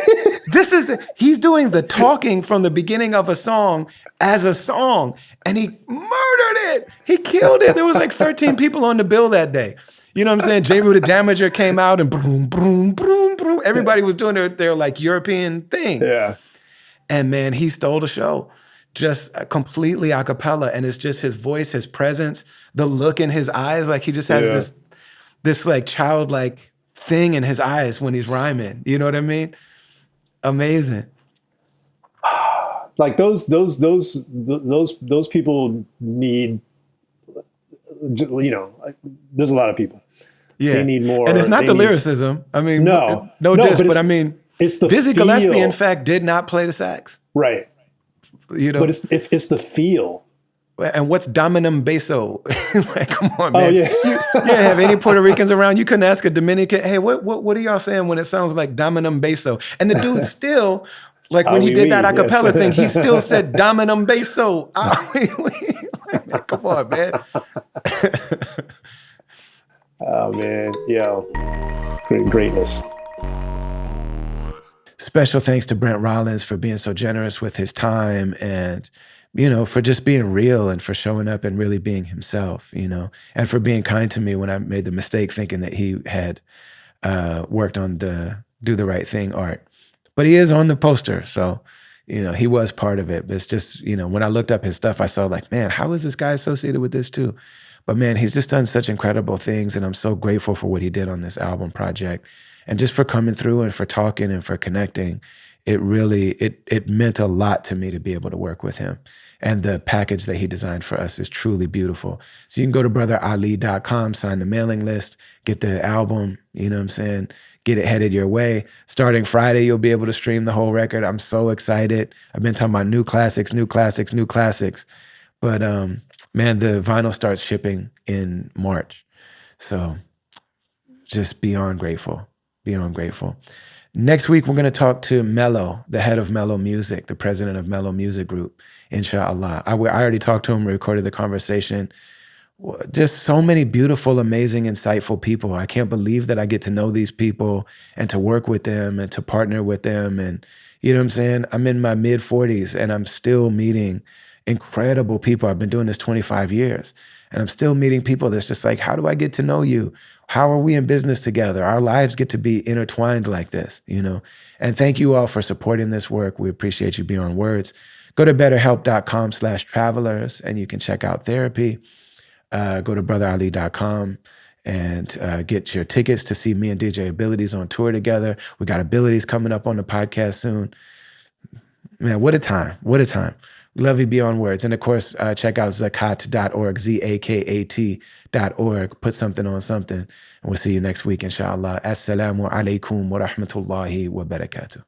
he's doing the talking from the beginning of a song as a song. And he murdered it. He killed it. There was like 13 people on the bill that day. You know what I'm saying? J. Rue the Damager came out and boom, boom, boom, boom. Everybody was doing their like European thing. Yeah. And man, he stole the show. Just completely a cappella. And it's just his voice, his presence, the look in his eyes. Like he just has this like childlike thing in his eyes when he's rhyming. You know what I mean? Amazing. Like those people need, there's a lot of people. Yeah. They need more. And it's not the lyricism. I mean, no diss, but I mean, it's the Dizzy feel. Gillespie, in fact, did not play the sax. Right. But it's the feel. And what's dominum basso? Like, come on, man. Oh, yeah. You have any Puerto Ricans around? You couldn't ask a Dominican, hey, what are y'all saying when it sounds like dominum basso? And the dude still, like when he did that a cappella thing, he still said dominum basso. Like, man, come on, man. Oh, man. Greatness. Special thanks to Brent Rollins for being so generous with his time and for just being real and for showing up and really being himself, and for being kind to me when I made the mistake thinking that he had worked on the Do the Right Thing art. But he is on the poster, so he was part of it. But it's just, when I looked up his stuff, I saw like, man, how is this guy associated with this too? But man, he's just done such incredible things, and I'm so grateful for what he did on this album project, and just for coming through and for talking and for connecting. It really it meant a lot to me to be able to work with him. And the package that he designed for us is truly beautiful. So you can go to brotherali.com, sign the mailing list, get the album, you know what I'm saying? Get it headed your way. Starting Friday, you'll be able to stream the whole record. I'm so excited. I've been talking about new classics, new classics, new classics. But man, the vinyl starts shipping in March. So just beyond grateful, beyond grateful. Next week, we're going to talk to Mello, the head of Mello Music, the president of Mello Music Group, inshallah. I already talked to him, recorded the conversation. Just so many beautiful, amazing, insightful people. I can't believe that I get to know these people and to work with them and to partner with them. And you know what I'm saying? I'm in my mid 40s and I'm still meeting incredible people. I've been doing this 25 years and I'm still meeting people that's just like, how do I get to know you? How are we in business together? Our lives get to be intertwined like this, And thank you all for supporting this work. We appreciate you beyond words. Go to betterhelp.com/travelers and you can check out therapy. Go to brotherali.com and get your tickets to see me and DJ Abilities on tour together. We got Abilities coming up on the podcast soon. Man, what a time. What a time. We love you beyond words. And of course, check out zakat.org, zakat.org. Put something on something. And we'll see you next week, inshallah. Assalamu alaikum wa rahmatullahi wa barakatuh.